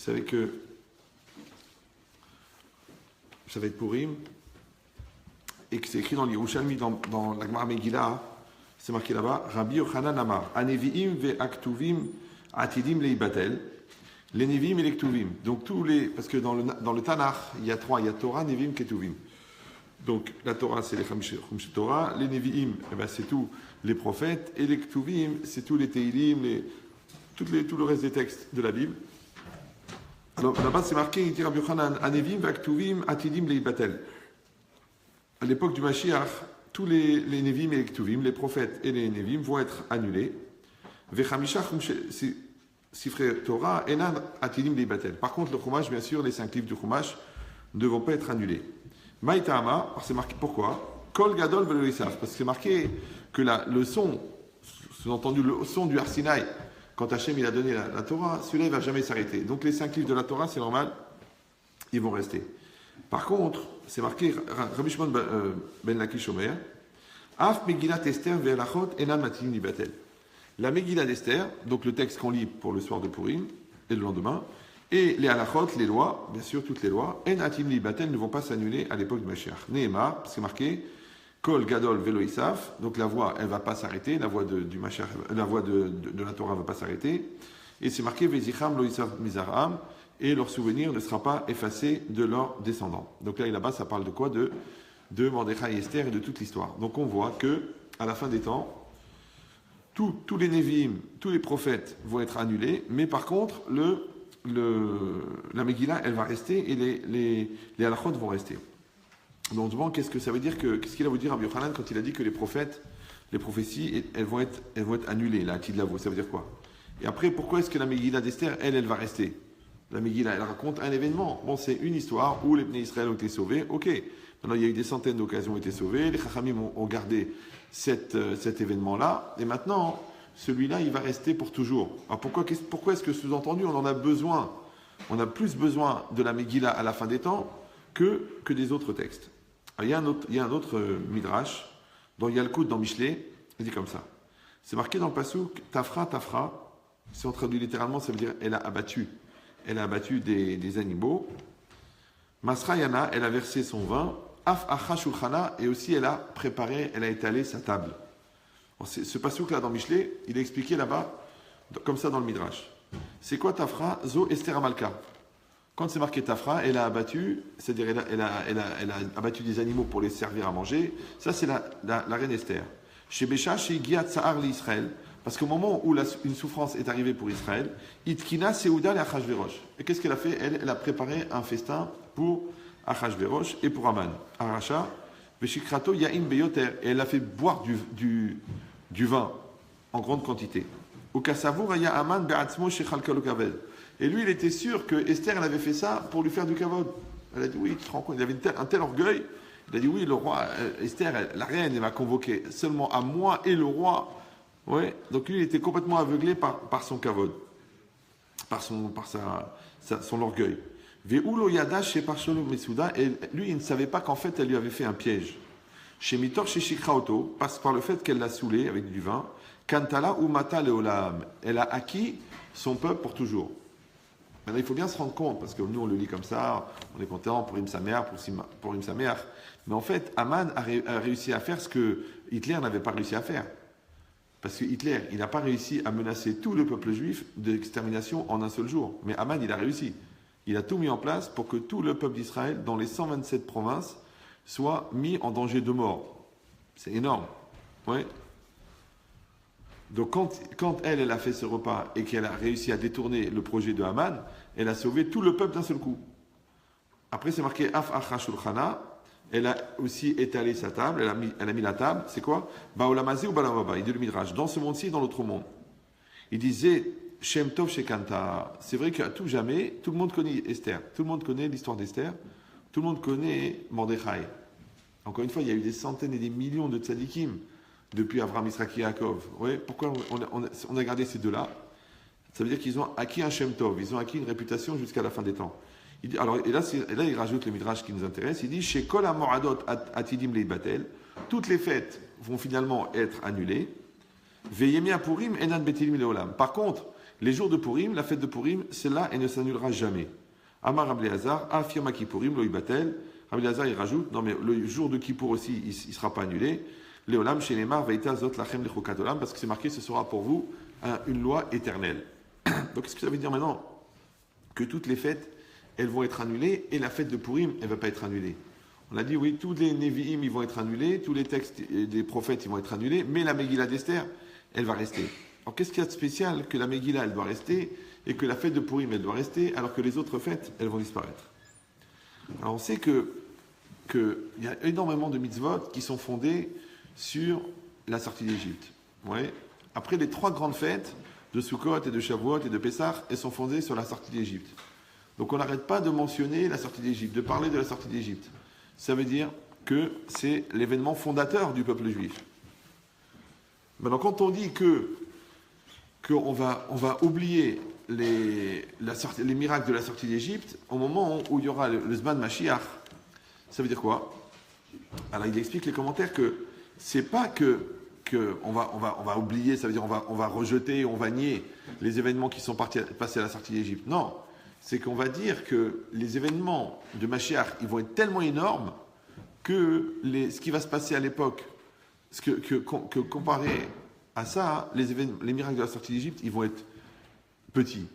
Vous savez que ça va être Purim, et que c'est écrit dans l'Yerushalmi, dans la Gemara Megillah, c'est marqué là-bas, Rabbi Yochanan Amar, Anevi'im ve'aktuvim atidim leibatel, les Nevi'im et les Ktuvim. Donc tous les, parce que dans le Tanakh, il y a trois, il y a Torah, Nevi'im, Ketuvim. Donc la Torah, c'est les Chamish Torah, les Nevi'im, eh ben, c'est tous les prophètes, et les Ktuvim, c'est tous les Teilim, tout le reste des textes de la Bible. Alors là-bas, c'est marqué, il dit Rabbi Yochanan, Anevi'im ve'aktuvim atidim leibatel. À l'époque du Mashiach, tous les Nevi'im et les Ktuvim, les prophètes et les Nevi'im vont être annulés. Vechamisha Sifrei Torah enan atidim leibatel. Par contre, le Chumash, bien sûr, les 5 livres du Chumash ne vont pas être annulés. Maïtama, alors c'est marqué pourquoi Kol Gadol velo Isaf, parce que c'est marqué que le son, sous-entendu le son du Har Sinaï, quand Hachem il a donné la Torah, celui-là il ne va jamais s'arrêter. Donc les 5 livres de la Torah, c'est normal, ils vont rester. Par contre, c'est marqué Rabbi Shimon ben Lakish Omer, Af Megillat Esther ve'elachot enan matidim leibatel. La Megillah d'Esther, donc le texte qu'on lit pour le soir de Purim et le lendemain, et les halachot, les lois, bien sûr toutes les lois, en atim libatel ne vont pas s'annuler à l'époque du Mashiach. Nehemar, c'est marqué, Kol Gadol Velo Isaf, donc la voix, elle ne va pas s'arrêter, la voix du Mashiach, la voix de la Torah ne va pas s'arrêter, et c'est marqué Vezicham Lo Isaf Mizaram, et leur souvenir ne sera pas effacé de leurs descendants. Donc là-bas, ça parle de quoi? De Mordechai et Esther et de toute l'histoire. Donc on voit que à la fin des temps, tous les Nevi'im, tous les prophètes vont être annulés, mais par contre, la Megillah, elle va rester et les halachot vont rester. Donc on se demande qu'est-ce que ça veut dire, qu'est-ce qu'il a voulu dire Rabbi Yochanan quand il a dit que les prophètes, les prophéties, elles vont être annulées, la Atid Lavo, ça veut dire quoi? Et après, pourquoi est-ce que la Megillah d'Esther, elle va rester? La Megillah, elle raconte un événement. Bon, c'est une histoire où les Bnei Israël ont été sauvés, ok. Maintenant, il y a eu des centaines d'occasions où ont été sauvés, les Chachamim ont gardé cet événement-là, et maintenant, celui-là, il va rester pour toujours. Alors pourquoi est-ce que sous-entendu, on en a besoin, on a plus besoin de la Megillah à la fin des temps que des autres textes. Alors, il y a un autre Midrash, dans Yalkut, dans Mishlei, il dit comme ça. C'est marqué dans le Pasuk, Tafra, Tafra, si on traduit littéralement, ça veut dire elle a abattu des animaux. Masrayana, elle a versé son vin. Af acha shulchana, et aussi elle a préparé, elle a étalé sa table. Ce passouk-là dans Mishlei, il est expliqué là-bas, comme ça dans le Midrash. C'est quoi Tafra? Zo Esther Amalka. Quand c'est marqué Tafra, elle a abattu, c'est-à-dire elle a abattu des animaux pour les servir à manger. Ça, c'est la reine Esther. Chez Bécha, chez Giat Sahar l'Israël, parce qu'au moment où une souffrance est arrivée pour Israël, Itkina Seouda et Achashverosh. Et qu'est-ce qu'elle a fait? Elle a préparé un festin pour Achashverosh et pour Aman. Aracha, Veshikrato Yaim Beyoter. Et elle a fait boire du vin en grande quantité. Au Kassavour, il y a Aman Be'atzmo Shechalkalo Kaved. Et lui, il était sûr que Esther, elle avait fait ça pour lui faire du kavod. Elle a dit oui, tu te rends compte, il avait un tel orgueil. Il a dit oui, le roi, Esther, la reine, elle m'a convoqué seulement à moi et le roi. Ouais. Donc lui, il était complètement aveuglé par son kavod, par son orgueil. Ve'ulo yada chez Parsholo Mesuda, et lui, il ne savait pas qu'en fait, elle lui avait fait un piège. Chez Mitor, chez Shikraoto, par le fait qu'elle l'a saoulé avec du vin, Kantala ou Mata Leolam, elle a acquis son peuple pour toujours. Maintenant, il faut bien se rendre compte, parce que nous, on le lit comme ça, on est content pour Samer, pour Samer. Mais en fait, Aman a réussi à faire ce que Hitler n'avait pas réussi à faire. Parce que Hitler, il n'a pas réussi à menacer tout le peuple juif d'extermination en un seul jour. Mais Aman, il a réussi. Il a tout mis en place pour que tout le peuple d'Israël, dans les 127 provinces, soit mis en danger de mort. C'est énorme. Ouais. Donc quand elle a fait ce repas et qu'elle a réussi à détourner le projet de Haman, elle a sauvé tout le peuple d'un seul coup. Après, c'est marqué Af Acha Shulchana. Elle a aussi étalé sa table, elle a mis la table. C'est quoi? Baolamazé ou Balamaba. Il dit le Midrash. Dans ce monde-ci et dans l'autre monde. Il disait Shem Tov Shekanta. C'est vrai qu'à tout jamais, tout le monde connaît Esther. Tout le monde connaît l'histoire d'Esther. Tout le monde connaît Mordechai. Encore une fois, il y a eu des centaines et des millions de tzadikim depuis Avraham, Yitzhak et Yaakov. Oui, pourquoi on a gardé ces deux-là? Ça veut dire qu'ils ont acquis un Shem Tov. Ils ont acquis une réputation jusqu'à la fin des temps. Il dit, alors, et là, il rajoute le Midrash qui nous intéresse. Il dit chez Kol HaMoradot Atidim Leibatel, toutes les fêtes vont finalement être annulées. Veyemi Apurim Enan Betilim Leolam. Par contre, Les jours de Purim, la fête de Purim, celle-là, elle ne s'annulera jamais. Amar Rabbi Elazar, affirme Kippourim, lo ibatel. Rabbi Elazar, il rajoute, non mais le jour de Kippour aussi, il ne sera pas annulé. Léolam, chez Neymar, veita zot lachem lechokat olam, parce que c'est marqué, ce sera pour vous une loi éternelle. Donc, qu'est-ce que ça veut dire maintenant? Que toutes les fêtes, elles vont être annulées, et la fête de Purim, elle ne va pas être annulée. On a dit, oui, tous les Nevi'im, ils vont être annulés, tous les textes des prophètes, ils vont être annulés, mais la Megillah d'Esther, elle va rester. Alors, qu'est-ce qu'il y a de spécial que la Megillah, elle doit rester, et que la fête de Purim, elle doit rester, alors que les autres fêtes, elles vont disparaître? Alors, on sait qu'il y a énormément de mitzvot qui sont fondés sur la sortie d'Égypte. Ouais. Après les 3 grandes fêtes de Sukkot et de Shavuot et de Pessah, elles sont fondées sur la sortie d'Égypte. Donc on n'arrête pas de mentionner la sortie d'Égypte, de parler de la sortie d'Égypte. Ça veut dire que c'est l'événement fondateur du peuple juif. Maintenant, quand on dit qu'on va oublier les miracles de la sortie d'Égypte, au moment où il y aura le Zman Mashiach, ça veut dire quoi? Alors il explique les commentaires que c'est pas que on va oublier, ça veut dire on va rejeter, on va nier les événements qui sont passés à la sortie d'Égypte. Non, c'est qu'on va dire que les événements de Mashiach, ils vont être tellement énormes que ce qui va se passer à l'époque, que comparé à ça, les miracles de la sortie d'Égypte, ils vont être petits.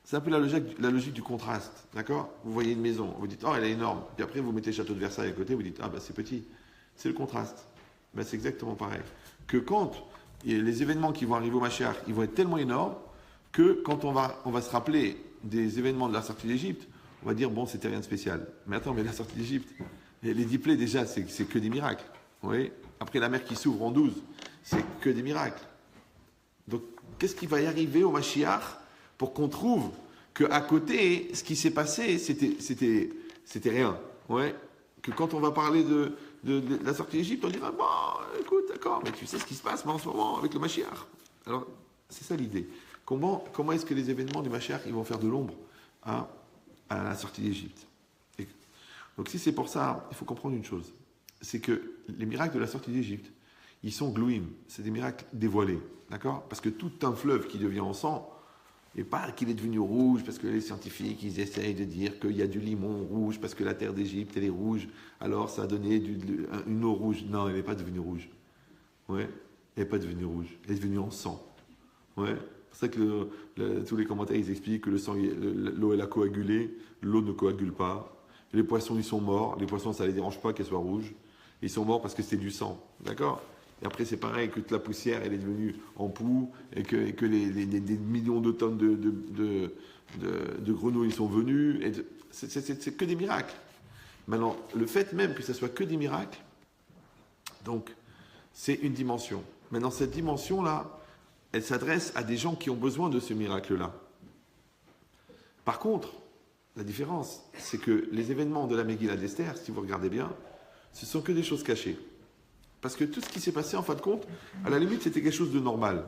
C'est un peu la logique du contraste, d'accord? Vous voyez une maison, vous dites, oh, elle est énorme. Puis après, vous mettez le château de Versailles à côté, vous dites, ah, bah, c'est petit. C'est le contraste. Ben, c'est exactement pareil. Que quand les événements qui vont arriver au Mashiach, ils vont être tellement énormes que quand on va se rappeler des événements de la sortie d'Égypte, on va dire, bon, c'était rien de spécial. Mais attends, mais la sortie d'Égypte, les 10 plaies, déjà, c'est que des miracles. Vous voyez? Après la mer qui s'ouvre en 12, c'est que des miracles. Donc, qu'est-ce qui va y arriver au Mashiach pour qu'on trouve qu'à côté, ce qui s'est passé, c'était rien. Ouais. Que quand on va parler de la sortie d'Égypte, on dira, bon, écoute, d'accord, mais tu sais ce qui se passe en ce moment avec le Mashiach. Alors, c'est ça l'idée. Comment est-ce que les événements du Mashiach, ils vont faire de l'ombre à la sortie d'Égypte? Donc, si c'est pour ça, il faut comprendre une chose. C'est que les miracles de la sortie d'Égypte, ils sont glouim, c'est des miracles dévoilés, d'accord? Parce que tout un fleuve qui devient en sang, et pas qu'il est devenu rouge, parce que les scientifiques, ils essayent de dire qu'il y a du limon rouge, parce que la terre d'Égypte, elle est rouge, alors ça a donné une eau rouge. Non, elle n'est pas devenue rouge. Ouais, elle n'est pas devenue rouge, elle est devenue en sang. Ouais, c'est pour ça que tous les commentaires, ils expliquent que le sang, l'eau, elle a coagulé, l'eau ne coagule pas. Les poissons, ils sont morts, les poissons, ça ne les dérange pas qu'elles soient rouges. Ils sont morts parce que c'est du sang, d'accord? Et après, c'est pareil, que toute la poussière, elle est devenue en poux, et que des millions de tonnes de grenouilles sont venues. C'est que des miracles. Maintenant, le fait même que ça soit que des miracles, donc, c'est une dimension. Maintenant, cette dimension-là, elle s'adresse à des gens qui ont besoin de ce miracle-là. Par contre, la différence, c'est que les événements de la Megillah d'Esther, si vous regardez bien, ce sont que des choses cachées. Parce que tout ce qui s'est passé, en fin de compte, à la limite, c'était quelque chose de normal.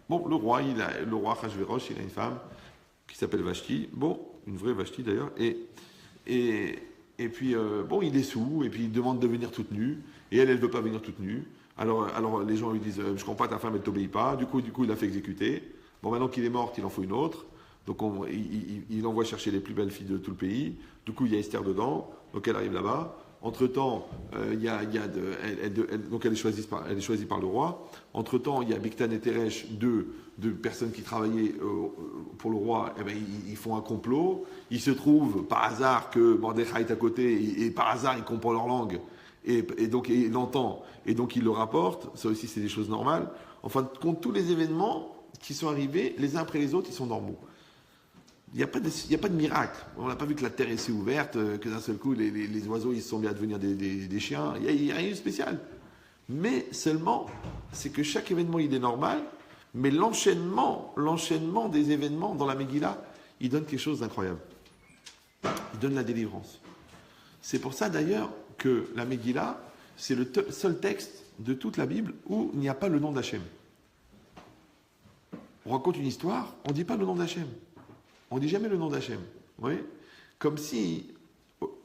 Bon, le roi Achashverosh, il a une femme qui s'appelle Vashti. Bon, une vraie Vashti d'ailleurs. Et puis, bon, il est sous, et puis il demande de venir toute nue. Et elle ne veut pas venir toute nue. Alors les gens lui disent, je comprends pas, ta femme, elle ne t'obéit pas. Du coup, il l'a fait exécuter. Bon, maintenant qu'il est mort, il en faut une autre. Donc, il envoie chercher les plus belles filles de tout le pays. Du coup, il y a Esther dedans. Donc, elle arrive là-bas. Entre-temps, donc elle est choisie par le roi. Entre-temps, il y a Bigtan et Teresh, deux personnes qui travaillaient pour le roi. Eh bien, ils font un complot. Il se trouve par hasard que Mordechai est à côté et par hasard, il comprend leur langue. Et donc, il l'entend. Et donc, il le rapporte. Ça aussi, c'est des choses normales. En fin de compte, tous les événements qui sont arrivés, les uns après les autres, ils sont normaux. Il n'y a pas de miracle. On n'a pas vu que la terre s'est ouverte, que d'un seul coup, les oiseaux ils se sont mis à devenir des chiens. Il n'y a rien de spécial. Mais seulement, c'est que chaque événement, il est normal, mais l'enchaînement des événements dans la Megillah, il donne quelque chose d'incroyable. Il donne la délivrance. C'est pour ça, d'ailleurs, que la Megillah, c'est le seul texte de toute la Bible où il n'y a pas le nom d'Hachem. On raconte une histoire, on ne dit pas le nom d'Hachem. On ne dit jamais le nom d'Hachem. Vous voyez ? Comme si,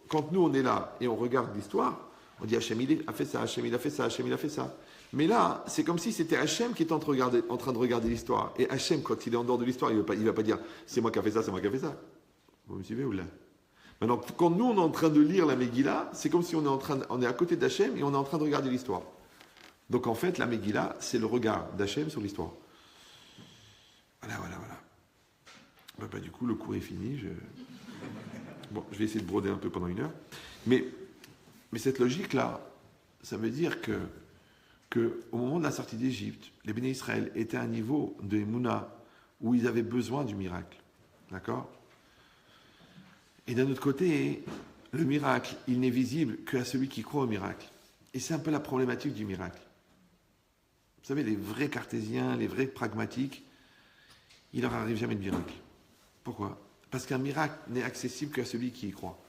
quand nous on est là et on regarde l'histoire, on dit Hachem il a fait ça, Hachem il a fait ça, Hachem il a fait ça. Mais là, c'est comme si c'était Hachem qui était en train de regarder l'histoire. Et Hachem, quand il est en dehors de l'histoire, il ne va pas dire c'est moi qui ai fait ça, c'est moi qui ai fait ça. Vous me suivez ou là? Maintenant, quand nous, on est en train de lire la Megillah, c'est comme si on est à côté d'Hachem et on est en train de regarder l'histoire. Donc en fait, la Megillah, c'est le regard d'Hachem sur l'histoire. Voilà. Du coup, le cours est fini. Bon, je vais essayer de broder un peu pendant 1 heure. Mais cette logique-là, ça veut dire que au moment de la sortie d'Égypte, les Béné Israël étaient à un niveau de Emouna où ils avaient besoin du miracle. D'accord? Et d'un autre côté, le miracle, il n'est visible qu'à celui qui croit au miracle. Et c'est un peu la problématique du miracle. Vous savez, les vrais cartésiens, les vrais pragmatiques, il leur arrive jamais de miracle. Pourquoi? Parce qu'un miracle n'est accessible qu'à celui qui y croit.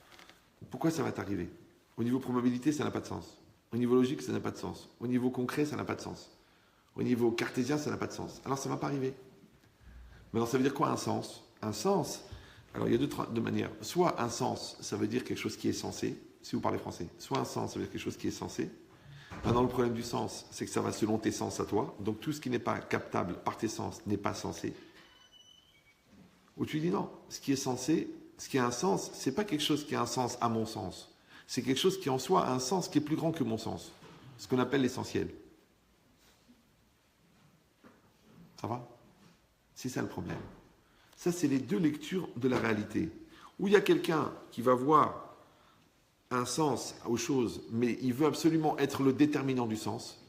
Pourquoi ça va t'arriver? Au niveau probabilité, ça n'a pas de sens. Au niveau logique, ça n'a pas de sens. Au niveau concret, ça n'a pas de sens. Au niveau cartésien, ça n'a pas de sens. Alors ça ne va pas arriver. Maintenant, ça veut dire quoi un sens? Un sens, alors il y a deux manières. Soit un sens, ça veut dire quelque chose qui est censé, si vous parlez français. Soit un sens, ça veut dire quelque chose qui est censé. Maintenant, le problème du sens, c'est que ça va selon tes sens à toi. Donc tout ce qui n'est pas captable par tes sens n'est pas censé. Ou tu dis non, ce qui est censé, ce qui a un sens, c'est pas quelque chose qui a un sens à mon sens. C'est quelque chose qui en soi a un sens qui est plus grand que mon sens. Ce qu'on appelle l'essentiel. Ça va? C'est ça le problème. Ça, c'est les deux lectures de la réalité. Où il y a quelqu'un qui va voir un sens aux choses, mais il veut absolument être le déterminant du sens.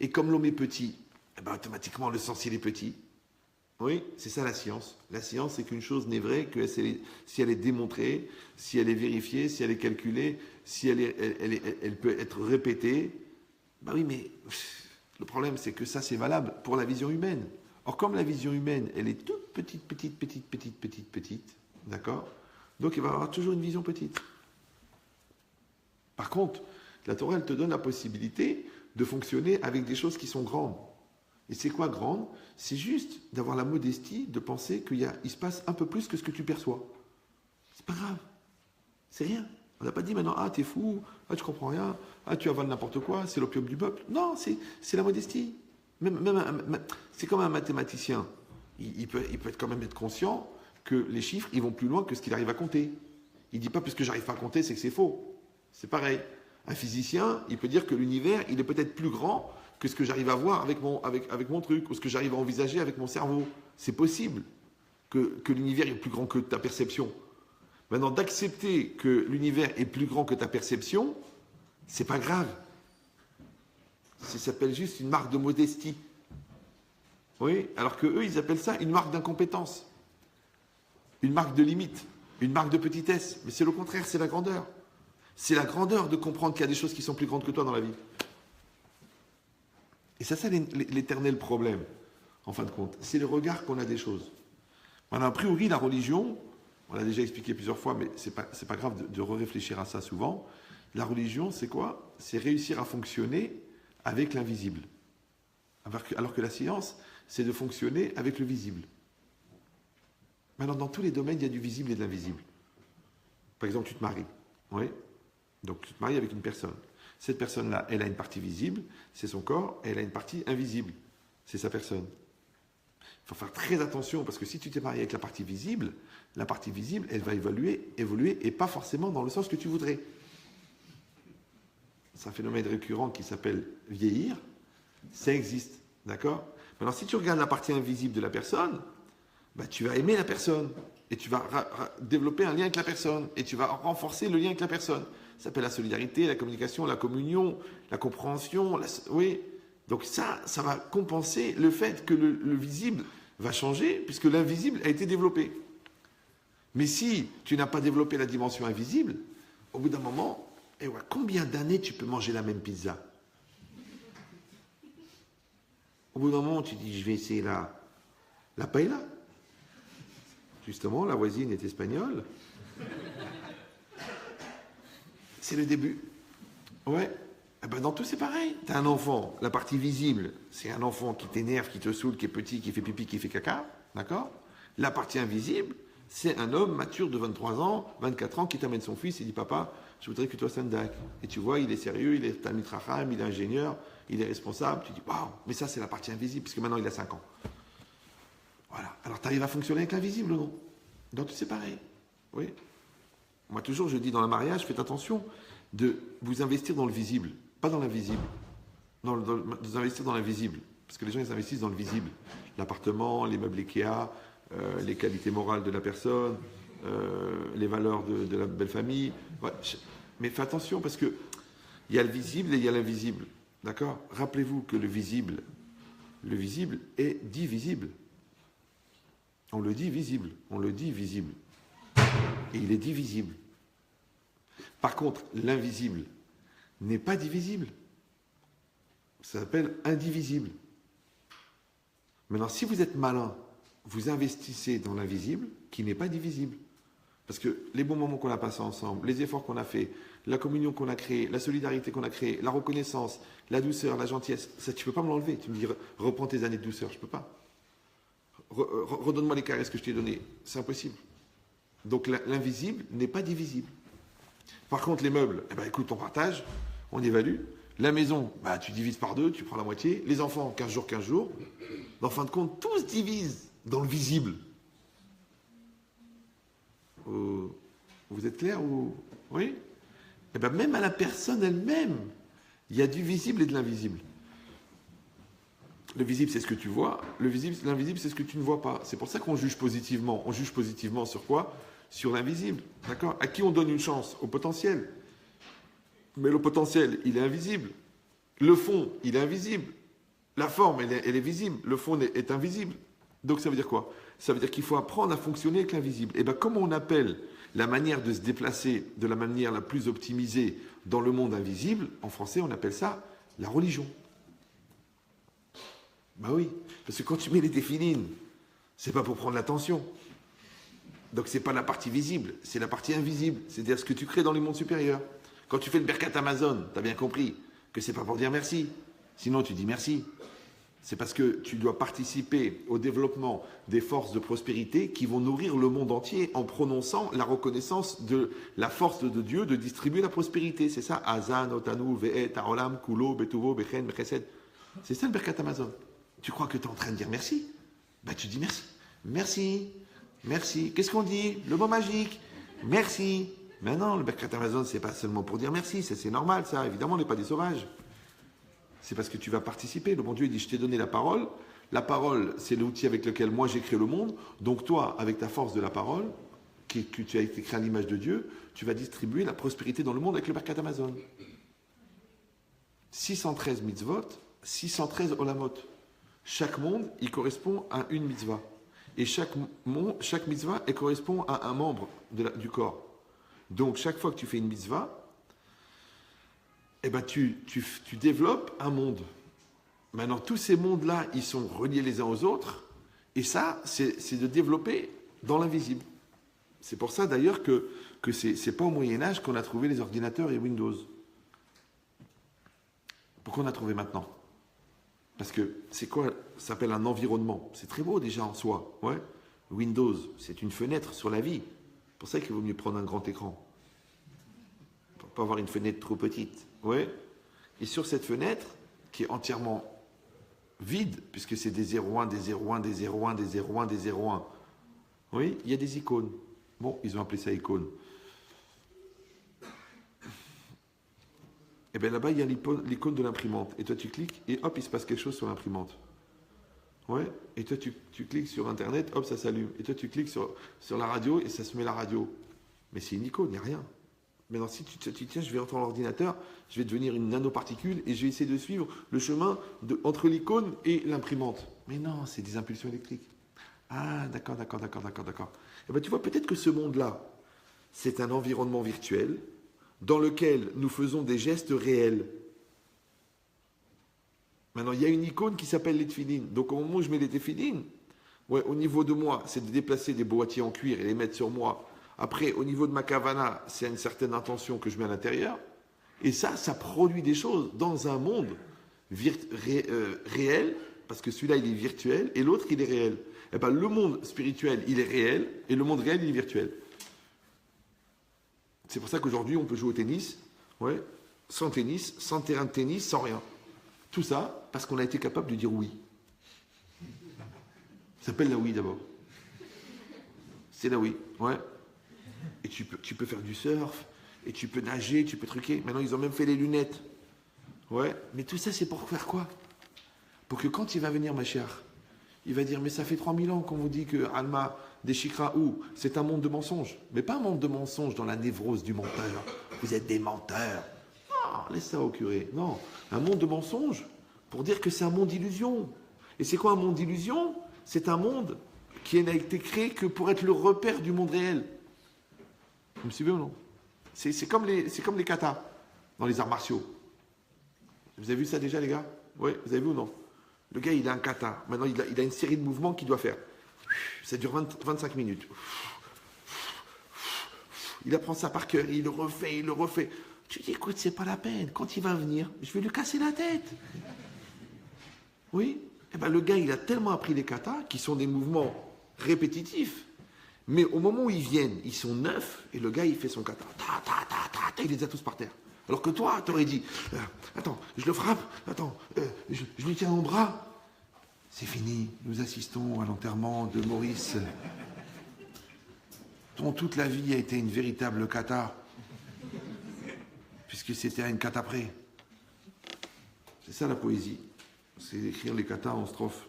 Et comme l'homme est petit, eh ben, automatiquement le sens il est petit. Oui, c'est ça la science. La science, c'est qu'une chose n'est vraie que si elle est démontrée, si elle est vérifiée, si elle est calculée, si elle peut être répétée. Ben oui, mais le problème, c'est que ça, c'est valable pour la vision humaine. Or, comme la vision humaine, elle est toute petite, d'accord? Donc, il va y avoir toujours une vision petite. Par contre, la Torah, elle te donne la possibilité de fonctionner avec des choses qui sont grandes. Et c'est quoi grande? C'est juste d'avoir la modestie de penser qu'il se passe un peu plus que ce que tu perçois. C'est pas grave. C'est rien. On n'a pas dit maintenant, ah, t'es fou, ah, tu comprends rien, ah, tu avales n'importe quoi, c'est l'opium du peuple. Non, c'est la modestie. C'est comme un mathématicien. Il peut quand même être conscient que les chiffres, ils vont plus loin que ce qu'il arrive à compter. Il ne dit pas, puisque j'arrive pas à compter, c'est que c'est faux. C'est pareil. Un physicien, il peut dire que l'univers, il est peut-être plus grand que ce que j'arrive à voir avec mon truc, ou ce que j'arrive à envisager avec mon cerveau. C'est possible que l'univers est plus grand que ta perception. Maintenant, d'accepter que l'univers est plus grand que ta perception, c'est pas grave. Ça s'appelle juste une marque de modestie. Oui, alors que eux, ils appellent ça une marque d'incompétence, une marque de limite, une marque de petitesse. Mais c'est le contraire, c'est la grandeur. C'est la grandeur de comprendre qu'il y a des choses qui sont plus grandes que toi dans la vie. Et ça, c'est l'éternel problème, en fin de compte. C'est le regard qu'on a des choses. Maintenant, a priori, la religion, on l'a déjà expliqué plusieurs fois, mais c'est pas grave de réfléchir à ça souvent. La religion, c'est quoi? C'est réussir à fonctionner avec l'invisible. Alors que la science, c'est de fonctionner avec le visible. Maintenant, dans tous les domaines, il y a du visible et de l'invisible. Par exemple, tu te maries. Oui. Donc, tu te maries avec une personne. Cette personne-là, elle a une partie visible, c'est son corps, et elle a une partie invisible, c'est sa personne. Il faut faire très attention, parce que si tu t'es marié avec la partie visible, elle va évoluer, et pas forcément dans le sens que tu voudrais. C'est un phénomène récurrent qui s'appelle vieillir, ça existe, d'accord? Maintenant, si tu regardes la partie invisible de la personne, bah, tu vas aimer la personne, et tu vas développer un lien avec la personne, et tu vas renforcer le lien avec la personne. Ça s'appelle la solidarité, la communication, la communion, la compréhension. Oui. Donc ça va compenser le fait que le visible va changer, puisque l'invisible a été développé. Mais si tu n'as pas développé la dimension invisible, au bout d'un moment, combien d'années tu peux manger la même pizza? Au bout d'un moment, tu dis, je vais essayer la paella. Justement, la voisine est espagnole. C'est le début. Ouais. Eh ben dans tout, c'est pareil. Tu as un enfant, la partie visible, c'est un enfant qui t'énerve, qui te saoule, qui est petit, qui fait pipi, qui fait caca. D'accord? La partie invisible, C'est un homme mature de 23 ans, 24 ans, qui t'amène son fils et dit, papa, je voudrais que tu sois Sandak. Et tu vois, il est sérieux, il est Talmid Chacham, il est ingénieur, il est responsable. Tu dis, waouh, mais ça, c'est la partie invisible, puisque maintenant, il a 5 ans. Voilà. Alors, tu arrives à fonctionner avec l'invisible ou non? Donc, c'est pareil. Oui. Moi, toujours, je dis dans le mariage, faites attention de vous investir dans le visible, pas dans l'invisible. De vous investir dans l'invisible. Parce que les gens, ils investissent dans le visible. L'appartement, les meubles Ikea, les qualités morales de la personne, les valeurs de la belle famille. Ouais. Mais faites attention, parce qu'il y a le visible et il y a l'invisible. D'accord? Rappelez-vous que le visible est dit visible. On le dit visible. On le dit visible. Et il est divisible. Par contre, l'invisible n'est pas divisible. Ça s'appelle indivisible. Maintenant, si vous êtes malin, vous investissez dans l'invisible qui n'est pas divisible. Parce que les bons moments qu'on a passés ensemble, les efforts qu'on a faits, la communion qu'on a créée, la solidarité qu'on a créée, la reconnaissance, la douceur, la gentillesse, ça tu ne peux pas me l'enlever. Tu me dis, reprends tes années de douceur, je ne peux pas. Redonne-moi les caresses que je t'ai données. C'est impossible. Donc l'invisible n'est pas divisible. Par contre, les meubles, eh ben, écoute, on partage, on évalue. La maison, bah, tu divises par 2, tu prends la moitié. Les enfants, 15 jours, 15 jours. En fin de compte, tout se divise dans le visible. Vous êtes clair ou... Oui? Eh bien, même à la personne elle-même, il y a du visible et de l'invisible. Le visible, c'est ce que tu vois. L'invisible, c'est ce que tu ne vois pas. C'est pour ça qu'on juge positivement. On juge positivement sur quoi? Sur l'invisible. D'accord? À qui on donne une chance? Au potentiel. Mais le potentiel, il est invisible. Le fond, il est invisible. La forme, elle est visible. Le fond est invisible. Donc ça veut dire quoi? Ça veut dire qu'il faut apprendre à fonctionner avec l'invisible. Et bien, comment on appelle la manière de se déplacer de la manière la plus optimisée dans le monde invisible? En français, on appelle ça la religion. Ben oui, parce que quand tu mets les téfilines, c'est pas pour prendre l'attention. Donc c'est pas la partie visible, c'est la partie invisible. C'est-à-dire ce que tu crées dans les mondes supérieurs. Quand tu fais le Birkat Amazon, tu as bien compris que c'est pas pour dire merci. Sinon tu dis merci. C'est parce que tu dois participer au développement des forces de prospérité qui vont nourrir le monde entier en prononçant la reconnaissance de la force de Dieu de distribuer la prospérité. C'est ça, Azan, Otanu, Ve'et, Aolam, Kulo, Betuvo, Bechen, Bechesed. C'est ça le Birkat Amazon. Tu crois que tu es en train de dire merci? Ben tu dis merci. Merci. Merci. Qu'est-ce qu'on dit? Le mot magique. Merci. Mais non, le Birkat Amazon, c'est pas seulement pour dire merci. C'est normal, ça. Évidemment, on n'est pas des sauvages. C'est parce que tu vas participer. Le bon Dieu, il dit, je t'ai donné la parole. La parole, c'est l'outil avec lequel moi j'ai créé le monde. Donc toi, avec ta force de la parole, que tu as été créé à l'image de Dieu, tu vas distribuer la prospérité dans le monde avec le Birkat Amazon. 613 mitzvot, 613 olamot. Chaque monde, il correspond à une mitzvah. Et chaque mitzvah, elle correspond à un membre du corps. Donc, chaque fois que tu fais une mitzvah, eh ben, tu développes un monde. Maintenant, tous ces mondes-là, ils sont reliés les uns aux autres. Et ça, c'est de développer dans l'invisible. C'est pour ça, d'ailleurs, que c'est pas au Moyen-Âge qu'on a trouvé les ordinateurs et Windows. Pourquoi on a trouvé maintenant? Parce que c'est quoi? Ça s'appelle un environnement. C'est très beau déjà en soi. Ouais. Windows, c'est une fenêtre sur la vie. C'est pour ça qu'il vaut mieux prendre un grand écran. Pour ne pas avoir une fenêtre trop petite. Ouais. Et sur cette fenêtre, qui est entièrement vide, puisque c'est des 01, des 01, des 01, des 01, des 01. Oui, il y a des icônes. Bon, ils ont appelé ça icône. Et bien là-bas, il y a l'icône de l'imprimante. Et toi, tu cliques et hop, il se passe quelque chose sur l'imprimante. Ouais. Et toi, tu cliques sur Internet, hop, ça s'allume. Et toi, tu cliques sur la radio et ça se met la radio. Mais c'est une icône, il n'y a rien. Maintenant, si tu tiens, je vais entrer dans l'ordinateur, je vais devenir une nanoparticule et je vais essayer de suivre le chemin entre l'icône et l'imprimante. Mais non, c'est des impulsions électriques. Ah, d'accord. Et bien, tu vois, peut-être que ce monde-là, c'est un environnement virtuel dans lequel nous faisons des gestes réels. Maintenant, il y a une icône qui s'appelle les téfilines. Donc, au moment où je mets les téfilines, ouais, au niveau de moi, c'est de déplacer des boîtiers en cuir et les mettre sur moi. Après, au niveau de ma kavana, c'est une certaine intention que je mets à l'intérieur. Et ça produit des choses dans un monde réel, parce que celui-là, il est virtuel et l'autre, il est réel. Eh ben, le monde spirituel, il est réel et le monde réel, il est virtuel. C'est pour ça qu'aujourd'hui, on peut jouer au tennis, ouais, sans tennis, sans terrain de tennis, sans rien. Tout ça, parce qu'on a été capable de dire oui. Ça s'appelle la oui d'abord. C'est la oui, ouais. Et tu peux faire du surf, et tu peux nager, tu peux truquer. Maintenant, ils ont même fait les lunettes. Ouais, mais tout ça, c'est pour faire quoi? Pour que quand il va venir, ma chère, il va dire, mais ça fait 3000 ans qu'on vous dit que Alma des Chikra ou c'est un monde de mensonges. Mais pas un monde de mensonges dans la névrose du menteur. Vous êtes des menteurs. Non, laisse ça au curé. Non, un monde de mensonges pour dire que c'est un monde d'illusion. Et c'est quoi un monde d'illusion? C'est un monde qui n'a été créé que pour être le repère du monde réel. Vous me suivez ou non? C'est comme les katas dans les arts martiaux. Vous avez vu ça déjà, les gars? Oui, vous avez vu ou non? Le gars, il a un kata. Maintenant, il a une série de mouvements qu'il doit faire. Ça dure 25 minutes. Il apprend ça par cœur, il le refait. Tu dis, écoute, c'est pas la peine. Quand il va venir, je vais lui casser la tête. Oui? Eh ben, le gars, il a tellement appris les katas, qui sont des mouvements répétitifs. Mais au moment où ils viennent, ils sont neufs, et le gars, il fait son kata. Il les a tous par terre. Alors que toi, t'aurais dit, attends, je le frappe, attends, je lui tiens mon bras. C'est fini, nous assistons à l'enterrement de Maurice, dont toute la vie a été une véritable kata, puisque c'était une kata près. C'est ça la poésie, c'est écrire les katas en strophe.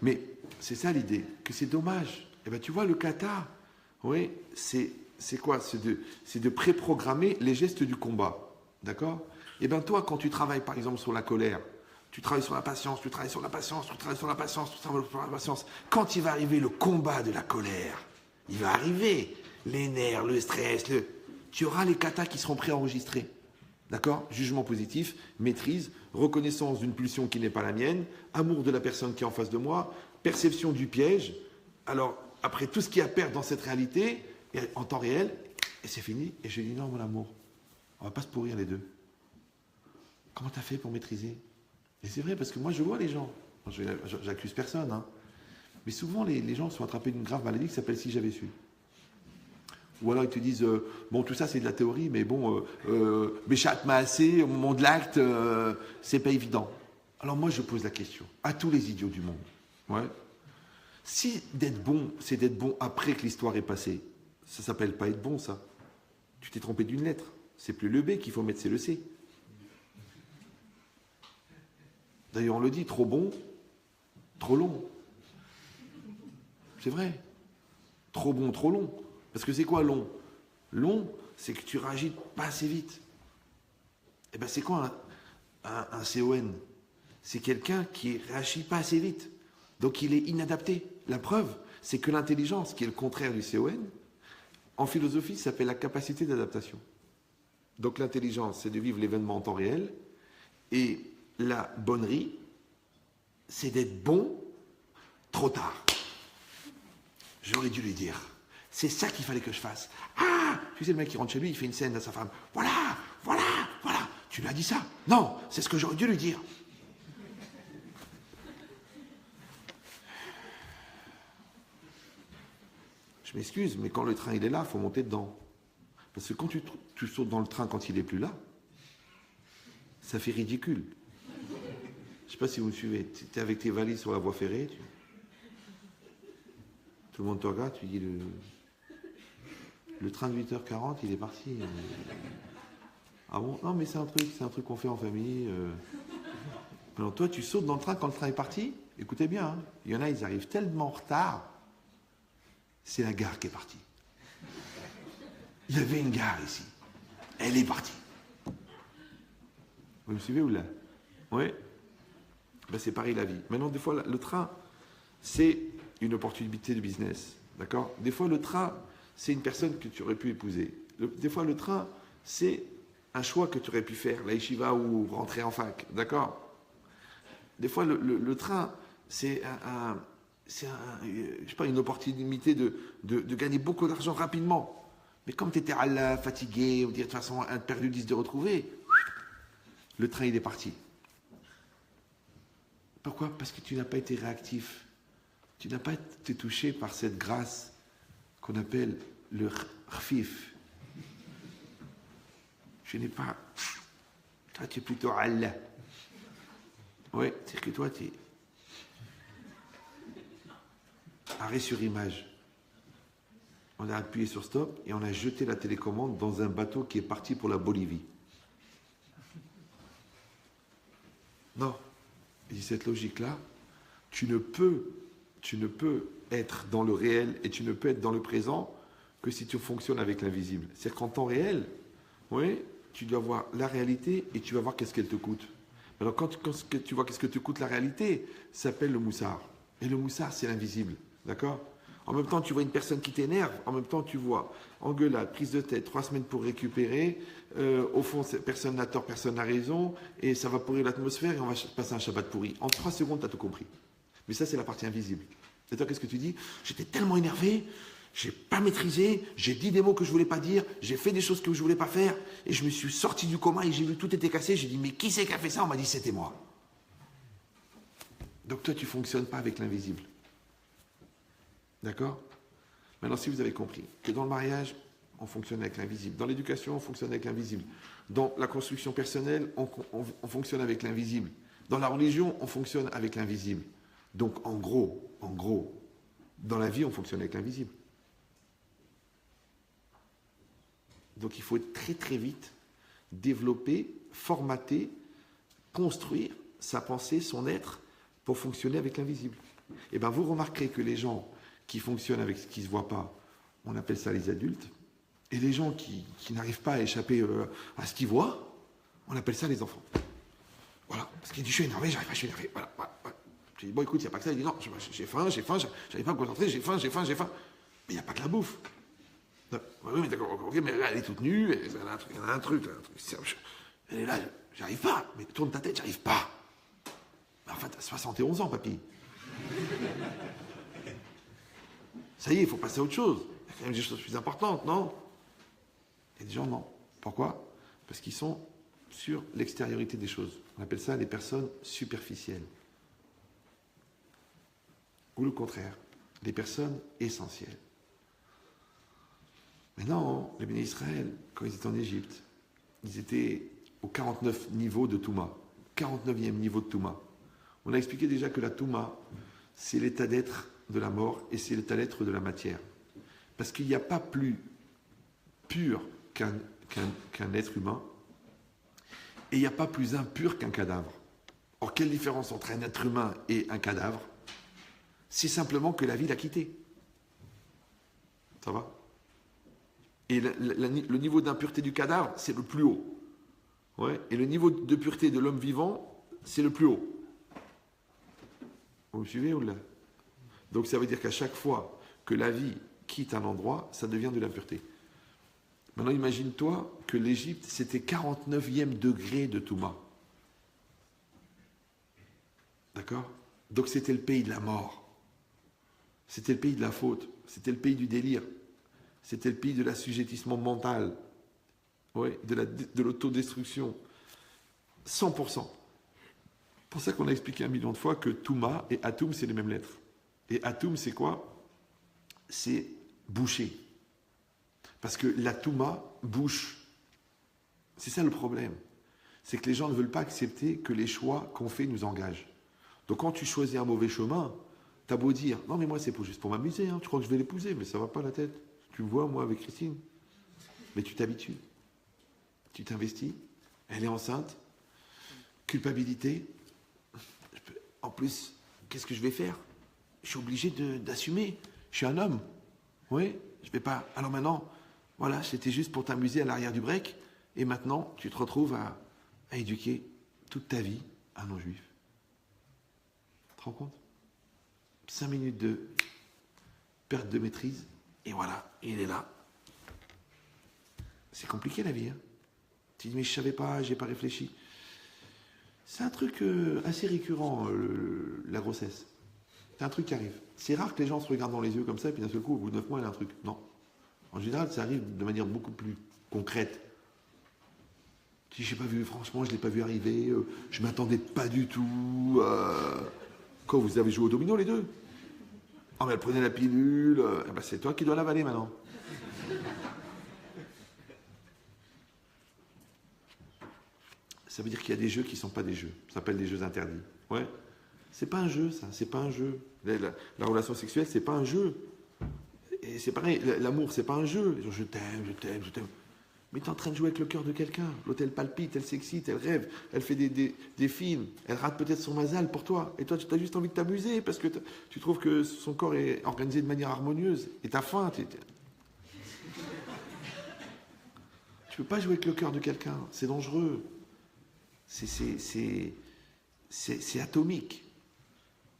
Mais c'est ça l'idée, que c'est dommage. Eh bien, tu vois, le kata, oui, c'est quoi? C'est de préprogrammer les gestes du combat. D'accord? Eh bien, toi, quand tu travailles, par exemple, sur la colère, tu travailles sur la patience, tu travailles sur la patience, tu travailles sur la patience, tu travailles sur la patience. Quand il va arriver le combat de la colère, il va arriver les nerfs, le stress, tu auras les katas qui seront préenregistrés. D'accord? Jugement positif, maîtrise, reconnaissance d'une pulsion qui n'est pas la mienne, amour de la personne qui est en face de moi, perception du piège. Alors, après tout ce qu'il y a à perdre dans cette réalité, en temps réel, et c'est fini. Et je dis non, mon amour, on va pas se pourrir les deux. Comment tu as fait pour maîtriser? Et c'est vrai, parce que moi je vois les gens, j'accuse personne, hein, mais souvent les gens sont attrapés d'une grave maladie qui s'appelle si j'avais su. Ou alors ils te disent, bon tout ça c'est de la théorie, mais bon, Béchat m'a assez, au moment de l'acte, c'est pas évident. Alors moi je pose la question, à tous les idiots du monde, ouais. Si d'être bon, c'est d'être bon après que l'histoire est passée, ça s'appelle pas être bon, ça. Tu t'es trompé d'une lettre. C'est plus le B qu'il faut mettre, c'est le C. D'ailleurs, on le dit, trop bon, trop long. C'est vrai. Trop bon, trop long. Parce que c'est quoi long? Long, c'est que tu réagis pas assez vite. Eh bien, c'est quoi un CON? C'est quelqu'un qui réagit pas assez vite. Donc, il est inadapté. La preuve, c'est que l'intelligence, qui est le contraire du CON, en philosophie, ça s'appelle la capacité d'adaptation. Donc, l'intelligence, c'est de vivre l'événement en temps réel. Et la bonnerie, c'est d'être bon trop tard. J'aurais dû lui dire. C'est ça qu'il fallait que je fasse. Ah, tu sais, le mec qui rentre chez lui, il fait une scène à sa femme. Voilà. Tu lui as dit ça? Non, c'est ce que j'aurais dû lui dire. Je m'excuse, mais quand le train il est là, il faut monter dedans. Parce que quand tu sautes dans le train quand il n'est plus là, ça fait ridicule. Je ne sais pas si vous me suivez. Tu es avec tes valises sur la voie ferrée, tout le monde te regarde, tu dis le train de 8h40, il est parti. Ah bon? Non, mais c'est un truc qu'on fait en famille. Alors toi, tu sautes dans le train quand le train est parti. Écoutez bien, hein, il y en a, ils arrivent tellement en retard, c'est la gare qui est partie. Il y avait une gare ici. Elle est partie. Vous me suivez ou là? Oui. Ben, c'est pareil la vie. Maintenant, des fois, le train, c'est une opportunité de business. D'accord? Des fois, le train, c'est une personne que tu aurais pu épouser. Des fois, le train, c'est un choix que tu aurais pu faire, la yeshiva ou rentrer en fac. D'accord? Des fois, le train, c'est je sais pas, une opportunité de gagner beaucoup d'argent rapidement. Mais comme tu étais fatigué, ou dire de toute façon, un perdu 10 de retrouver, le train, il est parti. Pourquoi? Parce que tu n'as pas été réactif. Tu n'as pas été touché par cette grâce qu'on appelle le khfif. Je n'ai pas... Toi, tu es plutôt Allah. Oui, c'est que toi, tu es... Arrêt sur image. On a appuyé sur stop et on a jeté la télécommande dans un bateau qui est parti pour la Bolivie. Non. Et cette logique-là, tu ne peux être dans le réel et tu ne peux être dans le présent que si tu fonctionnes avec l'invisible. C'est-à-dire qu'en temps réel, oui, tu dois voir la réalité et tu vas voir qu'est-ce qu'elle te coûte. Alors quand tu vois qu'est-ce que te coûte la réalité, ça s'appelle le moussard. Et le moussard, c'est l'invisible. D'accord? En même temps, tu vois une personne qui t'énerve, en même temps, tu vois engueulade, prise de tête, 3 semaines pour récupérer, au fond, personne n'a tort, personne n'a raison, et ça va pourrir l'atmosphère et on va passer un Shabbat pourri. En 3 secondes, tu as tout compris. Mais ça, c'est la partie invisible. Et toi, qu'est-ce que tu dis? J'étais tellement énervé, j'ai pas maîtrisé, j'ai dit des mots que je voulais pas dire, j'ai fait des choses que je voulais pas faire, et je me suis sorti du coma et j'ai vu tout était cassé, j'ai dit, mais qui c'est qui a fait ça? On m'a dit, c'était moi. Donc toi, tu fonctionnes pas avec l'invisible. D'accord? Maintenant, si vous avez compris que dans le mariage, on fonctionne avec l'invisible. Dans l'éducation, on fonctionne avec l'invisible. Dans la construction personnelle, on fonctionne avec l'invisible. Dans la religion, on fonctionne avec l'invisible. Donc, en gros, dans la vie, on fonctionne avec l'invisible. Donc, il faut très, très vite développer, formater, construire sa pensée, son être, pour fonctionner avec l'invisible. Et bien, vous remarquerez que les gens qui fonctionnent avec ce qui ne se voit pas, on appelle ça les adultes. Et les gens qui n'arrivent pas à échapper à ce qu'ils voient, on appelle ça les enfants. Voilà. Parce qu'il dit, je suis énervé, j'arrive pas, je suis énervé. Voilà. Je dis, bon, écoute, il n'y a pas que ça. Il dit, non, j'ai faim, j'arrive pas à me concentrer, j'ai faim. Mais il n'y a pas que la bouffe. Oui, mais d'accord, ok, mais là, elle est toute nue, il y en a un truc. Elle est là, j'arrive pas. Mais tourne ta tête, j'arrive pas. Mais enfin, t'as 71 ans, papy. Ça y est, il faut passer à autre chose. Il y a quand même des choses plus importantes, non? Et des gens, non. Pourquoi? Parce qu'ils sont sur l'extériorité des choses. On appelle ça les personnes superficielles. Ou le contraire, les personnes essentielles. Mais non, les bénis d'Israël, quand ils étaient en Égypte, ils étaient au 49 niveau de Touma. 49e niveau de Touma. On a expliqué déjà que la Touma, c'est l'état d'être de la mort et c'est l'état d'être de la matière. Parce qu'il n'y a pas plus pur qu'un être humain et il n'y a pas plus impur qu'un cadavre. Or, quelle différence entre un être humain et un cadavre? C'est simplement que la vie l'a quitté. Ça va? Et le niveau d'impureté du cadavre, c'est le plus haut. Ouais. Et le niveau de pureté de l'homme vivant, c'est le plus haut. Vous me suivez ou là? Donc ça veut dire qu'à chaque fois que la vie quitte un endroit, ça devient de l'impureté. Maintenant, imagine-toi que l'Égypte, c'était 49e degré de Touma. D'accord? Donc c'était le pays de la mort. C'était le pays de la faute. C'était le pays du délire. C'était le pays de l'assujettissement mental. Oui, de l'autodestruction. 100%. C'est pour ça qu'on a expliqué 1 million de fois que Touma et Atoum, c'est les mêmes lettres. Et Atoum, c'est quoi? C'est boucher. Parce que la Touma bouche. C'est ça le problème. C'est que les gens ne veulent pas accepter que les choix qu'on fait nous engagent. Donc quand tu choisis un mauvais chemin, t'as beau dire, non mais moi c'est juste pour m'amuser, hein. Tu crois que je vais l'épouser, mais ça va pas la tête. Tu me vois, moi, avec Christine. Mais tu t'habitues. Tu t'investis. Elle est enceinte. Culpabilité. En plus, qu'est-ce que je vais faire? Je suis obligé d'assumer. Je suis un homme. Oui, je vais pas. Alors maintenant, voilà, c'était juste pour t'amuser à l'arrière du break. Et maintenant, tu te retrouves à éduquer toute ta vie un non-juif. Tu te rends compte? 5 minutes de perte de maîtrise. Et voilà, il est là. C'est compliqué la vie. Hein. Tu dis, mais je savais pas, j'ai pas réfléchi. C'est un truc assez récurrent, la grossesse. C'est un truc qui arrive. C'est rare que les gens se regardent dans les yeux comme ça, et puis d'un seul coup, au bout de 9 mois, il y a un truc. Non. En général, ça arrive de manière beaucoup plus concrète. Tu dis, j'ai pas vu, franchement, je l'ai pas vu arriver, je m'attendais pas du tout. Quoi, vous avez joué au domino les deux? Oh, mais elle prenait la pilule, eh ben, c'est toi qui dois l'avaler maintenant. Ça veut dire qu'il y a des jeux qui ne sont pas des jeux. Ça s'appelle des jeux interdits. Ouais. C'est pas un jeu, ça. C'est pas un jeu. La relation sexuelle, c'est pas un jeu. Et c'est pareil, l'amour, c'est pas un jeu. Genre, je t'aime, je t'aime, je t'aime. Mais tu es en train de jouer avec le cœur de quelqu'un. L'autre, elle palpite, elle s'excite, elle rêve, elle fait des films, elle rate peut-être son mazal pour toi. Et toi, tu as juste envie de t'amuser parce que tu trouves que son corps est organisé de manière harmonieuse. Et t'as faim. Tu peux pas jouer avec le cœur de quelqu'un. C'est dangereux. C'est atomique.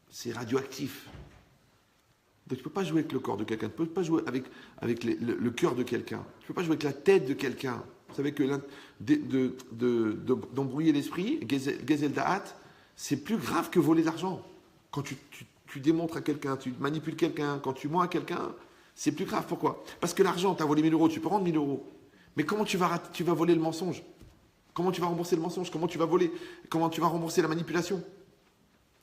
C'est radioactif. Donc tu ne peux pas jouer avec le corps de quelqu'un. Tu ne peux pas jouer avec le cœur de quelqu'un. Tu ne peux pas jouer avec la tête de quelqu'un. Vous savez que d'embrouiller l'esprit, Gezel Da'at, c'est plus grave que voler l'argent. Quand tu démontres à quelqu'un, tu manipules quelqu'un, quand tu mens à quelqu'un, c'est plus grave. Pourquoi? Parce que l'argent, tu as volé 1000 euros, tu peux rendre 1000 euros. Mais comment tu vas voler le mensonge? Comment tu vas rembourser le mensonge? Comment tu vas voler? Comment tu vas rembourser la manipulation?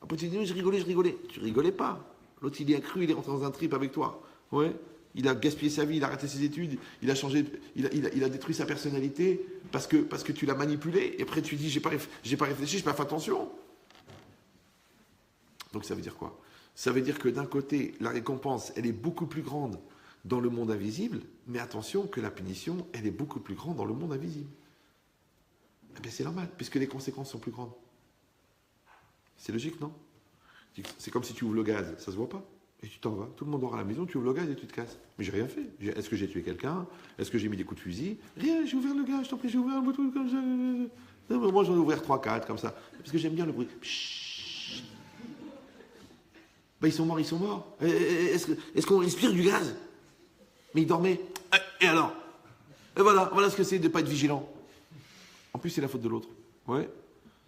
Après tu dis, je rigolais. Tu rigolais pas. L'autre, il y a cru, il est rentré dans un trip avec toi. Ouais. Il a gaspillé sa vie, il a raté ses études, il a changé, il a détruit sa personnalité parce que tu l'as manipulé. Et après, tu dis, j'ai pas réfléchi, j'ai pas fait attention. Donc ça veut dire quoi? Ça veut dire que d'un côté, la récompense, elle est beaucoup plus grande dans le monde invisible, mais attention que la punition, elle est beaucoup plus grande dans le monde invisible. Eh bien, c'est normal, puisque les conséquences sont plus grandes. C'est logique, non? C'est comme si tu ouvres le gaz, ça se voit pas. Et tu t'en vas. Tout le monde dort à la maison, tu ouvres le gaz et tu te casses. Mais j'ai rien fait. Est-ce que j'ai tué quelqu'un? Est-ce que j'ai mis des coups de fusil? Rien, j'ai ouvert le gaz, je t'en prie, j'ai ouvert un bouton comme ça. Non, moi, j'en ai ouvert 3-4 comme ça. Parce que j'aime bien le bruit. Chut. Ben, ils sont morts. Est-ce qu'on respire du gaz? Mais ils dormaient. Et alors? Et voilà ce que c'est de ne pas être vigilant. En plus, c'est la faute de l'autre. Ouais.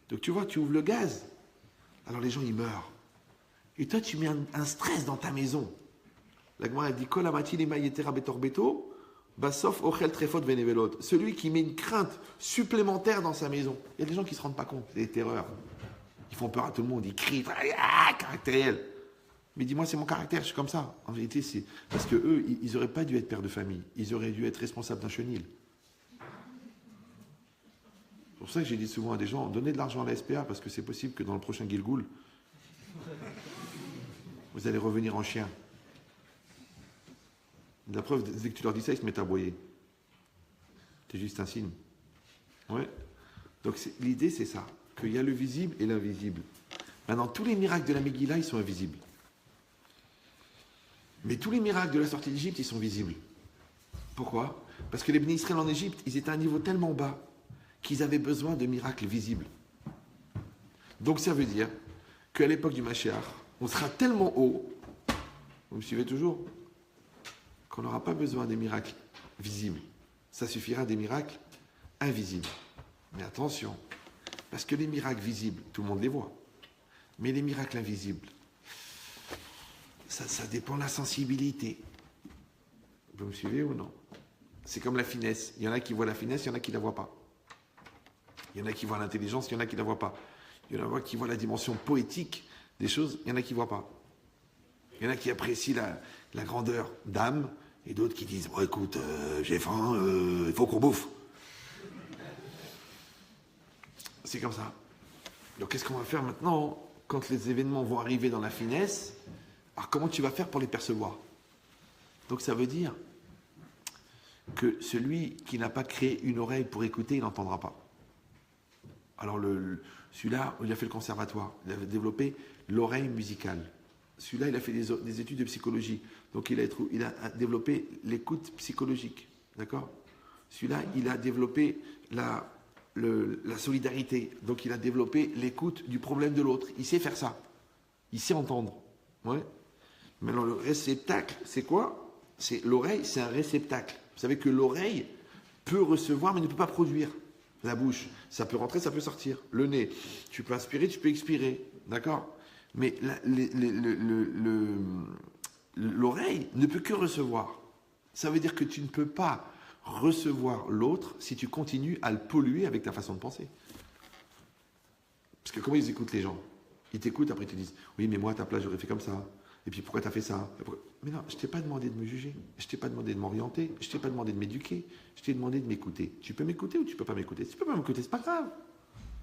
Donc tu vois, tu ouvres le gaz. Alors les gens, ils meurent. Et toi, tu mets un stress dans ta maison. La Gemara dit, Kol amati lema yetera betor beto, basof ochel trefot venevelot. Celui qui met une crainte supplémentaire dans sa maison. Il y a des gens qui ne se rendent pas compte. C'est des terreurs. Ils font peur à tout le monde. Ils crient. Caractériel. Mais dis-moi, c'est mon caractère. Je suis comme ça. En vérité, c'est parce que eux, ils n'auraient pas dû être pères de famille. Ils auraient dû être responsables d'un chenil. C'est pour ça que j'ai dit souvent à des gens, donnez de l'argent à la SPA parce que c'est possible que dans le prochain Gilgoul, vous allez revenir en chien. La preuve, dès que tu leur dis ça, ils se mettent à aboyer. C'est juste un signe. Ouais. Donc l'idée, c'est ça, qu'il y a le visible et l'invisible. Maintenant, tous les miracles de la Megillah, ils sont invisibles. Mais tous les miracles de la sortie d'Égypte, ils sont visibles. Pourquoi? Parce que les bénis Israël en Égypte, ils étaient à un niveau tellement bas qu'ils avaient besoin de miracles visibles. Donc ça veut dire qu'à l'époque du Mashiach, on sera tellement haut, vous me suivez toujours, qu'on n'aura pas besoin des miracles visibles. Ça suffira des miracles invisibles. Mais attention, parce que les miracles visibles, tout le monde les voit. Mais les miracles invisibles, ça dépend de la sensibilité. Vous me suivez ou non? C'est comme la finesse. Il y en a qui voient la finesse, il y en a qui ne la voient pas. Il y en a qui voient l'intelligence, il y en a qui ne la voient pas. Il y en a qui voient la dimension poétique des choses, il y en a qui ne voient pas. Il y en a qui apprécient la grandeur d'âme, et d'autres qui disent, bon écoute, j'ai faim, il faut qu'on bouffe. C'est comme ça. Donc qu'est-ce qu'on va faire maintenant quand les événements vont arriver dans la finesse? Alors comment tu vas faire pour les percevoir? Donc ça veut dire que celui qui n'a pas créé une oreille pour écouter, il n'entendra pas. Alors celui-là, il a fait le conservatoire, il a développé l'oreille musicale. Celui-là, il a fait des études de psychologie, donc il a développé l'écoute psychologique, d'accord? Celui-là, il a développé la solidarité, donc il a développé l'écoute du problème de l'autre. Il sait faire ça, il sait entendre. Ouais. Maintenant, le réceptacle, c'est quoi? C'est l'oreille, c'est un réceptacle. Vous savez que l'oreille peut recevoir, mais ne peut pas produire. La bouche, ça peut rentrer, ça peut sortir. Le nez, tu peux inspirer, tu peux expirer. D'accord? Mais l'oreille ne peut que recevoir. Ça veut dire que tu ne peux pas recevoir l'autre si tu continues à le polluer avec ta façon de penser. Parce que comment ils écoutent les gens? Ils t'écoutent, après ils te disent oui, mais moi à ta place j'aurais fait comme ça. Et puis pourquoi tu as fait ça? Mais non, je t'ai pas demandé de me juger, je t'ai pas demandé de m'orienter, je t'ai pas demandé de m'éduquer, je t'ai demandé de m'écouter. Tu peux m'écouter ou tu peux pas m'écouter? Si tu peux pas m'écouter, c'est pas grave.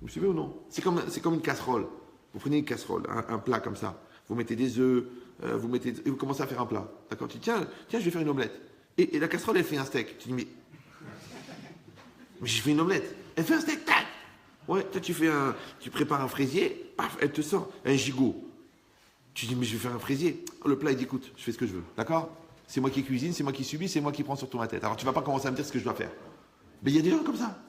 Vous suivez ou non? C'est comme une casserole. Vous prenez une casserole, un plat comme ça. Vous mettez des œufs, et vous commencez à faire un plat. D'accord? Tu dis tiens, je vais faire une omelette. Et la casserole, elle fait un steak. Tu dis mais j'ai fait une omelette. Elle fait un steak, tac. Ouais, toi tu prépares un fraisier, paf, elle te sort un gigot. Tu dis mais je vais faire un fraisier. Le plat il dit écoute, je fais ce que je veux, d'accord? C'est moi qui cuisine, c'est moi qui subis, c'est moi qui prends surtout ma tête. Alors tu vas pas commencer à me dire ce que je dois faire. Mais il y a des gens comme ça.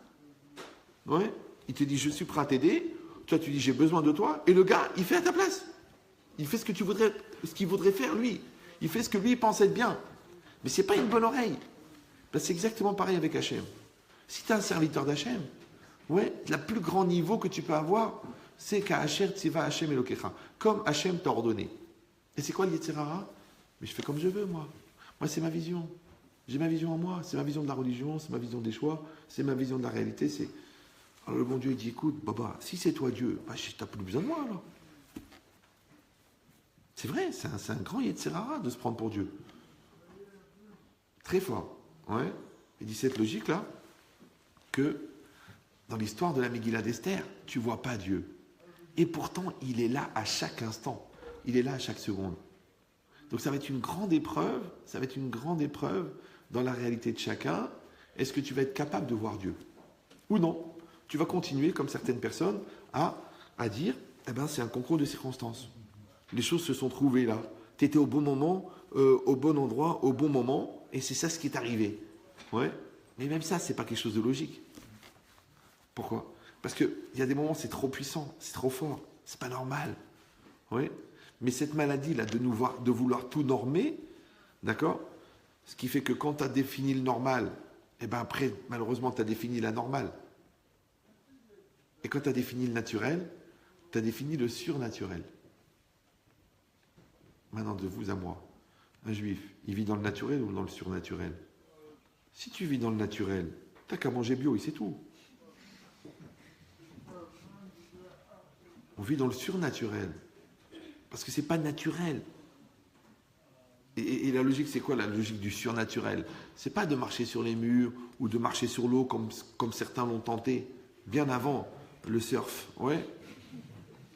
Ouais. Il te dit je suis prêt à t'aider. Toi tu dis j'ai besoin de toi et le gars il fait à ta place. Il fait ce qu'il voudrait faire lui. Il fait ce que lui il pense être bien. Mais c'est pas une bonne oreille. Ben, c'est exactement pareil avec Hachem. Si tu es un serviteur d'Hachem, ouais, le plus grand niveau que tu peux avoir, c'est qu'à Hachem Tziva Hachem Elokecha. Comme Hachem t'a ordonné. Et c'est quoi le Yetzer Hara? Mais je fais comme je veux, moi. Moi, c'est ma vision. J'ai ma vision en moi. C'est ma vision de la religion, c'est ma vision des choix, c'est ma vision de la réalité. Alors le bon Dieu, il dit, écoute, Baba, si c'est toi Dieu, bah, tu n'as plus besoin de moi, alors. C'est vrai, c'est un grand Yetzer Hara de se prendre pour Dieu. Très fort. Ouais. Il dit cette logique-là, que dans l'histoire de la Megillah d'Esther, tu ne vois pas Dieu. Et pourtant, il est là à chaque instant. Il est là à chaque seconde. Donc ça va être une grande épreuve, dans la réalité de chacun. Est-ce que tu vas être capable de voir Dieu? Ou non? Tu vas continuer, comme certaines personnes, à dire, eh ben, c'est un concours de circonstances. Les choses se sont trouvées là. Tu étais au bon moment, au bon endroit, au bon moment, et c'est ça ce qui est arrivé. Ouais. Mais même ça, c'est pas quelque chose de logique. Pourquoi? Parce qu'il y a des moments, c'est trop puissant, c'est trop fort, c'est pas normal. Oui. Mais cette maladie-là, de vouloir tout normer, d'accord? Ce qui fait que quand tu as défini le normal, eh ben après, malheureusement, tu as défini la normale. Et quand tu as défini le naturel, tu as défini le surnaturel. Maintenant, de vous à moi, un juif, il vit dans le naturel ou dans le surnaturel? Si tu vis dans le naturel, t'as qu'à manger bio et c'est tout. On vit dans le surnaturel. Parce que c'est pas naturel. Et la logique, c'est quoi la logique du surnaturel? C'est pas de marcher sur les murs ou de marcher sur l'eau comme certains l'ont tenté, bien avant le surf. Ouais.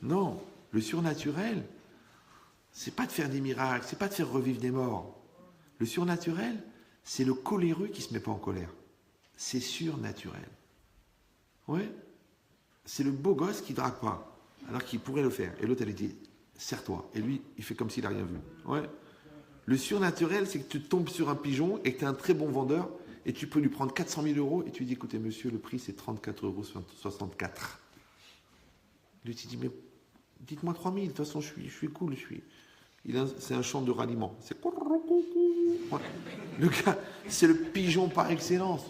Non, le surnaturel, c'est pas de faire des miracles, c'est pas de faire revivre des morts. Le surnaturel, c'est le coléreux qui se met pas en colère. C'est surnaturel. Ouais. C'est le beau gosse qui drague pas, alors qu'il pourrait le faire. Et l'autre, elle dit, serre-toi. Et lui, il fait comme s'il n'a rien vu. Ouais. Le surnaturel, c'est que tu tombes sur un pigeon et que tu es un très bon vendeur et tu peux lui prendre 400 000 euros et tu lui dis, écoutez, monsieur, le prix, c'est 34,64 €. Lui, tu dis, mais dites-moi 3 000, de toute façon, je suis cool, c'est un chant de ralliement. C'est... Ouais. Le gars, c'est le pigeon par excellence.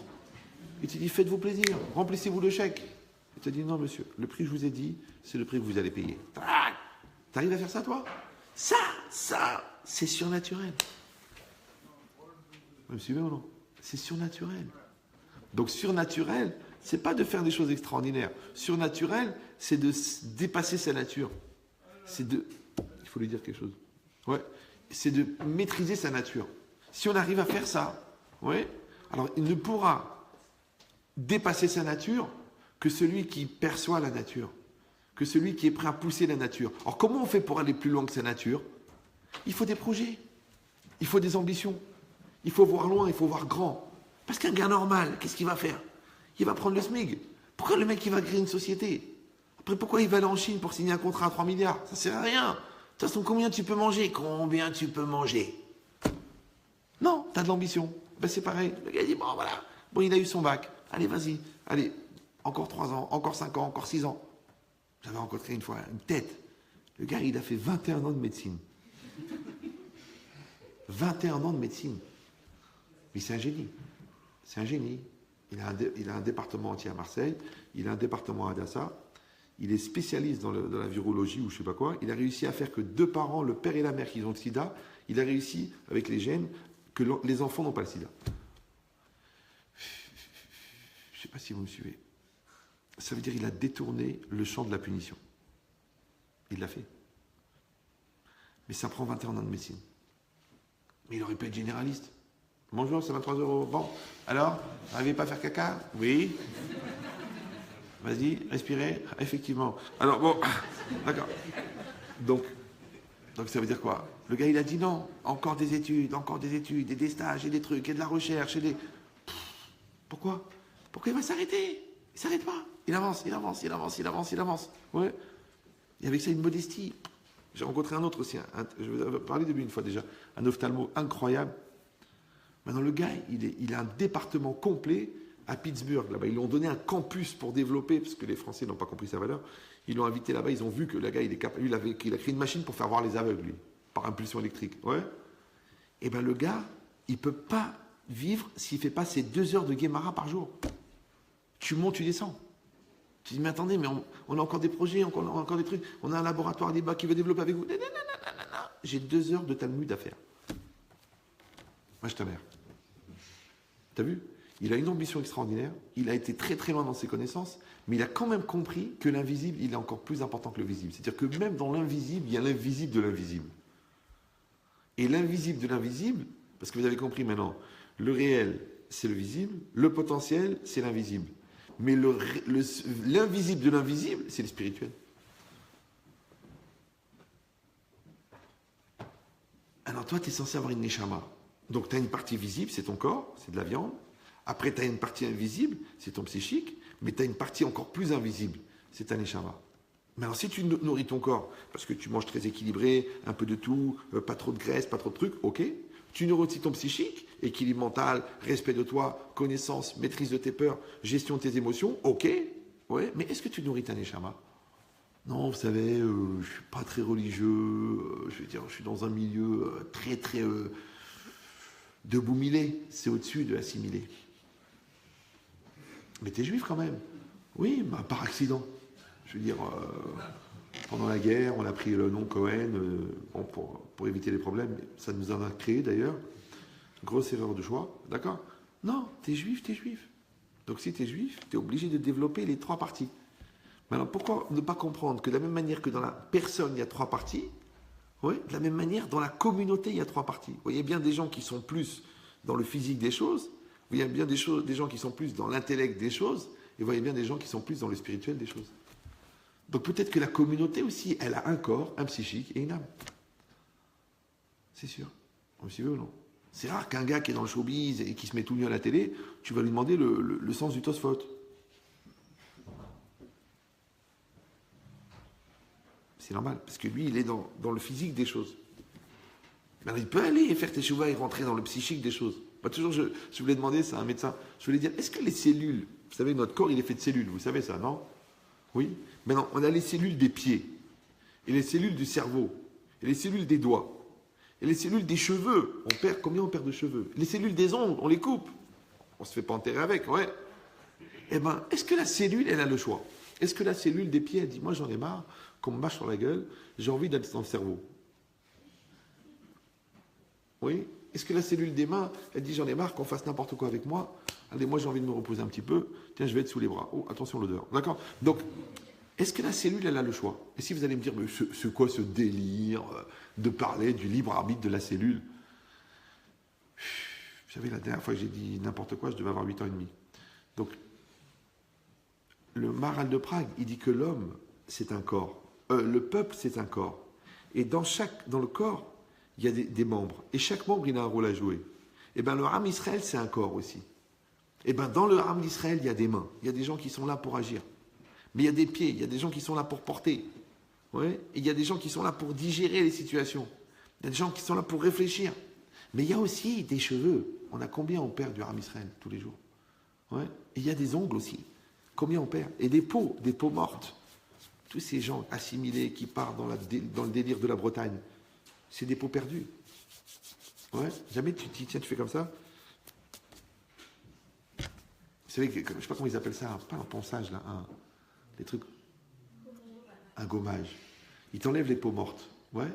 Il te dit, faites-vous plaisir, remplissez-vous le chèque. Il te dit, non, monsieur, le prix que je vous ai dit, c'est le prix que vous allez payer. T'arrives à faire ça, toi? Ça, c'est surnaturel. Vous me suivez ou non? C'est surnaturel. Donc, surnaturel, c'est pas de faire des choses extraordinaires. Surnaturel, c'est de dépasser sa nature. Il faut lui dire quelque chose. Ouais. C'est de maîtriser sa nature. Si on arrive à faire ça, ouais, alors il ne pourra dépasser sa nature que celui qui perçoit la nature, que celui qui est prêt à pousser la nature. Alors comment on fait pour aller plus loin que sa nature? Il faut des projets, il faut des ambitions, il faut voir loin, il faut voir grand. Parce qu'un gars normal, qu'est-ce qu'il va faire? Il va prendre le SMIC. Pourquoi le mec il va créer une société? Après pourquoi il va aller en Chine pour signer un contrat à 3 milliards? Ça sert à rien. De toute façon, combien tu peux manger? Combien tu peux manger? Non, tu as de l'ambition. Ben, c'est pareil. Le gars dit, bon voilà, bon il a eu son bac. Allez, vas-y, allez, encore 3 ans, encore 5 ans, encore 6 ans. J'avais rencontré une fois une tête. Le gars, il a fait 21 ans de médecine. 21 ans de médecine. Mais c'est un génie. C'est un génie. Il a un département entier à Marseille. Il a un département à Dassa. Il est spécialiste dans la virologie ou je ne sais pas quoi. Il a réussi à faire que 2 parents, le père et la mère qui ont le sida, il a réussi avec les gènes que les enfants n'ont pas le sida. pas si vous me suivez. Ça veut dire qu'il a détourné le champ de la punition. Il l'a fait. Mais ça prend 21 ans de médecine. Mais il aurait pu être généraliste. Bonjour, c'est 23 €. Bon, alors, vous n'arrivez pas à faire caca? Oui. Vas-y, respirez. Effectivement. Alors, bon, d'accord. Donc ça veut dire quoi? Le gars, il a dit non. Encore des études, et des stages, et des trucs, et de la recherche, et des... Pourquoi? Pourquoi il va s'arrêter? Il ne s'arrête pas. Il avance. Ouais. Et avec ça, une modestie. J'ai rencontré un autre aussi. Je vous ai parlé de lui une fois déjà. Un ophtalmo incroyable. Maintenant, le gars, il a un département complet à Pittsburgh. Là-bas, ils lui ont donné un campus pour développer, parce que les Français n'ont pas compris sa valeur. Ils l'ont invité là-bas. Ils ont vu que le gars, il est capable. Il a créé une machine pour faire voir les aveugles, lui, par impulsion électrique. Ouais. Et ben, le gars, il peut pas vivre s'il fait pas ses 2 heures de Guémara par jour. Tu montes, tu descends. Tu dis, mais attendez, mais on a encore des projets, on a encore des trucs, on a un laboratoire débat qui veut développer avec vous. Non. J'ai 2 heures de Talmud à faire. Moi, je ta mère. T'as vu? Il a une ambition extraordinaire, il a été très très loin dans ses connaissances, mais il a quand même compris que l'invisible, il est encore plus important que le visible. C'est-à-dire que même dans l'invisible, il y a l'invisible de l'invisible. Et l'invisible de l'invisible, parce que vous avez compris maintenant, le réel, c'est le visible, le potentiel, c'est l'invisible. Mais l'invisible de l'invisible, c'est le spirituel. Alors toi, tu es censé avoir une neshama. Donc tu as une partie visible, c'est ton corps, c'est de la viande. Après, tu as une partie invisible, c'est ton psychique. Mais tu as une partie encore plus invisible, c'est ta neshama. Mais alors si tu nourris ton corps, parce que tu manges très équilibré, un peu de tout, pas trop de graisse, pas trop de trucs, ok. Tu nourris aussi ton psychique, équilibre mental, respect de toi, connaissance, maîtrise de tes peurs, gestion de tes émotions, ok. Ouais, mais est-ce que tu nourris ta neshama? Non, vous savez, je ne suis pas très religieux, je veux dire, je suis dans un milieu très de boumilé, c'est au-dessus de assimilé. Mais t'es juif quand même. Oui, bah, par accident. Je veux dire, pendant la guerre, on a pris le nom Cohen bon, pour éviter les problèmes. Ça nous en a créé d'ailleurs. Grosse erreur de choix, d'accord? Non, t'es juif, t'es juif. Donc si t'es juif, t'es obligé de développer les 3 parties. Maintenant, pourquoi ne pas comprendre que de la même manière que dans la personne, il y a 3 parties, ouais, de la même manière, dans la communauté, il y a 3 parties. Vous voyez bien des gens qui sont plus dans le physique des choses, vous voyez bien des gens qui sont plus dans l'intellect des choses, et vous voyez bien des gens qui sont plus dans le spirituel des choses. Donc peut-être que la communauté aussi, elle a un corps, un psychique et une âme. C'est sûr. Vous me suivez ou non? C'est rare qu'un gars qui est dans le showbiz et qui se met tout nu à la télé, tu vas lui demander le sens du Tosfot. C'est normal, parce que lui, il est dans le physique des choses. Alors, il peut aller faire teshuva et rentrer dans le psychique des choses. Moi, toujours, je voulais demander ça à un médecin. Je voulais dire, est-ce que les cellules, vous savez, notre corps, il est fait de cellules, vous savez ça, non? Oui. Maintenant, on a les cellules des pieds, et les cellules du cerveau, et les cellules des doigts, et les cellules des cheveux. Combien on perd de cheveux? Les cellules des ongles, on les coupe. On se fait pas enterrer avec, ouais. Eh bien, est-ce que la cellule, elle a le choix? Est-ce que la cellule des pieds, elle dit, moi j'en ai marre, qu'on me mâche sur la gueule, j'ai envie d'aller dans le cerveau? Oui. Est-ce que la cellule des mains, elle dit, j'en ai marre qu'on fasse n'importe quoi avec moi, allez, moi j'ai envie de me reposer un petit peu, tiens, je vais être sous les bras. Oh, attention l'odeur. D'accord? Donc, est-ce que la cellule, elle a le choix? Et si vous allez me dire, mais c'est quoi ce délire de parler du libre arbitre de la cellule? Vous savez, la dernière fois que j'ai dit n'importe quoi, je devais avoir 8 ans et demi. Donc, le Maharal de Prague, il dit que l'homme, c'est un corps. Le peuple, c'est un corps. Et dans le corps, il y a des membres. Et chaque membre, il a un rôle à jouer. Et bien, le Ham Israël, c'est un corps aussi. Et bien, dans le Ham d'Israël, il y a des mains. Il y a des gens qui sont là pour agir. Mais il y a des pieds. Il y a des gens qui sont là pour porter. Ouais. Et il y a des gens qui sont là pour digérer les situations. Il y a des gens qui sont là pour réfléchir. Mais il y a aussi des cheveux. On a combien on perd du Ham Israël tous les jours? Ouais. Et il y a des ongles aussi. Combien on perd? Et des peaux mortes. Tous ces gens assimilés qui partent dans le délire de la Bretagne, c'est des peaux perdues. Ouais. Jamais tu dis, tiens, tu fais comme ça. Vous savez, je ne sais pas comment ils appellent ça, pas un ponçage, là, des trucs. Un gommage. Ils t'enlèvent les peaux mortes. Ouais.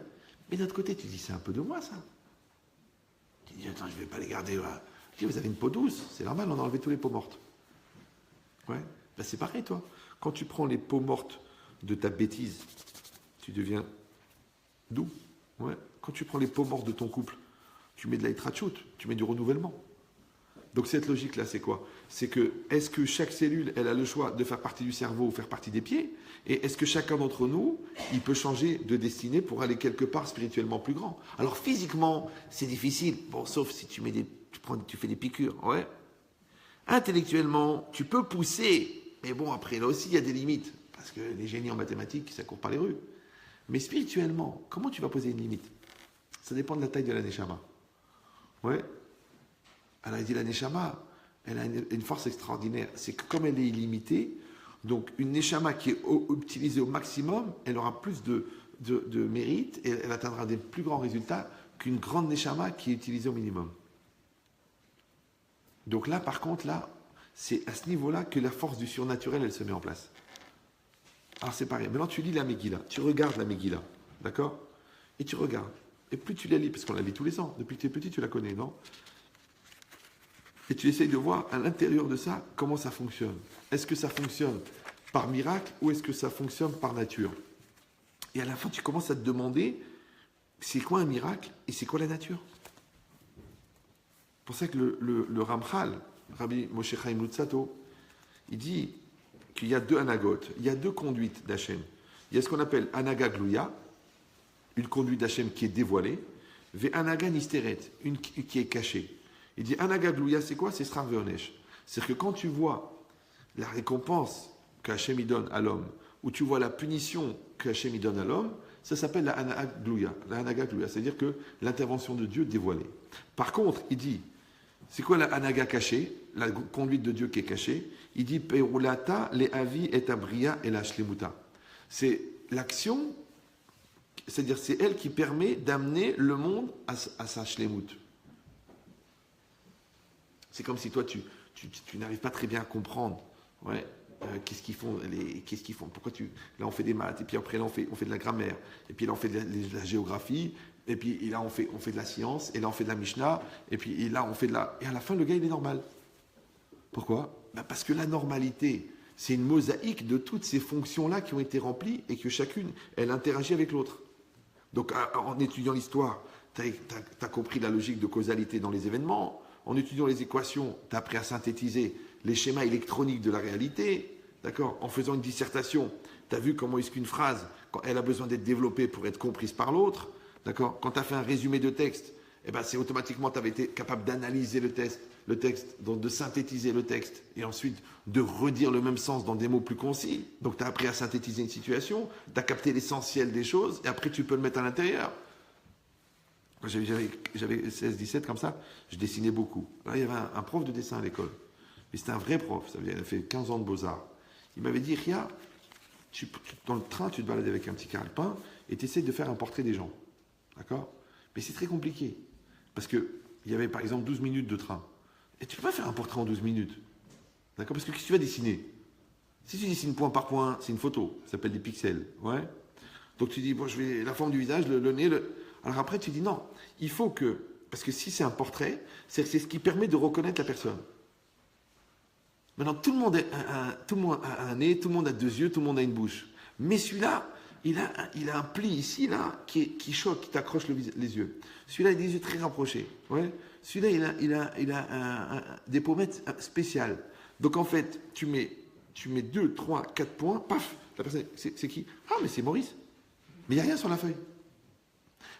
Mais d'un autre côté, tu dis, c'est un peu de moi, ça. Tu dis, attends, je ne vais pas les garder. Là. Tu dis, vous avez une peau douce, c'est normal, on a enlevé tous les peaux mortes. Ouais. Ben, c'est pareil, toi. Quand tu prends les peaux mortes de ta bêtise, tu deviens doux. Ouais. Quand tu prends les peaux mortes de ton couple, tu mets de la hitrachout, tu mets du renouvellement. Donc cette logique-là, c'est quoi? C'est que, est-ce que chaque cellule, elle a le choix de faire partie du cerveau ou faire partie des pieds? Et est-ce que chacun d'entre nous, il peut changer de destinée pour aller quelque part spirituellement plus grand? Alors physiquement, c'est difficile. Bon, sauf si tu fais des piqûres, ouais. Intellectuellement, tu peux pousser. Mais bon, après, là aussi, il y a des limites. Parce que les génies en mathématiques, ça court pas les rues. Mais spirituellement, comment tu vas poser une limite? Ça dépend de la taille de la neshama. Ouais. Alors il dit la neshama, elle a une force extraordinaire. C'est que comme elle est illimitée, donc une neshama qui est utilisée au maximum, elle aura plus de mérite et elle atteindra des plus grands résultats qu'une grande neshama qui est utilisée au minimum. Donc là, par contre, là, c'est à ce niveau-là que la force du surnaturel, elle se met en place. Alors c'est pareil. Maintenant, tu lis la Megillah, tu regardes la Megillah, d'accord? Et tu regardes. Et plus tu la lis, parce qu'on la lit tous les ans, depuis que tu es petit, tu la connais, non? Et tu essayes de voir à l'intérieur de ça comment ça fonctionne. Est-ce que ça fonctionne par miracle ou est-ce que ça fonctionne par nature? Et à la fin, tu commences à te demander c'est quoi un miracle et c'est quoi la nature? C'est pour ça que le Ramchal, Rabbi Moshe Chaim Luzzatto, il dit qu'il y a deux anagotes, il y a deux conduites d'Hachem. Il y a ce qu'on appelle anaga gluya, une conduite d'Hachem qui est dévoilée, ve anaga nisteret, une qui est cachée. Il dit anaga gluya, c'est quoi? C'est srar veonesh. C'est-à-dire que quand tu vois la récompense qu'Hachem donne à l'homme, ou tu vois la punition qu'Hachem donne à l'homme, ça s'appelle la anaga gluya. La anaga gluya, c'est-à-dire que l'intervention de Dieu dévoilée. Par contre, il dit, c'est quoi la anaga cachée, la conduite de Dieu qui est cachée? Il dit perulata le avi et abria et la shlemuta. C'est l'action, c'est-à-dire c'est elle qui permet d'amener le monde à sa shlemut. C'est comme si toi, tu n'arrives pas très bien à comprendre. Ouais, qu'est-ce qu'ils font, pourquoi là, on fait des maths, et puis après, là, on fait de la grammaire, et puis là, on fait de la géographie, et puis là, on fait de la science, et là, on fait de la Mishnah, et puis là, on fait de la... Et à la fin, le gars, il est normal. Pourquoi? Parce que la normalité, c'est une mosaïque de toutes ces fonctions-là qui ont été remplies, et que chacune, elle interagit avec l'autre. Donc, en étudiant l'histoire, tu as compris la logique de causalité dans les événements. En étudiant les équations, tu as appris à synthétiser les schémas électroniques de la réalité. D'accord? En faisant une dissertation, tu as vu comment est-ce qu'une phrase, quand elle a besoin d'être développée pour être comprise par l'autre. D'accord? Quand tu as fait un résumé de texte, eh ben, c'est automatiquement, tu avais été capable d'analyser le texte, donc de synthétiser le texte, et ensuite de redire le même sens dans des mots plus concis. Donc tu as appris à synthétiser une situation, tu as capté l'essentiel des choses, et après tu peux le mettre à l'intérieur. Quand j'avais 16-17 comme ça, je dessinais beaucoup. Là, il y avait un prof de dessin à l'école. Mais c'était un vrai prof, il a fait 15 ans de beaux-arts. Il m'avait dit, Ria, dans le train, tu te balades avec un petit calepin et tu essaies de faire un portrait des gens. D'accord? Mais c'est très compliqué. Parce qu'il y avait par exemple 12 minutes de train. Et tu ne peux pas faire un portrait en 12 minutes. D'accord? Parce que qu'est-ce que tu vas dessiner? Si tu dessines point par point, c'est une photo. Ça s'appelle des pixels. Ouais? Donc tu dis, bon, je vais la forme du visage, le nez, Alors après, tu dis non, il faut que... Parce que si c'est un portrait, c'est ce qui permet de reconnaître la personne. Maintenant, tout le monde a un nez, tout le monde a deux yeux, tout le monde a une bouche. Mais celui-là, il a un pli ici, là, qui choque, qui t'accroche les yeux. Celui-là, il a des yeux très rapprochés. Ouais. Celui-là, il a des pommettes spéciales. Donc en fait, tu mets 2, 3, 4 points, paf, la personne, c'est qui? Ah, mais c'est Maurice. Mais il n'y a rien sur la feuille.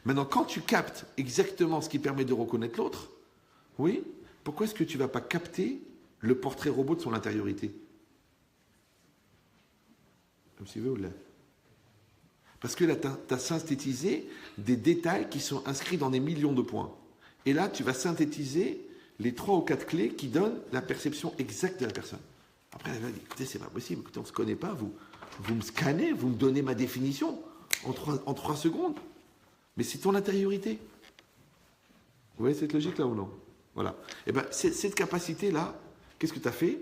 Maintenant, quand tu captes exactement ce qui permet de reconnaître l'autre, oui, pourquoi est-ce que tu ne vas pas capter le portrait robot de son intériorité? Comme si vous voulez. Parce que là, tu as synthétisé des détails qui sont inscrits dans des millions de points. Et là, tu vas synthétiser les 3 ou 4 clés qui donnent la perception exacte de la personne. Après, elle va dire, écoutez, c'est pas possible, écoutez, on ne se connaît pas, vous me scannez, vous me donnez ma définition en 3 secondes. Mais c'est ton intériorité. Vous voyez cette logique-là ou non? Voilà. Et bien, cette capacité-là, qu'est-ce que tu as fait?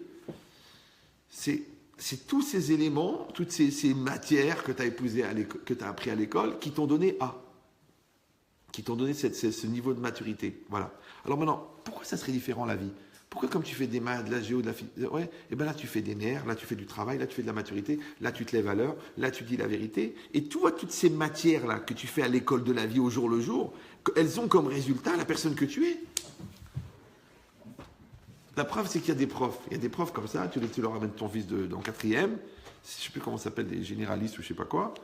C'est tous ces éléments, toutes ces matières que tu as épousées, que tu as appris à l'école, qui t'ont donné A. Qui t'ont donné ce niveau de maturité. Voilà. Alors maintenant, pourquoi ça serait différent la vie? Pourquoi comme tu fais des maths, de la géo, de la physique, ouais, et ben là tu fais des nerfs, là tu fais du travail, là tu fais de la maturité, là tu te lèves à l'heure, là tu dis la vérité. Et toi, toutes ces matières-là que tu fais à l'école de la vie au jour le jour, elles ont comme résultat la personne que tu es. La preuve, c'est qu'il y a des profs. Il y a des profs comme ça, tu leur amènes ton fils en quatrième, je ne sais plus comment ça s'appelle, des généralistes ou je ne sais pas quoi.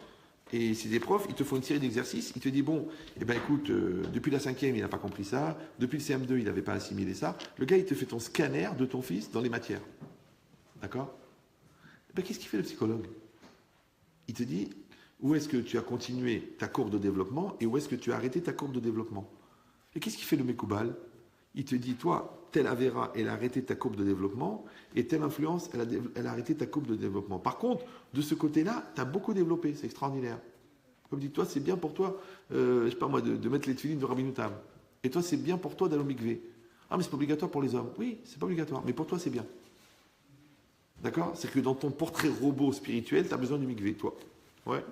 Et c'est des profs, ils te font une série d'exercices, ils te disent, bon, eh ben écoute, depuis la cinquième, il n'a pas compris ça, depuis le CM2, il n'avait pas assimilé ça. Le gars, il te fait ton scanner de ton fils dans les matières. D'accord? Eh ben, qu'est-ce qu'il fait le psychologue? Il te dit, où est-ce que tu as continué ta courbe de développement et où est-ce que tu as arrêté ta courbe de développement? Et qu'est-ce qu'il fait le Mekoubal? Il te dit, toi, telle Avera, elle a arrêté ta courbe de développement, et telle influence, elle a arrêté ta courbe de développement. Par contre, de ce côté-là, tu as beaucoup développé, c'est extraordinaire. Comme dit, toi, c'est bien pour toi, je sais pas moi, de mettre les tefilines de Rabbi Tam. Et toi, c'est bien pour toi d'aller au mikvé. Ah, mais c'est pas obligatoire pour les hommes. Oui, c'est pas obligatoire, mais pour toi, c'est bien. D'accord? C'est que dans ton portrait robot spirituel, tu as besoin du mikvé, toi. Ouais.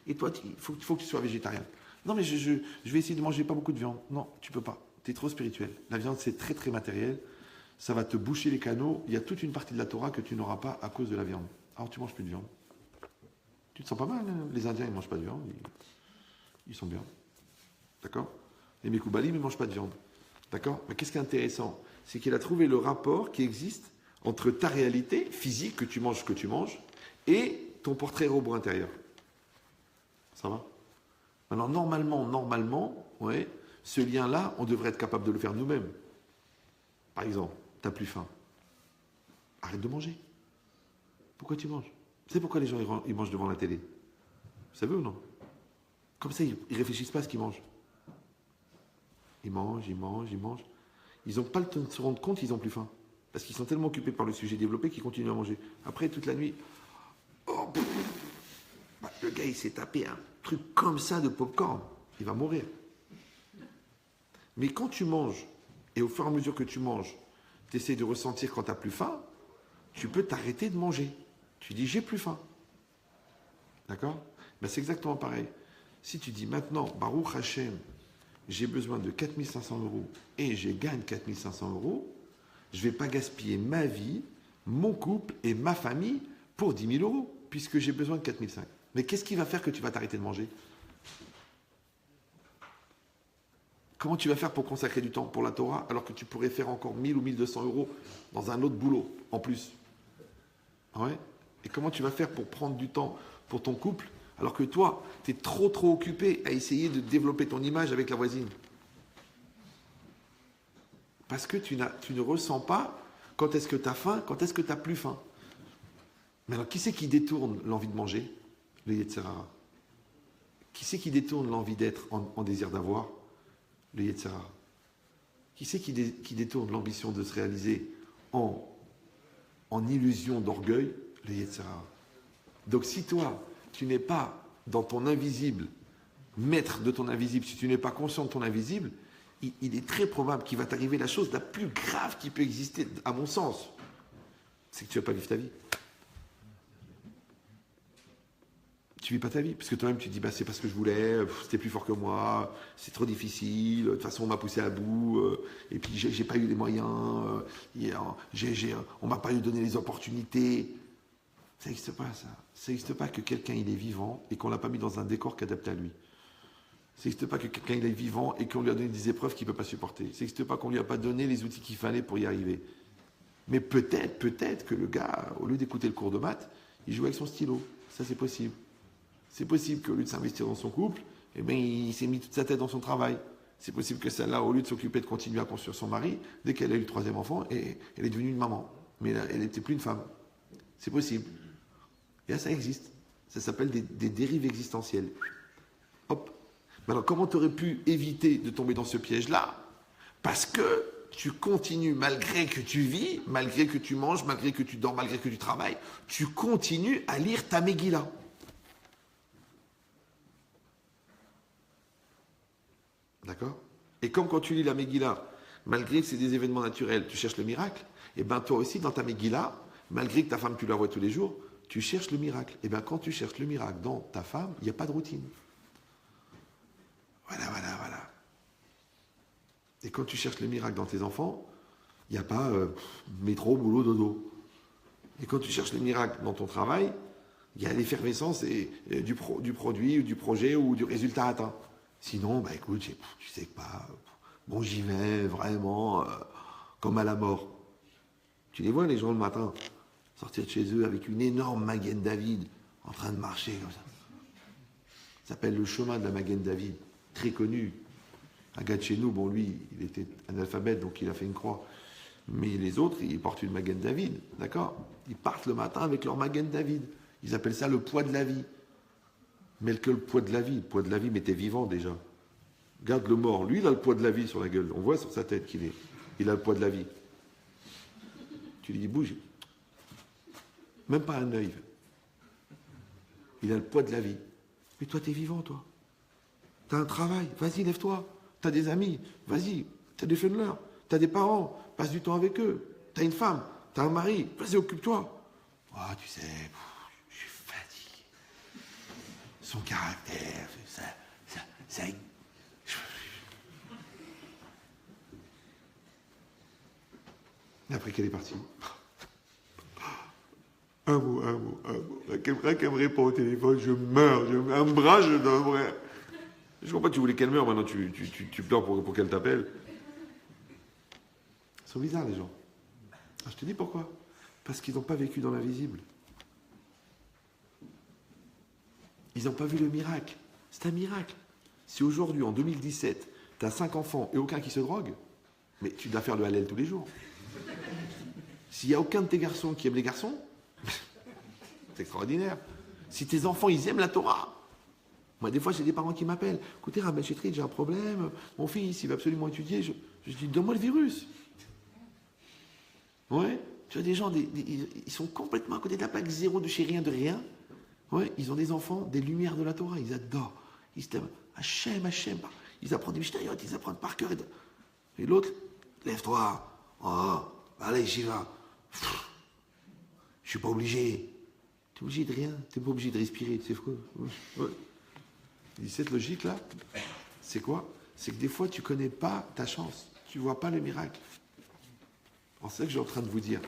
Et toi, il faut que tu sois végétarien. Non, mais je vais essayer de manger pas beaucoup de viande. Non, tu peux pas. Tu es trop spirituel. La viande, c'est très très matériel. Ça va te boucher les canaux. Il y a toute une partie de la Torah que tu n'auras pas à cause de la viande. Alors tu manges plus de viande. Tu te sens pas mal, hein? Les Indiens, ils ne mangent pas de viande. Ils sont bien. D'accord? Les Mekoubalim, ils ne mangent pas de viande. D'accord? Mais qu'est-ce qui est intéressant? C'est qu'il a trouvé le rapport qui existe entre ta réalité physique, que tu manges, et ton portrait robot intérieur. Ça va? Alors normalement, ouais, ce lien-là, on devrait être capable de le faire nous-mêmes. Par exemple, tu n'as plus faim. Arrête de manger. Pourquoi tu manges? Tu sais pourquoi les gens ils mangent devant la télé? Vous savez ou non? Comme ça, ils ne réfléchissent pas à ce qu'ils mangent. Ils mangent. Ils n'ont pas le temps de se rendre compte qu'ils n'ont plus faim. Parce qu'ils sont tellement occupés par le sujet développé qu'ils continuent à manger. Après, toute la nuit, le gars, il s'est tapé un truc comme ça de popcorn. Il va mourir. Mais quand tu manges, et au fur et à mesure que tu manges, tu essaies de ressentir quand tu n'as plus faim, tu peux t'arrêter de manger. Tu dis, j'ai plus faim. D'accord? Ben, c'est exactement pareil. Si tu dis maintenant, Baruch Hashem, j'ai besoin de 4 500 € et je gagne 4 500 €, je ne vais pas gaspiller ma vie, mon couple et ma famille pour 10 000 €, puisque j'ai besoin de 4 500. Mais qu'est-ce qui va faire que tu vas t'arrêter de manger? Comment tu vas faire pour consacrer du temps pour la Torah alors que tu pourrais faire encore 1000 ou 1200 € dans un autre boulot en plus? Ouais. Et comment tu vas faire pour prendre du temps pour ton couple alors que toi, tu es trop occupé à essayer de développer ton image avec la voisine? Parce que tu ne ressens pas quand est-ce que tu as faim, quand est-ce que tu n'as plus faim. Mais alors, qui c'est qui détourne l'envie de manger? Le Yetzer Hara. Qui c'est qui détourne l'envie d'être en désir d'avoir? Le Yetzer Hara. Qui c'est qui détourne l'ambition de se réaliser en illusion d'orgueil? Le Yetzer Hara. Donc si toi, tu n'es pas dans ton invisible, maître de ton invisible, si tu n'es pas conscient de ton invisible, il est très probable qu'il va t'arriver la chose la plus grave qui peut exister, à mon sens. C'est que tu ne vas pas vivre ta vie. Tu ne vis pas ta vie, parce que toi-même tu te dis, bah, c'est pas ce que je voulais, c'était plus fort que moi, c'est trop difficile, de toute façon on m'a poussé à bout, et puis j'ai pas eu les moyens, on m'a pas eu donné les opportunités. Ça n'existe pas, ça. Ça n'existe pas que quelqu'un il est vivant et qu'on ne l'a pas mis dans un décor qui est adapté à lui. Ça n'existe pas que quelqu'un il est vivant et qu'on lui a donné des épreuves qu'il ne peut pas supporter. Ça n'existe pas qu'on ne lui a pas donné les outils qu'il fallait pour y arriver. Mais peut-être que le gars, au lieu d'écouter le cours de maths, il joue avec son stylo. Ça, c'est possible. C'est possible qu'au lieu de s'investir dans son couple, eh bien, il s'est mis toute sa tête dans son travail. C'est possible que celle-là, au lieu de s'occuper de continuer à construire son mari, dès qu'elle a eu le troisième enfant, elle est devenue une maman. Mais elle n'était plus une femme. C'est possible. Et là, ça existe. Ça s'appelle des dérives existentielles. Hop. Mais alors, comment tu aurais pu éviter de tomber dans ce piège-là? Parce que tu continues, malgré que tu vis, malgré que tu manges, malgré que tu dors, malgré que tu travailles, tu continues à lire ta Megillah. D'accord? Et comme quand tu lis la Megillah, malgré que c'est des événements naturels, tu cherches le miracle, et bien toi aussi, dans ta Megillah, malgré que ta femme, tu la vois tous les jours, tu cherches le miracle. Et bien quand tu cherches le miracle dans ta femme, il n'y a pas de routine. Voilà. Et quand tu cherches le miracle dans tes enfants, Il n'y a pas métro, boulot, dodo. Et quand tu cherches le miracle dans ton travail, il y a l'effervescence du produit, ou du projet, ou du résultat atteint. Sinon, bah écoute, tu sais pas, bon j'y vais vraiment comme à la mort. Tu les vois les gens le matin, sortir de chez eux avec une énorme Magen David, en train de marcher comme ça. Ça s'appelle le chemin de la Magen David, très connu. Un gars de chez nous, bon lui, il était analphabète, donc il a fait une croix. Mais les autres, ils portent une Magen David, d'accord? Ils partent le matin avec leur Magen David. Ils appellent ça le poids de la vie. Mais que le poids de la vie, mais t'es vivant déjà. Regarde le mort, lui il a le poids de la vie sur la gueule. On voit sur sa tête il a le poids de la vie. Tu lui dis bouge. Même pas un œil. Il a le poids de la vie. Mais toi t'es vivant toi. T'as un travail, vas-y lève-toi. T'as des amis, vas-y. T'as des fenleurs, t'as des parents, passe du temps avec eux. T'as une femme, t'as un mari, vas-y occupe-toi. Ah tu sais, je suis fatigué. Son caractère, ça. Et après qu'elle est partie, un mot. Quelqu'un qui me répond au téléphone, je meurs, un bras, je donnerais. Je comprends pas, tu voulais qu'elle meure, maintenant tu pleures pour qu'elle t'appelle. Ils sont bizarres les gens. Alors, je te dis pourquoi. Parce qu'ils n'ont pas vécu dans l'invisible. Ils n'ont pas vu le miracle. C'est un miracle. Si aujourd'hui, en 2017, tu as 5 enfants et aucun qui se drogue, mais tu dois faire le Hallel tous les jours. S'il n'y a aucun de tes garçons qui aime les garçons, c'est extraordinaire. Si tes enfants, ils aiment la Torah. Moi, des fois, j'ai des parents qui m'appellent. Écoutez, Rabbi Chetrit, j'ai un problème. Mon fils, il va absolument étudier. Je dis, donne-moi le virus. Ouais. Tu vois, des gens, ils sont complètement à côté de la plaque, zéro de chez rien, de rien. Ouais. Ils ont des enfants, des lumières de la Torah. Ils adorent. Ils se lèvent. Hachem. Ils apprennent des mishnayot, ils apprennent par cœur. Et l'autre, lève-toi. Oh, allez, j'y vais. Je suis pas obligé. Tu es obligé de rien. Tu n'es pas obligé de respirer. Tu sais quoi? Ouais. Et cette logique-là, c'est quoi? C'est que des fois, tu ne connais pas ta chance. Tu ne vois pas le miracle. Alors, c'est ça que je suis en train de vous dire.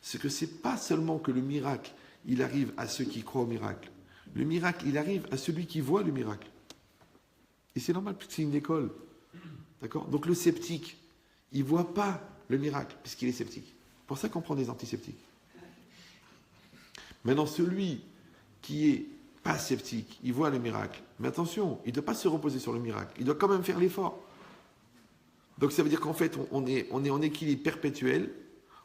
C'est que ce n'est pas seulement que le miracle, il arrive à ceux qui croient au miracle. Le miracle, il arrive à celui qui voit le miracle. Et c'est normal, puisque c'est une école. D'accord? Donc le sceptique, il ne voit pas le miracle, puisqu'il est sceptique. C'est pour ça qu'on prend des antiseptiques. Maintenant, celui qui est pas sceptique, il voit le miracle. Mais attention, il ne doit pas se reposer sur le miracle. Il doit quand même faire l'effort. Donc ça veut dire qu'en fait, on est en équilibre perpétuel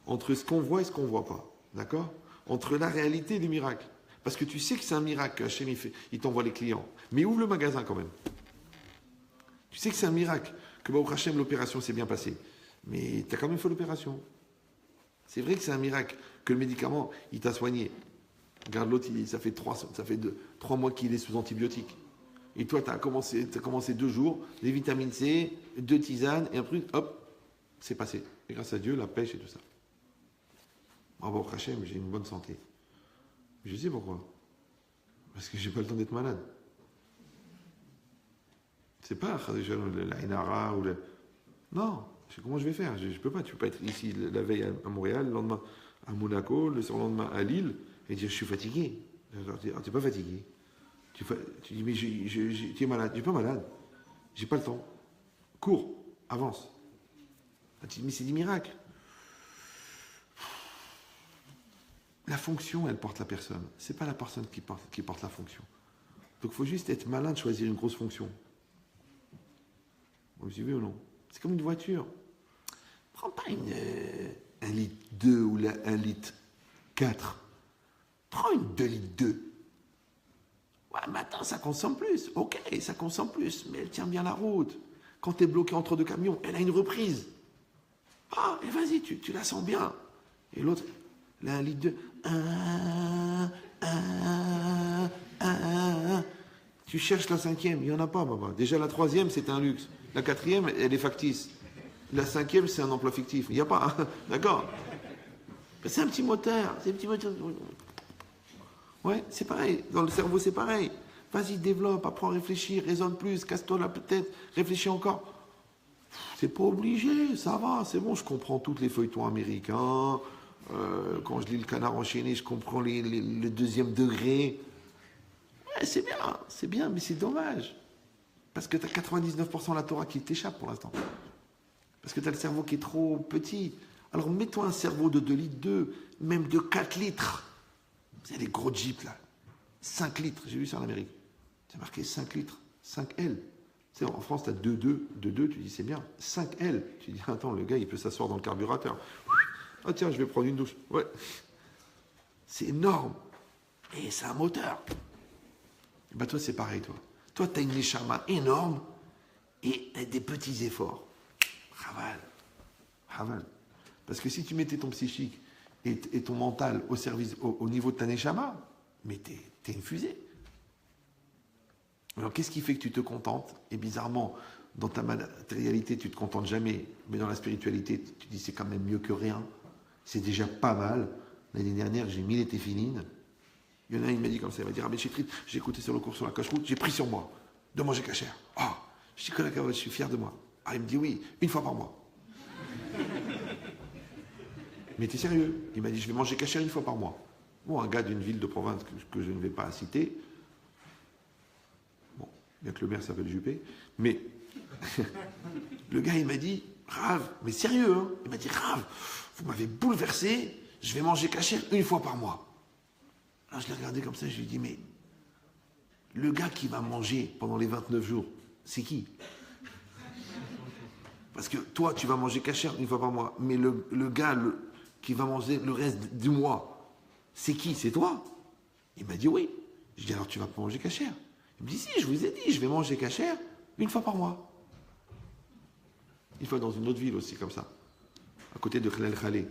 entre ce qu'on voit et ce qu'on ne voit pas. D'accord? Entre la réalité et le miracle. Parce que tu sais que c'est un miracle, Hachem, il t'envoie les clients. Mais ouvre le magasin quand même. Tu sais que c'est un miracle, que Baruch Hachem, l'opération s'est bien passée. Mais tu as quand même fait l'opération. C'est vrai que c'est un miracle, que le médicament, il t'a soigné. Regarde l'autre, ça fait 3 mois qu'il est sous antibiotiques. Et toi, tu as commencé 2 jours, des vitamines C, 2 tisanes, et un truc, hop, c'est passé. Et grâce à Dieu, la pêche et tout ça. Bravo, Hachem, j'ai une bonne santé. Je sais pourquoi. Parce que j'ai pas le temps d'être malade. C'est pas la Inara ou le... Non, comment je vais faire? Je peux pas. Tu peux pas être ici la veille à Montréal, le lendemain à Monaco, le surlendemain à Lille, et dire je suis fatigué. Alors, tu n'es pas fatigué. Tu dis mais tu es malade. Je suis pas malade. J'ai pas le temps. Cours, avance. Tu dis mais c'est des miracles. La fonction, elle porte la personne. C'est pas la personne qui porte la fonction. Donc il faut juste être malin de choisir une grosse fonction. Vous suivez ou non? C'est comme une voiture. Prends pas un litre 2 ou un litre 4. Prends une 2 litres 2. Ouais, mais attends, ça consomme plus. Ok, ça consomme plus, mais elle tient bien la route. Quand tu es bloqué entre 2 camions, elle a une reprise. Ah, et vas-y, tu la sens bien. Et l'autre, là, 1 litre 2. Tu cherches la 5e, il n'y en a pas, maman. Déjà, la 3e, c'est un luxe. La 4e, elle est factice. La 5e, c'est un emploi fictif. Il n'y a pas, hein. D'accord? C'est un petit moteur. Ouais, c'est pareil. Dans le cerveau, c'est pareil. Vas-y, développe, apprends à réfléchir, raisonne plus, casse-toi la tête, réfléchis encore. C'est pas obligé, ça va, c'est bon, je comprends tous les feuilletons américains. Quand je lis le Canard enchaîné, je comprends le deuxième degré. Ouais, c'est bien, mais c'est dommage. Parce que tu as 99% de la Torah qui t'échappe pour l'instant. Parce que tu as le cerveau qui est trop petit. Alors mets-toi un cerveau de 2 litres 2, même de 4 litres. C'est les gros jeeps là. 5 litres, j'ai vu ça en Amérique. C'est marqué 5 litres, 5L. C'est, en France, tu as 2, tu dis c'est bien. 5L, tu dis attends, le gars il peut s'asseoir dans le carburateur. Ah tiens, je vais prendre une douche. Ouais. C'est énorme. Et c'est un moteur. Et ben toi, c'est pareil, toi. Toi, tu as une neshama énorme et des petits efforts. Raval. Parce que si tu mettais ton psychique et ton mental au service, au niveau de ta neshama, mais t'es une fusée. Alors, qu'est-ce qui fait que tu te contentes? Et bizarrement, dans ta matérialité, tu ne te contentes jamais, mais dans la spiritualité, tu dis c'est quand même mieux que rien. C'est déjà pas mal. L'année dernière, j'ai mis les téphilines. Il y en a un, il m'a dit comme ça, il m'a dit, Rabbi Chetrit, j'ai écouté sur le cours sur la cache-route, j'ai pris sur moi de manger cachère. Ah, je dis que la cavote, je suis fier de moi. Ah, il me dit oui, 1 fois par mois. Mais t'es sérieux? Il m'a dit, je vais manger cachère 1 fois par mois. Bon, un gars d'une ville de province que je ne vais pas citer, bon, bien que le maire s'appelle Juppé, mais le gars, il m'a dit, Rav, mais sérieux, hein? Il m'a dit, Rav, vous m'avez bouleversé, je vais manger cachère 1 fois par mois. Alors je l'ai regardé comme ça, je lui ai dit, mais le gars qui va manger pendant les 29 jours, c'est qui? Parce que toi, tu vas manger cachère 1 fois par mois, mais le gars qui va manger le reste du mois, c'est qui? C'est toi? Il m'a dit oui. Je dis alors tu vas pas manger cachère? Il me dit si, je vous ai dit, je vais manger cachère 1 fois par mois. Une fois dans une autre ville aussi comme ça, à côté de Khalel Khalé.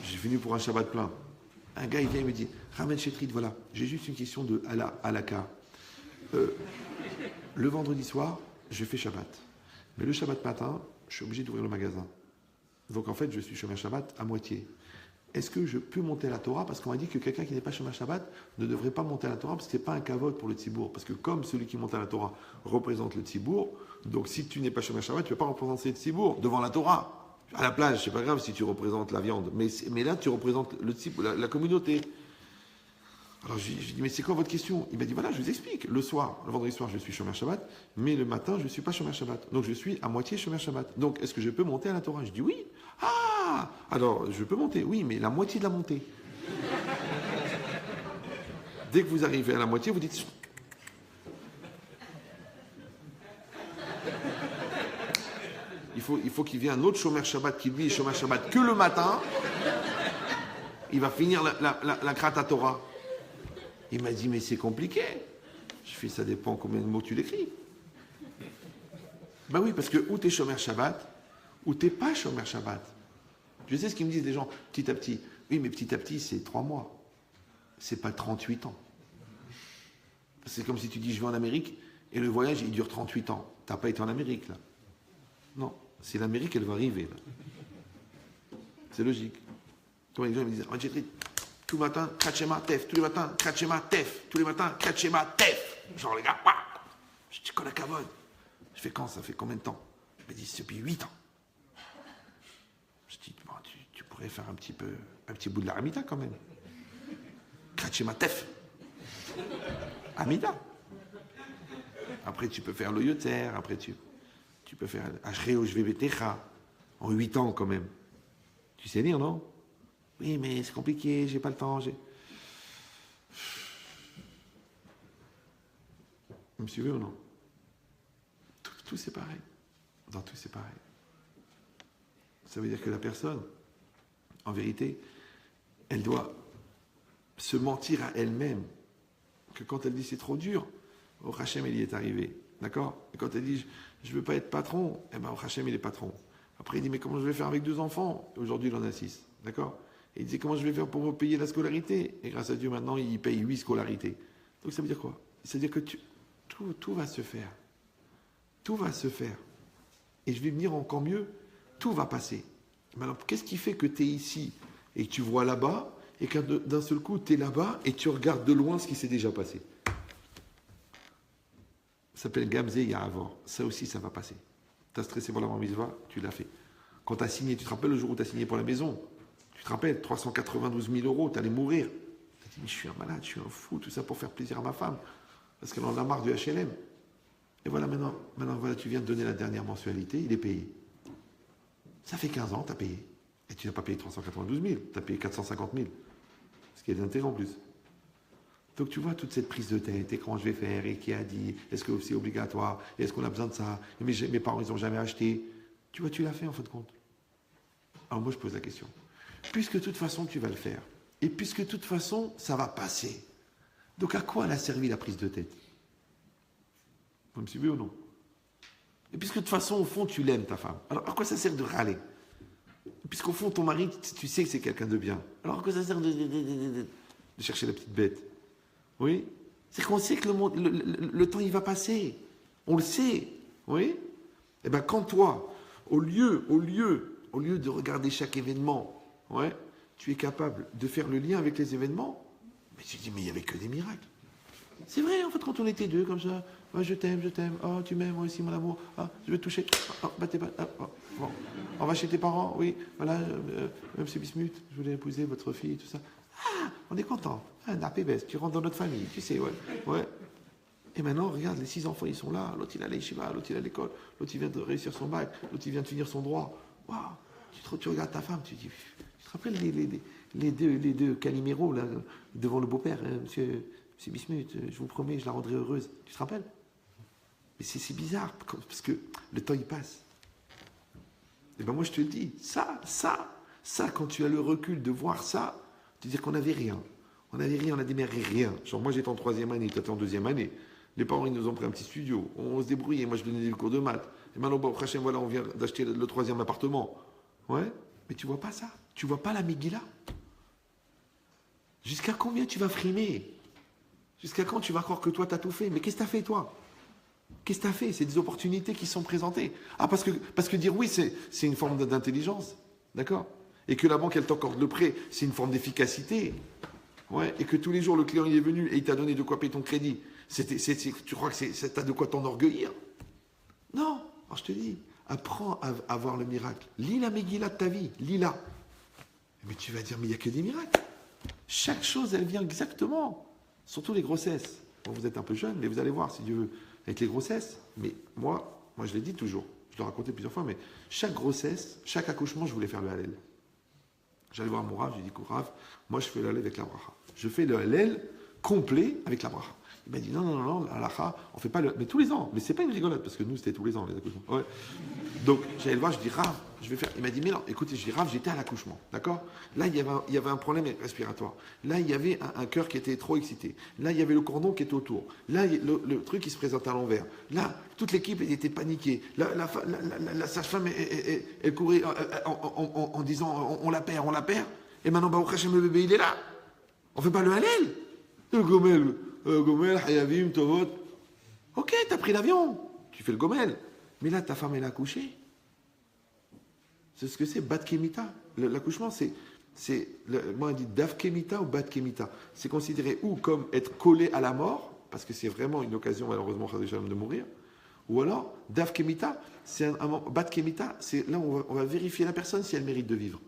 J'ai venu pour un Shabbat plein. Un gars il vient et me dit Ramen Chetrit, voilà, j'ai juste une question de halakha. Le vendredi soir, je fais Shabbat. Mais le Shabbat matin, je suis obligé d'ouvrir le magasin. Donc en fait, je suis Shomer Shabbat à moitié. Est-ce que je peux monter à la Torah? Parce qu'on m'a dit que quelqu'un qui n'est pas Shomer Shabbat ne devrait pas monter à la Torah parce que ce n'est pas un kavod pour le Tzibour. Parce que comme celui qui monte à la Torah représente le Tzibour, donc si tu n'es pas Shomer Shabbat, tu ne peux pas représenter le Tzibour devant la Torah. À la plage, c'est pas grave si tu représentes la viande. Mais là, tu représentes le Tzibour, la communauté. Alors j'ai dit, mais c'est quoi votre question? Il m'a dit, voilà, je vous explique. Le soir, le vendredi soir, je suis Shomer Shabbat, mais le matin, je ne suis pas Shomer Shabbat. Donc je suis à moitié Shomer Shabbat. Donc est-ce que je peux monter à la Torah? Je dis oui. Ah, alors je peux monter, oui, mais la moitié de la montée. Dès que vous arrivez à la moitié, vous dites... Il faut qu'il vienne un autre Shomer Shabbat qui lui est Shomer Shabbat que le matin. Il va finir la Krata Torah. Il m'a dit, mais c'est compliqué. Je fais, ça dépend combien de mots tu l'écris. Ben oui, parce que ou t'es Shomer Shabbat, ou t'es pas Shomer Shabbat. Je sais ce qu'ils me disent les gens, petit à petit. Oui, mais petit à petit, c'est 3 mois. C'est pas 38 ans. C'est comme si tu dis, je vais en Amérique, et le voyage, il dure 38 ans. T'as pas été en Amérique, là. Non, c'est l'Amérique, elle va arriver, là. C'est logique. Toi, les gens me disent, tout le matin, Kachema, Tef. Tous les matins, Kachema, Tef. Tous les matins, Kachema, Tef. Genre, les gars, waouh. Je dis, quoi la cavode? Je fais quand? Ça fait combien de temps? Il me dit, depuis 8 ans. Je dis, bon, tu pourrais faire un petit bout de la Hamida quand même. Kachema, Tef. Hamida. Après, tu peux faire le Yoter. Après, tu peux faire Ashreo Jvebetecha. En 8 ans quand même. Tu sais lire, non? Oui, mais c'est compliqué, j'ai pas le temps. Vous me suivez ou non? Tout c'est pareil. Dans tout c'est pareil. Ça veut dire que la personne, en vérité, elle doit se mentir à elle-même. Que quand elle dit c'est trop dur, au Hachem, il y est arrivé. D'accord? Et quand elle dit je ne veux pas être patron, eh bien au Hachem, il est patron. Après, il dit mais comment je vais faire avec 2 enfants? Aujourd'hui, il en a 6. D'accord? Et il disait comment je vais faire pour vous payer la scolarité? Et grâce à Dieu, maintenant, il paye 8 scolarités. Donc ça veut dire quoi? Ça veut dire que tout va se faire. Tout va se faire. Et je vais venir encore mieux, tout va passer. Mais alors, qu'est-ce qui fait que tu es ici et que tu vois là-bas, et que d'un seul coup, tu es là-bas et tu regardes de loin ce qui s'est déjà passé? Ça s'appelle Gamze Yahavor. Ça aussi, ça va passer. Tu as stressé pour la bar mitzvah, tu l'as fait. Quand tu as signé, tu te rappelles le jour où tu as signé pour la maison? Tu te rappelles, 392 000 euros, tu allais mourir. Tu as dit, mais je suis un malade, je suis un fou, tout ça pour faire plaisir à ma femme. Parce qu'elle en a marre du HLM. Et voilà, maintenant voilà, tu viens de donner la dernière mensualité, il est payé. Ça fait 15 ans, tu as payé. Et tu n'as pas payé 392 000, tu as payé 450 000. Ce qui est des intérêts en plus. Donc tu vois toute cette prise de tête, et comment je vais faire, et qui a dit, est-ce que c'est obligatoire, est-ce qu'on a besoin de ça, et mes parents ils n'ont jamais acheté. Tu vois, tu l'as fait en fin de compte. Alors moi je pose la question. Puisque de toute façon tu vas le faire, et puisque de toute façon ça va passer, donc à quoi elle a servi la prise de tête? Vous me suivez ou non? Et puisque de toute façon au fond tu l'aimes ta femme, alors à quoi ça sert de râler? Puisqu'au fond ton mari, tu sais que c'est quelqu'un de bien, alors à quoi ça sert de chercher la petite bête? Oui, c'est qu'on sait que le temps il va passer. On le sait. Oui. Et bien quand toi, au lieu de regarder chaque événement, ouais, tu es capable de faire le lien avec les événements, mais tu te dis, mais il n'y avait que des miracles. C'est vrai, en fait, quand on était deux comme ça, oh, je t'aime, oh, tu m'aimes, moi aussi, mon amour, ah, je veux te toucher, oh, battez pas, oh, bon. On va chez tes parents, oui, voilà, monsieur Bismuth, je voulais épouser votre fille, tout ça. Ah, on est content. Ah, Napébès, tu rentres dans notre famille, tu sais, ouais. Et maintenant, regarde, les 6 enfants, ils sont là. L'autre, il a l'Yeshiva, l'autre, il a l'école. L'autre, il vient de réussir son bac. L'autre, il vient de finir son droit. Waouh, tu regardes ta femme, tu dis, tu te rappelles les deux Calimero, là, devant le beau-père, hein, monsieur Bismuth, je vous promets, je la rendrai heureuse. Tu te rappelles? Mais c'est bizarre, parce que le temps, il passe. Et ben moi, je te le dis, ça, quand tu as le recul de voir ça, tu dis qu'on n'avait rien. On n'avait rien, on a démarré rien. Genre, moi, j'étais en 3e année, toi, t'es en 2e année. Les parents, ils nous ont pris un petit studio. On se débrouillait. Moi, je donnais des cours de maths. Et maintenant, bon, prochain, voilà, on vient d'acheter le 3e appartement. Ouais. Mais tu vois pas ça. Tu vois pas la Megillah. Jusqu'à combien tu vas frimer? Jusqu'à quand tu vas croire que toi, t'as tout fait? Mais qu'est-ce que t'as fait, toi? Qu'est-ce que t'as fait? C'est des opportunités qui sont présentées. Ah, parce que dire oui, c'est une forme d'intelligence. D'accord? Et que la banque, elle t'accorde le prêt, c'est une forme d'efficacité. Ouais, et que tous les jours, le client il est venu et il t'a donné de quoi payer ton crédit. Tu crois que t'as de quoi t'enorgueillir? Non. Alors je te dis, apprends à voir le miracle. Lis la Megillah de ta vie, lis-la. Mais tu vas dire, mais il n'y a que des miracles. Chaque chose, elle vient exactement. Surtout les grossesses. Bon, vous êtes un peu jeune, mais vous allez voir, si Dieu veut, avec les grossesses. Mais moi je l'ai dit toujours, je l'ai raconté plusieurs fois, mais chaque grossesse, chaque accouchement, je voulais faire le Hallel. J'allais voir mon Rav, j'ai dit, Rav, moi je fais le Hallel avec la bracha. Je fais le Hallel complet avec la bracha. Il m'a dit, non, la bracha, on fait pas le... Mais tous les ans, mais c'est pas une rigolade, parce que nous, c'était tous les ans, les accouchements. Ouais. Donc, j'allais le voir, je dis, Rav, je vais faire... Il m'a dit, mais non, écoutez, je dis, Rav, j'étais à l'accouchement, d'accord? Là, il y avait un problème respiratoire. Là, il y avait un cœur qui était trop excité. Là, il y avait le cordon qui était autour. Là, le truc qui se présente à l'envers. Là, toute l'équipe était paniquée. La sage-femme, elle courait en disant, on la perd. Et maintenant, Baruch Hashem, le bébé, il est là. On fait pas le Hallel. Le Gomel, Hayavim, Tovot. Ok, t'as pris l'avion. Tu fais le Gomel. Mais là, ta femme, elle a accouché. C'est ce que c'est, Bat Kemita. L'accouchement, moi, on dit Dav Kemita ou Bat Kemita. C'est considéré ou comme être collé à la mort, parce que c'est vraiment une occasion, malheureusement, de mourir. Ou alors, Dav Kemita, Bat Kemita, c'est là où on va vérifier la personne si elle mérite de vivre.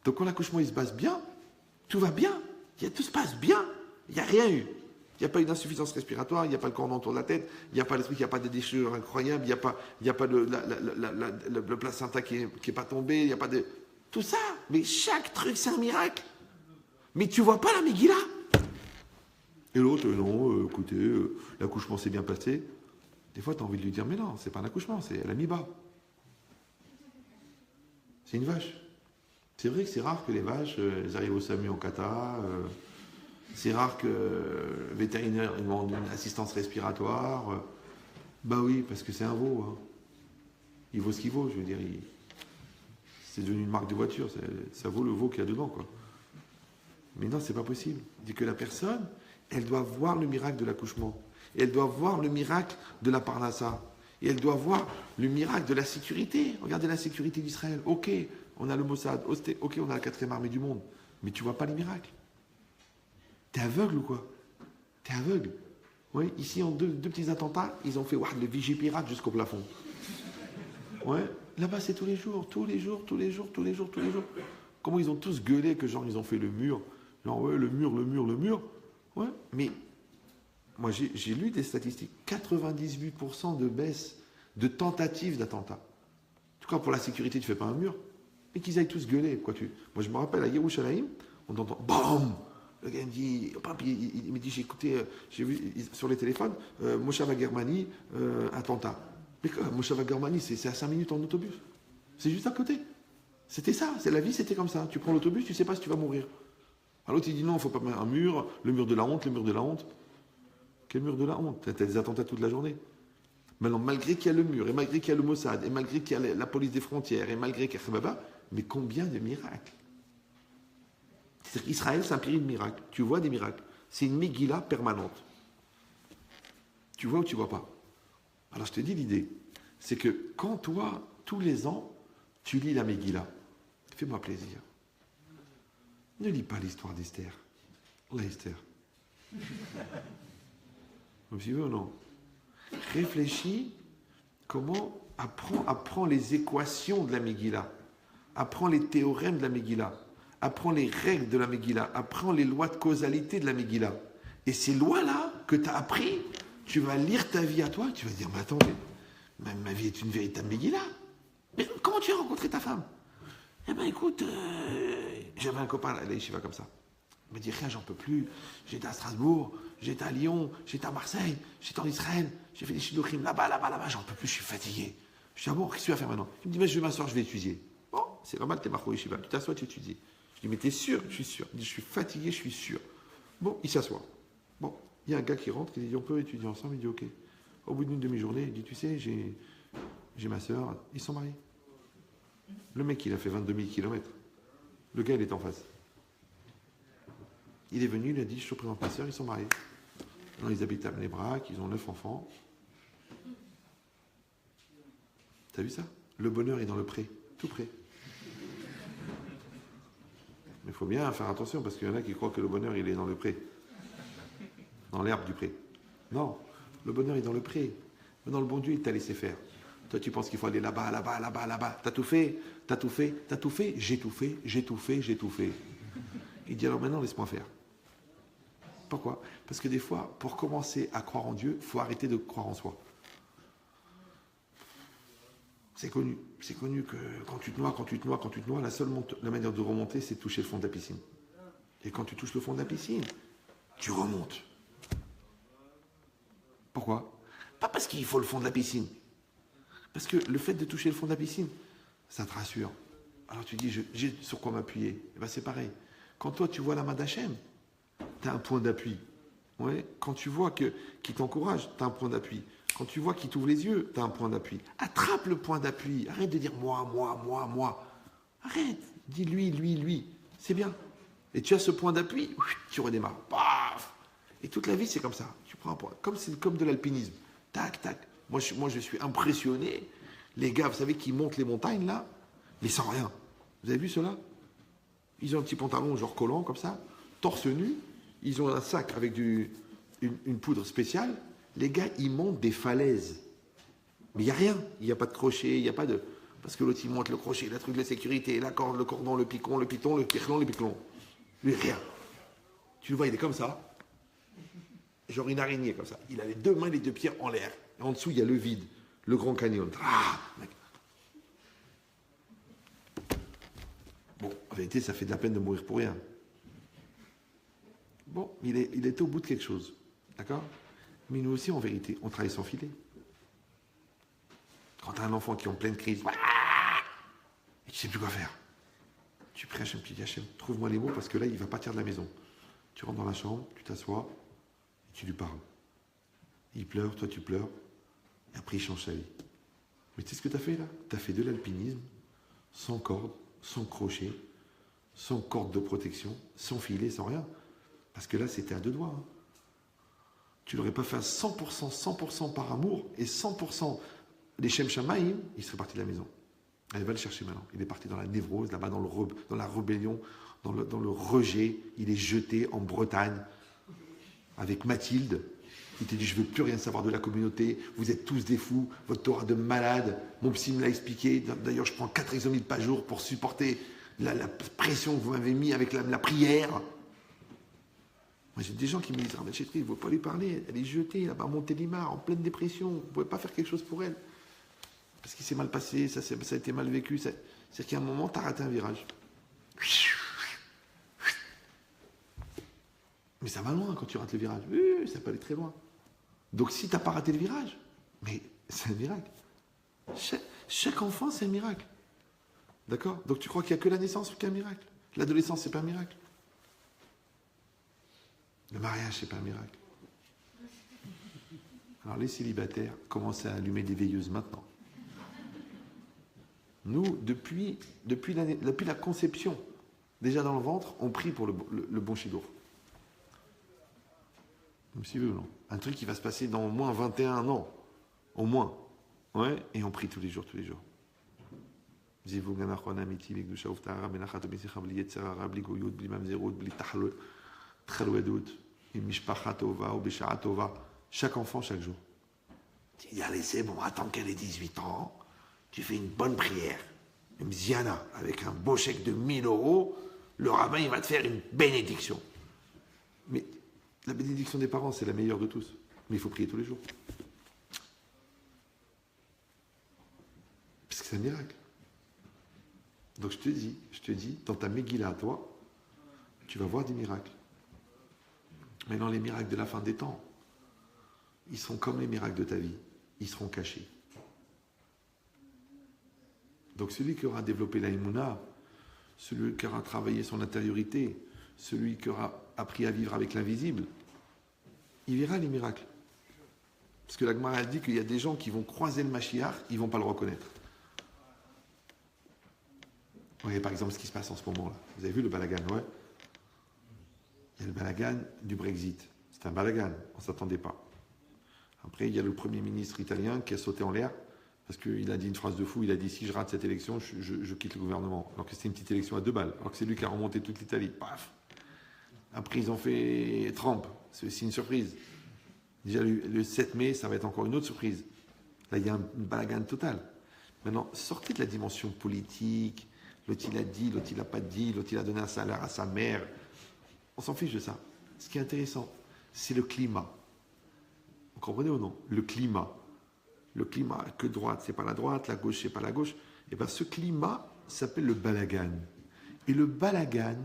Donc, quand l'accouchement, il se passe bien, tout va bien. Tout se passe bien. Il n'y a rien eu. Il n'y a pas eu d'insuffisance respiratoire, il n'y a pas le cordon autour de la tête, il n'y a pas le truc, il n'y a pas de déchirure incroyable, il n'y a pas le placenta qui n'est pas tombé, il n'y a pas de... Tout ça. Mais chaque truc, c'est un miracle. Mais tu vois pas la Megillah. Et l'autre, non, écoutez, l'accouchement s'est bien passé. Des fois, tu as envie de lui dire, mais non, c'est pas un accouchement, c'est elle a mis bas. C'est une vache. C'est vrai que c'est rare que les vaches, elles arrivent au SAMU en Qatar. C'est rare que le vétérinaire demande une assistance respiratoire. Bah oui, parce que c'est un veau. Hein. Il vaut ce qu'il vaut, je veux dire. C'est devenu une marque de voiture. Ça vaut le veau qu'il y a dedans, quoi. Mais non, c'est pas possible. Il dit que la personne, elle doit voir le miracle de l'accouchement. Et elle doit voir le miracle de la parnassa. Et elle doit voir le miracle de la sécurité. Regardez la sécurité d'Israël. Ok, on a le Mossad. Ok, on a la 4e armée du monde. Mais tu vois pas les miracles. T'es aveugle ou quoi? T'es aveugle? Oui, ici, en deux petits attentats, ils ont fait le vigipirate jusqu'au plafond. Ouais, là-bas c'est tous les jours, tous les jours, tous les jours, tous les jours, tous les jours. Comment ils ont tous gueulé que genre ils ont fait le mur. Genre ouais, le mur, le mur, le mur. Ouais, mais moi j'ai lu des statistiques. 98% de baisse de tentatives d'attentat. En tout cas pour la sécurité tu fais pas un mur. Mais qu'ils aillent tous gueuler. Quoi, moi je me rappelle à Yerushalayim, on entend BAM. Le gars me dit, il me dit j'ai écouté, j'ai vu sur les téléphones, Moshava Germany, attentat. Mais quoi, Moshava Germany, c'est à 5 minutes en autobus. C'est juste à côté. C'était ça, c'est la vie, c'était comme ça. Tu prends l'autobus, tu sais pas si tu vas mourir. Alors l'autre il dit non, il ne faut pas mettre un mur, le mur de la honte, le mur de la honte. Quel mur de la honte? T'as des attentats toute la journée. Maintenant, malgré qu'il y a le mur, et malgré qu'il y a le Mossad, et malgré qu'il y a la police des frontières, et malgré qu'il y a mais combien de miracles? C'est-à-dire qu'Israël, c'est un pays de miracles. Tu vois des miracles. C'est une Megillah permanente. Tu vois ou tu vois pas? Alors je te dis l'idée, c'est que quand toi, tous les ans, tu lis la Megillah, fais-moi plaisir. Ne lis pas l'histoire d'Esther. La Esther. Vous suivez ou non? Réfléchis comment apprends les équations de la Megillah, apprends les théorèmes de la Megillah, apprends les règles de la Megillah, apprends les lois de causalité de la Megillah. Et ces lois-là que tu as appris, tu vas lire ta vie à toi, tu vas dire, mais attends, ma vie est une véritable Megillah. Mais comment tu as rencontré ta femme? Eh bien écoute, j'avais un copain à la yeshiva comme ça. Il m'a dit, rien, j'en peux plus. J'étais à Strasbourg, j'étais à Lyon, j'étais à Marseille, j'étais en Israël, j'ai fait des shidduchim là-bas, j'en peux plus, je suis fatigué. Je dis, ah bon, qu'est-ce que tu vas faire maintenant? Il me dit, mais je vais m'asseoir, je vais étudier. Bon, c'est normal, t'es marco yeshiva, tu t'assois, tu étudies. Je dis, mais t'es sûr? Je suis sûr. Il dit, je suis fatigué, je suis sûr. Bon, il s'assoit. Bon, il y a un gars qui rentre, qui dit, on peut étudier ensemble? Il dit, ok. Au bout d'une demi-journée, il dit, tu sais, j'ai ma soeur, ils sont mariés. Le mec, il a fait 22 000 kilomètres. Le gars, il est en face. Il est venu, il a dit, je te présente ma soeur, ils sont mariés. Alors, ils habitent à Bnei-Brak, ils ont 9 enfants. T'as vu ça? Le bonheur est dans le pré, tout près. Mais il faut bien faire attention, parce qu'il y en a qui croient que le bonheur, il est dans le pré. Dans l'herbe du pré. Non, le bonheur est dans le pré. Mais dans le bon Dieu, il t'a laissé faire. Toi, tu penses qu'il faut aller là-bas, là-bas, là-bas, là-bas. T'as tout fait, t'as tout fait, t'as tout fait. J'ai tout fait, j'ai tout fait, j'ai tout fait. Il dit alors maintenant, laisse-moi faire. Pourquoi? Parce que des fois, pour commencer à croire en Dieu, il faut arrêter de croire en soi. C'est connu que quand tu te noies, la manière de remonter, c'est de toucher le fond de la piscine. Et quand tu touches le fond de la piscine, tu remontes. Pourquoi? Pas parce qu'il faut le fond de la piscine. Parce que le fait de toucher le fond de la piscine, ça te rassure. Alors tu dis, j'ai sur quoi m'appuyer. Et bien c'est pareil. Quand toi tu vois la main d'Hachem, tu as un point d'appui. Ouais. Quand tu vois qu'il t'encourage, tu as un point d'appui. Quand tu vois qu'il t'ouvre les yeux, tu as un point d'appui. Attrape le point d'appui. Arrête de dire moi. Arrête. Dis lui. C'est bien. Et tu as ce point d'appui, tu redémarres. Paf. Et toute la vie, c'est comme ça. Tu prends un point. C'est comme de l'alpinisme. Tac. Moi, je suis impressionné. Les gars, vous savez, qui montent les montagnes, là, mais sans rien. Vous avez vu cela? Ils ont un petit pantalon, genre collant, comme ça, torse nu. Ils ont un sac avec une poudre spéciale. Les gars, ils montent des falaises. Mais il n'y a rien. Il n'y a pas de crochet, il n'y a pas de... Parce que l'autre, il monte le crochet, le truc de la sécurité, la corde, le cordon, le piton, le pirlon, le piclon. Lui, rien. Tu le vois, il est comme ça. Genre une araignée, comme ça. Il a les deux mains, les deux pieds en l'air. Et en dessous, il y a le vide. Le Grand Canyon. Bon, en vérité, ça fait de la peine de mourir pour rien. Bon, il était au bout de quelque chose. D'accord? Mais nous aussi, en vérité, on travaille sans filet. Quand tu as un enfant qui est en pleine crise, et tu ne sais plus quoi faire, tu pries Hachem, tu dis Hachem, trouve-moi les mots parce que là, il va partir de la maison. Tu rentres dans la chambre, tu t'assois, et tu lui parles. Il pleure, toi tu pleures, et après il change sa vie. Mais tu sais ce que tu as fait là? Tu as fait de l'alpinisme, sans corde, sans crochet, sans corde de protection, sans filet, sans rien. Parce que là, c'était à deux doigts. Hein. Tu l'aurais pas fait à 100% par amour, et 100% les Shem Shamaïm, il serait parti de la maison. Elle va le chercher maintenant. Il est parti dans la névrose, là-bas dans la rébellion, dans le rejet. Il est jeté en Bretagne avec Mathilde. Il te dit, je ne veux plus rien savoir de la communauté, vous êtes tous des fous, votre Torah de malade, mon psy me l'a expliqué, d'ailleurs je prends 4 exomètres par jour pour supporter la pression que vous m'avez mis avec la prière. Moi j'ai des gens qui me disent, ah ben Chétri, il ne faut pas lui parler, elle est jetée là-bas à Montélimar, en pleine dépression, vous ne pouvez pas faire quelque chose pour elle. Parce qu'il s'est mal passé, ça a été mal vécu, c'est-à-dire qu'à un moment, tu as raté un virage. Mais ça va loin quand tu rates le virage. Oui, ça peut aller très loin. Donc si tu n'as pas raté le virage, mais c'est un miracle. Chaque enfant, c'est un miracle. D'accord? Donc tu crois qu'il n'y a que la naissance qui est un miracle? L'adolescence, c'est pas un miracle. Le mariage, c'est pas un miracle. Alors les célibataires commencent à allumer des veilleuses maintenant. Nous, depuis la conception, déjà dans le ventre, on prie pour le bon chidour. Vous me suivez ou non? Un truc qui va se passer dans au moins 21 ans. Au moins. Ouais, et on prie tous les jours, tous les jours. Chaque enfant, chaque jour. Tu dis, allez, c'est bon, attends qu'elle ait 18 ans, tu fais une bonne prière, une ziana, avec un beau chèque de 1000 €, le rabbin, il va te faire une bénédiction. Mais la bénédiction des parents, c'est la meilleure de tous. Mais il faut prier tous les jours. Parce que c'est un miracle. Donc je te dis, dans ta Megillah à toi, tu vas voir des miracles. Maintenant, les miracles de la fin des temps, ils seront comme les miracles de ta vie. Ils seront cachés. Donc celui qui aura développé la Emouna, celui qui aura travaillé son intériorité, celui qui aura appris à vivre avec l'invisible, il verra les miracles. Parce que la Gemara a dit qu'il y a des gens qui vont croiser le Mashiach, ils ne vont pas le reconnaître. Vous voyez par exemple ce qui se passe en ce moment-là. Vous avez vu le balagan, ouais? Il y a le balagan du Brexit. C'est un balagan, on ne s'attendait pas. Après, il y a le Premier ministre italien qui a sauté en l'air, parce qu'il a dit une phrase de fou, il a dit si je rate cette élection, je quitte le gouvernement. Alors que c'était une petite élection à 2 balles, alors que c'est lui qui a remonté toute l'Italie. Paf. Après, ils ont fait Trump, c'est aussi une surprise. Déjà, le 7 mai, ça va être encore une autre surprise. Là, il y a une balagan totale. Maintenant, sortez de la dimension politique, l'autre il a dit, l'autre il n'a pas dit, l'autre il a donné un salaire à sa mère. On s'en fiche de ça. Ce qui est intéressant, c'est le climat. Vous comprenez ou non? Le climat. Le climat, que droite, c'est pas la droite, la gauche, c'est pas la gauche. Et bien ce climat s'appelle le balagan. Et le balagan,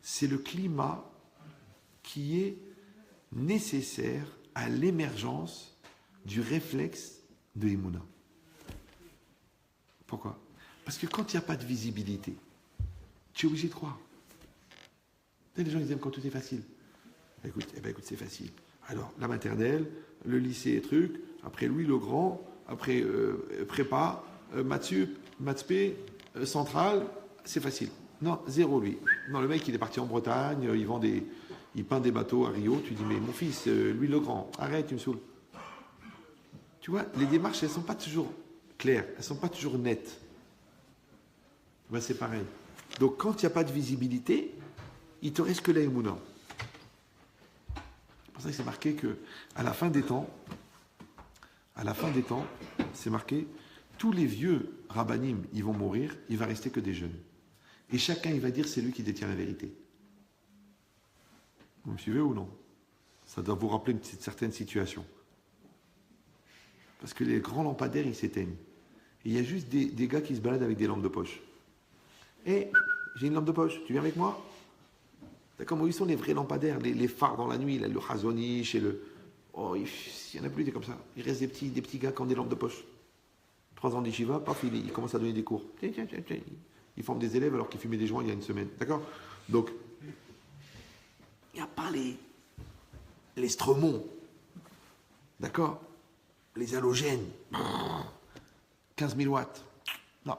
c'est le climat qui est nécessaire à l'émergence du réflexe de Emouna. Pourquoi? Parce que quand il n'y a pas de visibilité, tu es obligé de croire. Les gens ils aiment quand tout est facile. Écoute, c'est facile. Alors, la maternelle, le lycée et trucs, après Louis le Grand, après prépa, Matsup, Matspé, Centrale, c'est facile. Non, zéro lui. Non, le mec il est parti en Bretagne, il peint des bateaux à Rio, tu dis mais mon fils, Louis le Grand, arrête, tu me saoules. Tu vois, les démarches elles ne sont pas toujours claires, elles ne sont pas toujours nettes. Ben, c'est pareil. Donc quand il n'y a pas de visibilité, il te reste que la Emouna. C'est pour ça que c'est marqué que à la fin des temps, c'est marqué, tous les vieux rabbanim, ils vont mourir, il va rester que des jeunes. Et chacun, il va dire, c'est lui qui détient la vérité. Vous me suivez ou non? Ça doit vous rappeler une certaine situation. Parce que les grands lampadaires, ils s'éteignent. Et il y a juste des gars qui se baladent avec des lampes de poche. Hé, j'ai une lampe de poche, tu viens avec moi? D'accord, où ils sont les vrais lampadaires, les phares dans la nuit, là, le Chazonish et le... Oh, il n'y en a plus des comme ça. Il reste des petits gars qui ont des lampes de poche. 3 ans d'Yeshiva, paf, ils commencent à donner des cours. Tiens. Ils forment des élèves alors qu'ils fumaient des joints il y a une semaine. D'accord? Donc, il n'y a pas les stromons. D'accord? Les halogènes. 15 000 watts. Non.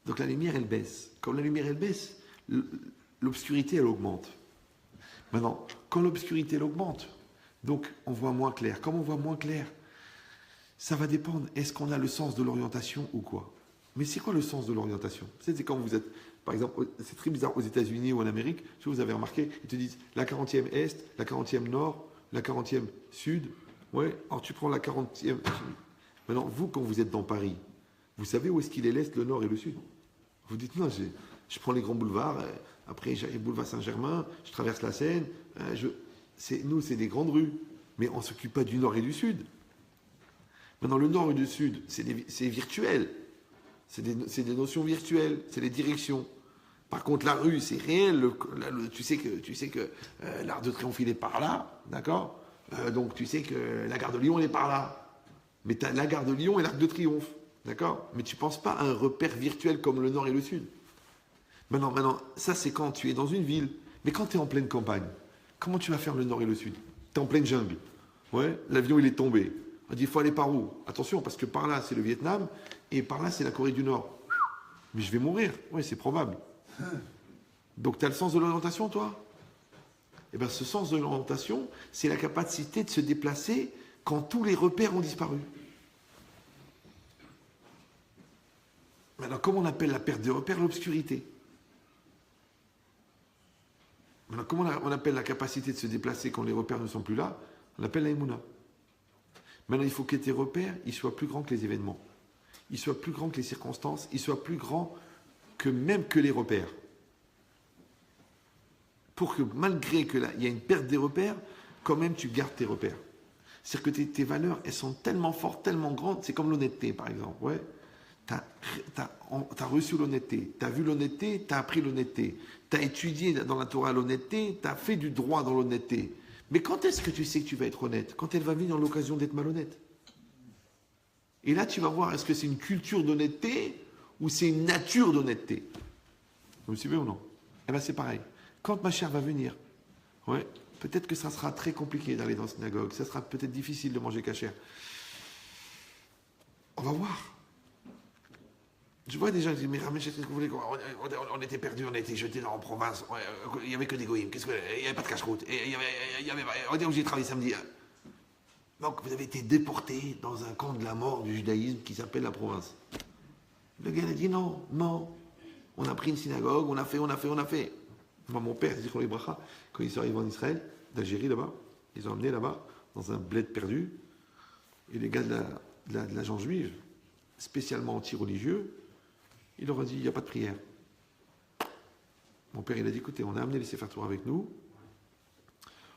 Donc la lumière, elle baisse. Comme la lumière, elle baisse, l'obscurité, elle augmente. Maintenant, quand l'obscurité, elle augmente, donc on voit moins clair. Comme on voit moins clair, ça va dépendre, est-ce qu'on a le sens de l'orientation ou quoi? Mais c'est quoi le sens de l'orientation? C'est quand vous êtes, par exemple, c'est très bizarre aux États-Unis ou en Amérique, si vous avez remarqué, ils te disent la 40e Est, la 40e Nord, La 40e, sud. Ouais, alors tu prends la 40e. Maintenant, vous, quand vous êtes dans Paris, vous savez où est-ce qu'il est l'Est, le Nord et le Sud? Vous dites, non, je prends les grands boulevards, après j'ai le boulevard Saint-Germain, je traverse la Seine. Nous, c'est des grandes rues. Mais on ne s'occupe pas du Nord et du Sud. Maintenant, le Nord et le Sud, c'est virtuel. C'est des notions virtuelles, c'est les directions. Par contre, la rue, c'est réel. Tu sais que l'Arc de Triomphe, il est par là, d'accord? Donc tu sais que la gare de Lyon, elle est par là. Mais tu as la gare de Lyon et l'Arc de Triomphe, d'accord? Mais tu ne penses pas à un repère virtuel comme le Nord et le Sud. Maintenant, ça, c'est quand tu es dans une ville. Mais quand tu es en pleine campagne, comment tu vas faire le Nord et le Sud? Tu es en pleine jungle. Ouais, l'avion, il est tombé. On dit, il faut aller par où? Attention, parce que par là, c'est le Vietnam, et par là, c'est la Corée du Nord. Mais je vais mourir. Oui, c'est probable. Donc, tu as le sens de l'orientation, toi? Eh bien, ce sens de l'orientation, c'est la capacité de se déplacer quand tous les repères ont disparu. Maintenant, comment on appelle la perte de repères? L'obscurité. Maintenant, comment on appelle la capacité de se déplacer quand les repères ne sont plus là? On l'appelle la Emouna. Maintenant, il faut que tes repères, ils soient plus grands que les événements. Ils soient plus grands que les circonstances. Ils soient plus grands que même que les repères. Pour que, malgré qu'il y a une perte des repères, quand même, tu gardes tes repères. C'est-à-dire que tes valeurs, elles sont tellement fortes, tellement grandes. C'est comme l'honnêteté, par exemple. Ouais. Tu as reçu l'honnêteté. Tu as vu l'honnêteté, tu as appris l'honnêteté. Tu as étudié dans la Torah l'honnêteté, tu as fait du droit dans l'honnêteté. Mais quand est-ce que tu sais que tu vas être honnête? Quand elle va venir dans l'occasion d'être malhonnête. Et là, tu vas voir, est-ce que c'est une culture d'honnêteté ou c'est une nature d'honnêteté? Vous me suivez ou non? Eh bien, c'est pareil. Quand ma chère va venir, ouais, peut-être que ça sera très compliqué d'aller dans la synagogue. Ça sera peut-être difficile de manger cachère. On va voir. Je vois des gens qui disent, mais Ramesh, qu'est-ce que vous voulez? On était perdus, on a été jetés en province. Il n'y avait que des goïms. Il n'y avait pas de cache-route. On dit où j'ai travaillé samedi. Donc vous avez été déportés dans un camp de la mort du judaïsme qui s'appelle la province. Le gars a dit non. On a pris une synagogue, on a fait. Moi, mon père, dit Bracha, quand ils sont arrivés en Israël, d'Algérie là-bas, ils ont emmené là-bas, dans un bled perdu, et les gars de l'agence juive, spécialement anti-religieux, il leur a dit, il n'y a pas de prière. Mon père, il a dit, écoutez, on a amené les Sefer Torah avec nous,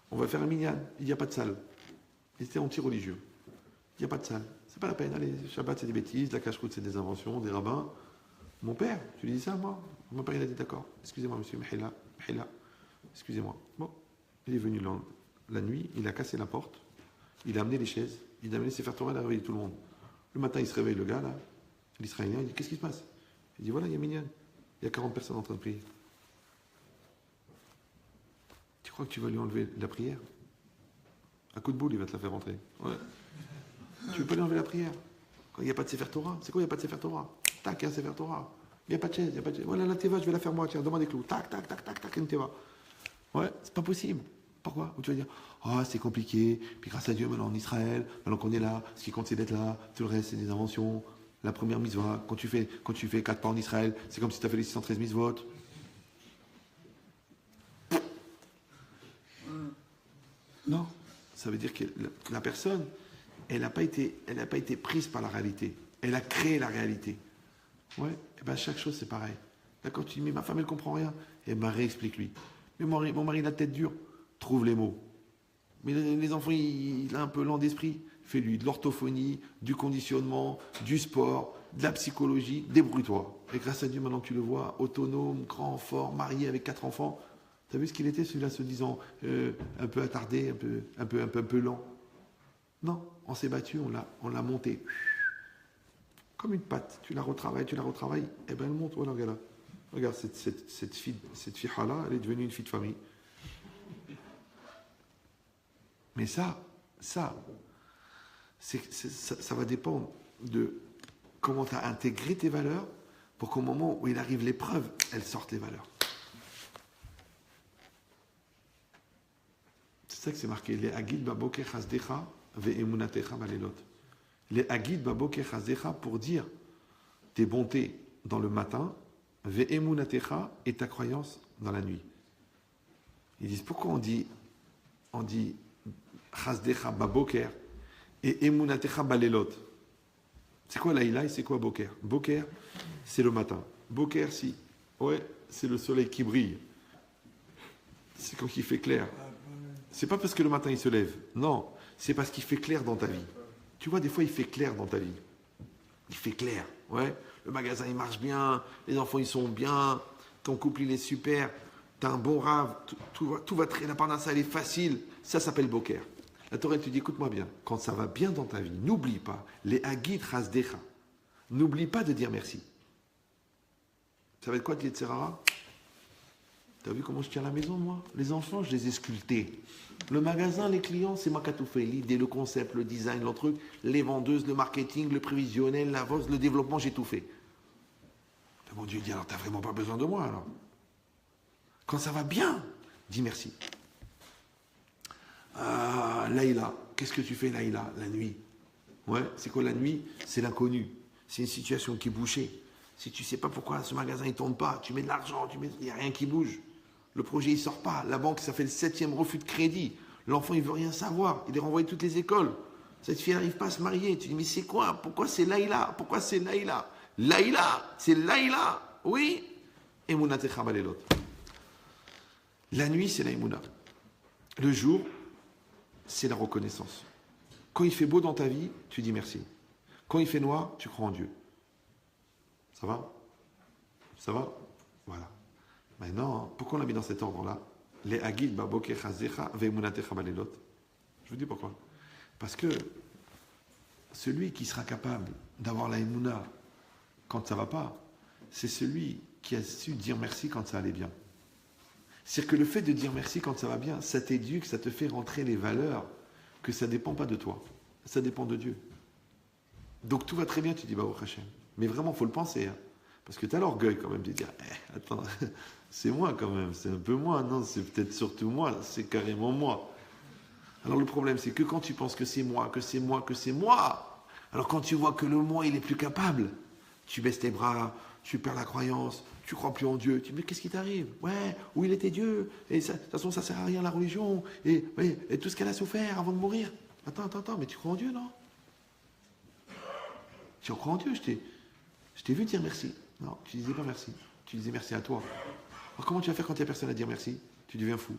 on va faire un minyan, il n'y a pas de salle. Ils étaient anti-religieux. Il n'y a pas de salle. C'est pas la peine, allez, Shabbat c'est des bêtises, la cache-route c'est des inventions, des rabbins. Mon père, tu lui dis ça, moi? Mon père, il a dit, d'accord, excusez-moi, monsieur, Mihila, excusez-moi. Bon, il est venu la nuit, il a cassé la porte, il a amené les chaises, il a amené ses Sefer Torah, il a réveillé tout le monde. Le matin, il se réveille, le gars, là, l'Israélien, il dit, qu'est-ce qui se passe? Il dit, voilà, il y a minyan, il y a 40 personnes en train de prier. Tu crois que tu vas lui enlever la prière? Un coup de boule, il va te la faire rentrer. Ouais. Tu veux pas lui enlever la prière? Quand il n'y a pas de Sefer Torah, c'est quoi il n'y a pas de Sefer Torah? Tac, il y a un Sefer Torah. Il n'y a pas de chaise, Voilà la teva, je vais la faire moi, tiens, demande des clous. Tac, une teva. Ouais, c'est pas possible. Pourquoi? Ou tu vas dire, c'est compliqué, puis grâce à Dieu, maintenant en Israël, maintenant qu'on est là, ce qui compte c'est d'être là, tout le reste c'est des inventions. La première mitzvah, quand tu fais 4 pas en Israël, c'est comme si tu as fait les 613 mitzvot. Non, ça veut dire que la personne, elle n'a pas été prise par la réalité. Elle a créé la réalité. Ouais, et ben chaque chose c'est pareil. D'accord, tu dis, mais ma femme elle comprend rien. Et ben réexplique-lui. Mais mon mari il a la tête dure. Trouve les mots. Mais les enfants, il a un peu lent d'esprit. Fais-lui de l'orthophonie, du conditionnement, du sport, de la psychologie. Débrouille-toi. Et grâce à Dieu, maintenant que tu le vois, autonome, grand, fort, marié avec 4 enfants. T'as vu ce qu'il était, celui-là, se disant un peu attardé, un peu lent? Non, on s'est battu, on l'a monté. Comme une pâte, tu la retravailles, et ben elle monte, voilà, regarde là. Regarde, cette fille-là, elle est devenue une fille de famille. Mais ça va dépendre de comment tu as intégré tes valeurs pour qu'au moment où il arrive l'épreuve, elles sortent les valeurs. C'est ça que c'est marqué. Les agid baboker chazdecha ve'emunatecha balelot. Les agid baboker chazdecha pour dire tes bontés dans le matin, ve'emunatecha et ta croyance dans la nuit. Ils disent pourquoi on dit chasdecha baboker et emunatecha balelot. C'est quoi laïla et c'est quoi boker? Boker, c'est le matin. Boker, si. Ouais, c'est le soleil qui brille. C'est quand il fait clair. C'est pas parce que le matin il se lève. Non, c'est parce qu'il fait clair dans ta vie. Tu vois, des fois, il fait clair dans ta vie. Il fait clair. Ouais. Le magasin, il marche bien. Les enfants, ils sont bien. Ton couple, il est super. Tu as un bon rave. Tout va très... La parnassa, elle est facile. Ça s'appelle boker. La Torah, elle te dit, écoute-moi bien. Quand ça va bien dans ta vie, n'oublie pas. Les hagid chasdecha. N'oublie pas de dire merci. Ça va être quoi, Yetzerara? T'as vu comment je tiens la maison, moi? Les enfants, je les ai sculptés. Le magasin, les clients, c'est moi qui ai tout fait. L'idée, le concept, le design, le truc, les vendeuses, le marketing, le prévisionnel, la vente, le développement, j'ai tout fait. Mais mon Dieu, il dit, alors t'as vraiment pas besoin de moi, alors. Quand ça va bien, dis merci. Ah, Laïla, qu'est-ce que tu fais, Laïla, la nuit? Ouais, c'est quoi la nuit? C'est l'inconnu. C'est une situation qui est bouchée. Si tu ne sais pas pourquoi ce magasin ne tourne pas, tu mets de l'argent, il n'y a rien qui bouge. Le projet ne sort pas. La banque, ça fait le 7e refus de crédit. L'enfant, il ne veut rien savoir. Il est renvoyé de toutes les écoles. Cette fille n'arrive pas à se marier. Tu dis, mais c'est quoi? Pourquoi c'est Laïla? Pourquoi c'est Laïla? Laïla, c'est Laïla. Oui. Emouna techama lelot. La nuit, c'est la Emouna. Le jour, c'est la reconnaissance. Quand il fait beau dans ta vie, tu dis merci. Quand il fait noir, tu crois en Dieu. Ça va? Ça va? Voilà. Maintenant, pourquoi on l'a mis dans cet ordre-là? Les hagid baboker chazecha ve'emunatecha balelot. Je vous dis pourquoi. Parce que celui qui sera capable d'avoir la emuna quand ça va pas, c'est celui qui a su dire merci quand ça allait bien. C'est-à-dire que le fait de dire merci quand ça va bien, ça t'éduque, ça te fait rentrer les valeurs que ça ne dépend pas de toi. Ça dépend de Dieu. Donc tout va très bien, tu dis Baruch Hashem. Mais vraiment, il faut le penser. Hein. Parce que tu as l'orgueil quand même de dire attends, c'est moi quand même, c'est un peu moi. Non, c'est peut-être surtout moi, c'est carrément moi. Alors le problème, c'est que quand tu penses que c'est moi, que c'est moi, que c'est moi, alors quand tu vois que le moi, il est plus capable, tu baisses tes bras, tu perds la croyance, tu crois plus en Dieu. Tu dis mais qu'est-ce qui t'arrive? Ouais, où il était Dieu? Et ça, de toute façon, ça sert à rien la religion. Et tout ce qu'elle a souffert avant de mourir. Attends, mais tu crois en Dieu, non? Tu crois en Dieu, je t'ai vu dire merci. Non, tu disais pas merci. Tu disais merci à toi. Alors comment tu vas faire quand il n'y a personne à dire merci? Tu deviens fou.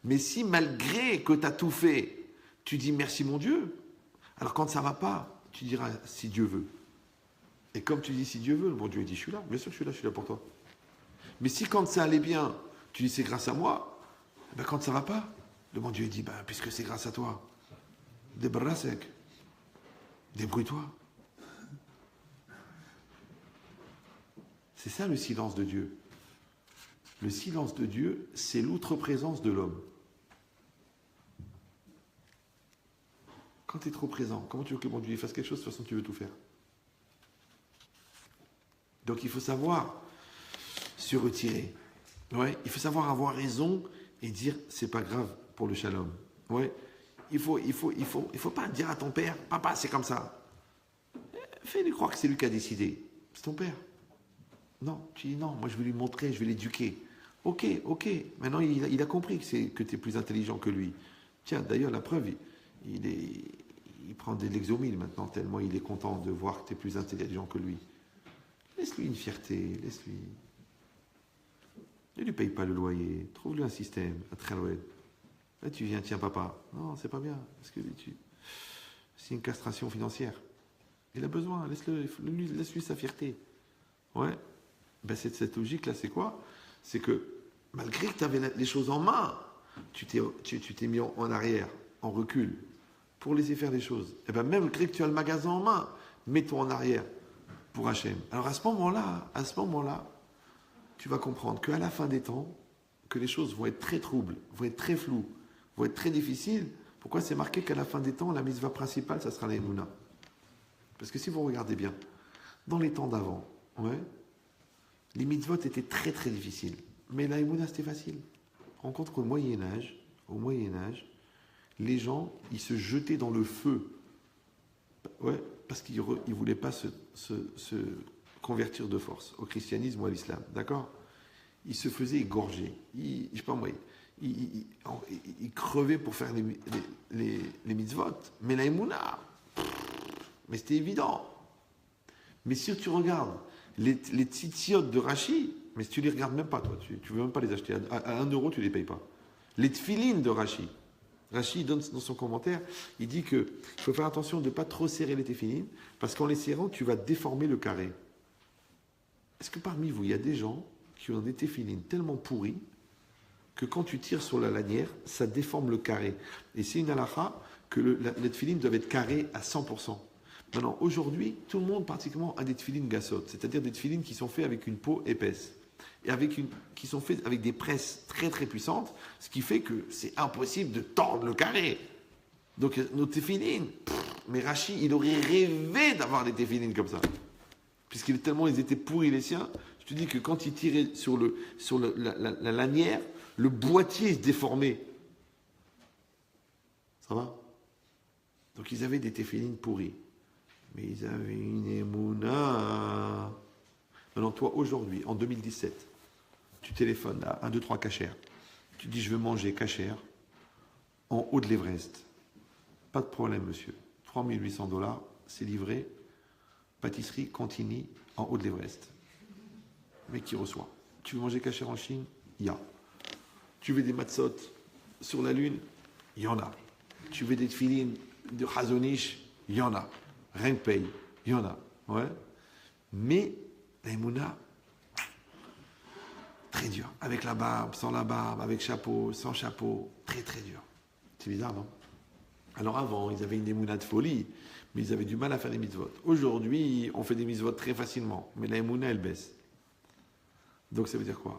Mais si malgré que tu as tout fait, tu dis merci mon Dieu, alors quand ça ne va pas, tu diras si Dieu veut. Et comme tu dis si Dieu veut, le bon Dieu dit je suis là, bien sûr que je suis là pour toi. Mais si quand ça allait bien, tu dis c'est grâce à moi, ben quand ça ne va pas, le bon Dieu dit ben, puisque c'est grâce à toi, débarrasse-toi, débrouille-toi. C'est ça le silence de Dieu. Le silence de Dieu, c'est l'outre-présence de l'homme. Quand tu es trop présent, comment tu veux que le bon Dieu fasse quelque chose? De toute façon, tu veux tout faire. Donc il faut savoir se retirer. Ouais, il faut savoir avoir raison et dire c'est pas grave pour le shalom. Ouais, il faut pas dire à ton père, papa, c'est comme ça. Fais-lui croire que c'est lui qui a décidé. C'est ton père. Non, tu dis non, moi je vais lui montrer, je vais l'éduquer. Ok, maintenant il a compris que tu es plus intelligent que lui. Tiens, d'ailleurs, la preuve, il prend de l'exomile maintenant, tellement il est content de voir que tu es plus intelligent que lui. Laisse-lui une fierté, laisse-lui. Ne lui paye pas le loyer, trouve-lui un système, un tralouet. Là tu viens, tiens papa, non, c'est pas bien, parce que c'est une castration financière. Il a besoin, laisse-lui sa fierté. Ouais. Ben cette logique-là, c'est quoi? C'est que malgré que tu avais les choses en main, tu t'es mis en arrière, en recul, pour laisser faire les choses. Et ben même malgré que tu as le magasin en main, mets-toi en arrière pour Hachem. Alors à ce moment-là, tu vas comprendre qu'à la fin des temps, que les choses vont être très troubles, vont être très floues, vont être très difficiles. Pourquoi c'est marqué qu'à la fin des temps, la mitzvah principale, ça sera la Emouna? Parce que si vous regardez bien, dans les temps d'avant, ouais, les mitzvot étaient très très difficiles. Mais la Emouna, c'était facile. On rencontre qu'au Moyen-Âge, les gens, ils se jetaient dans le feu. Ouais, parce qu'ils ne voulaient pas se convertir de force au christianisme ou à l'islam. D'accord? Ils se faisaient égorger. Je sais pas moi, il crevait pour faire les mitzvot. Mais la Emouna, mais c'était évident. Mais si tu regardes les tzitziot de Rashi, mais si tu les regardes même pas, toi, tu ne veux même pas les acheter. À 1 euro, tu ne les payes pas. Les tfilines de Rashi. Rashi donne dans son commentaire, il dit qu'il faut faire attention de ne pas trop serrer les tefilines, parce qu'en les serrant, tu vas déformer le carré. Est-ce que parmi vous, il y a des gens qui ont des tefilines tellement pourris que quand tu tires sur la lanière, ça déforme le carré. Et c'est une halakha que les tefilines doivent être carrés à 100%. Maintenant, aujourd'hui, tout le monde pratiquement a des tefilines gassot, c'est-à-dire des tefilines qui sont faits avec une peau épaisse. Et qui sont faits avec des presses très très puissantes, ce qui fait que c'est impossible de tordre le carré. Donc nos tefilines, mais Rashi, il aurait rêvé d'avoir des tefilines comme ça. Puisqu'ils tellement ils étaient pourris les siens, je te dis que quand il tirait sur la lanière, le boîtier se déformait. Ça va? Donc ils avaient des tefilines pourris. Mais ils avaient une émouna. Maintenant, toi, aujourd'hui, en 2017, tu téléphones à 1, 2, 3 cachères. Tu dis, je veux manger cachère en haut de l'Everest. Pas de problème, monsieur. $3 800, c'est livré. Pâtisserie Contini en haut de l'Everest. Mais qui reçoit? Tu veux manger cachère en Chine? Il y a. Tu veux des matzot sur la Lune? Il y en a. Tu veux des tefilines de Chazonish? Il y en a. Rien ne paye. Il y en a. Ouais. Mais la Emouna, très dur. Avec la barbe, sans la barbe, avec chapeau, sans chapeau. Très très dur. C'est bizarre, non? Alors avant, ils avaient une Emouna de folie, mais ils avaient du mal à faire des mitzvot. Aujourd'hui, on fait des mitzvot très facilement, mais la Emouna, elle baisse. Donc ça veut dire quoi?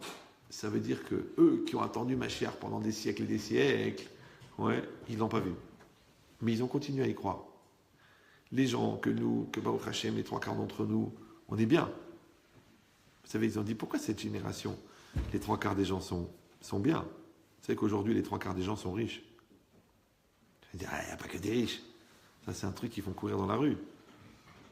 Ça veut dire que eux qui ont attendu Mashiach pendant des siècles et des siècles, ouais, ils l'ont pas vu. Mais ils ont continué à y croire. Les gens que Baruch Hashem, les 3/4 d'entre nous, on est bien. Vous savez, ils ont dit, pourquoi cette génération, les 3/4 des gens sont bien? Vous savez qu'aujourd'hui, les 3/4 des gens sont riches. Je vais dire, il n'y a pas que des riches. Ça, c'est un truc qu'ils font courir dans la rue.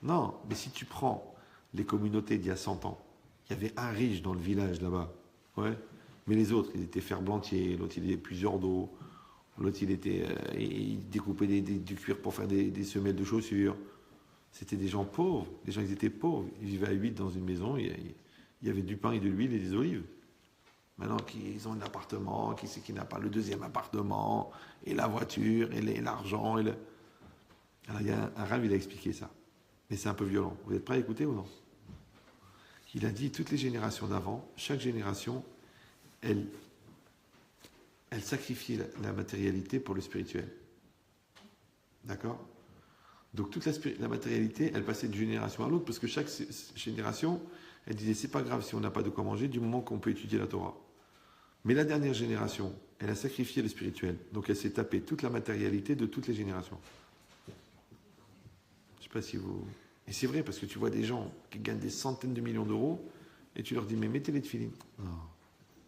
Non, mais si tu prends les communautés d'il y a 100 ans, il y avait un riche dans le village là-bas. Ouais. Mais les autres, ils étaient ferblantiers, l'autre, il était plusieurs d'eau, l'autre, il découpait du cuir pour faire des semelles de chaussures. C'était des gens pauvres. Les gens, ils étaient pauvres. Ils vivaient à 8 dans une maison. Il y avait du pain et de l'huile et des olives. Maintenant qu'ils ont un appartement, qui c'est qui n'a pas le deuxième appartement, et la voiture, et l'argent. Alors il y a un rave, il a expliqué ça. Mais c'est un peu violent. Vous êtes prêts à écouter ou non? Il a dit, toutes les générations d'avant, chaque génération, elle sacrifiait la matérialité pour le spirituel. D'accord? Donc toute la matérialité, elle passait d'une génération à l'autre, parce que chaque génération, elle disait, c'est pas grave si on n'a pas de quoi manger, du moment qu'on peut étudier la Torah. Mais la dernière génération, elle a sacrifié le spirituel. Donc elle s'est tapée toute la matérialité de toutes les générations. Je ne sais pas si vous... Et c'est vrai, parce que tu vois des gens qui gagnent des centaines de millions d'euros, et tu leur dis, mais mettez les tefilines. Non,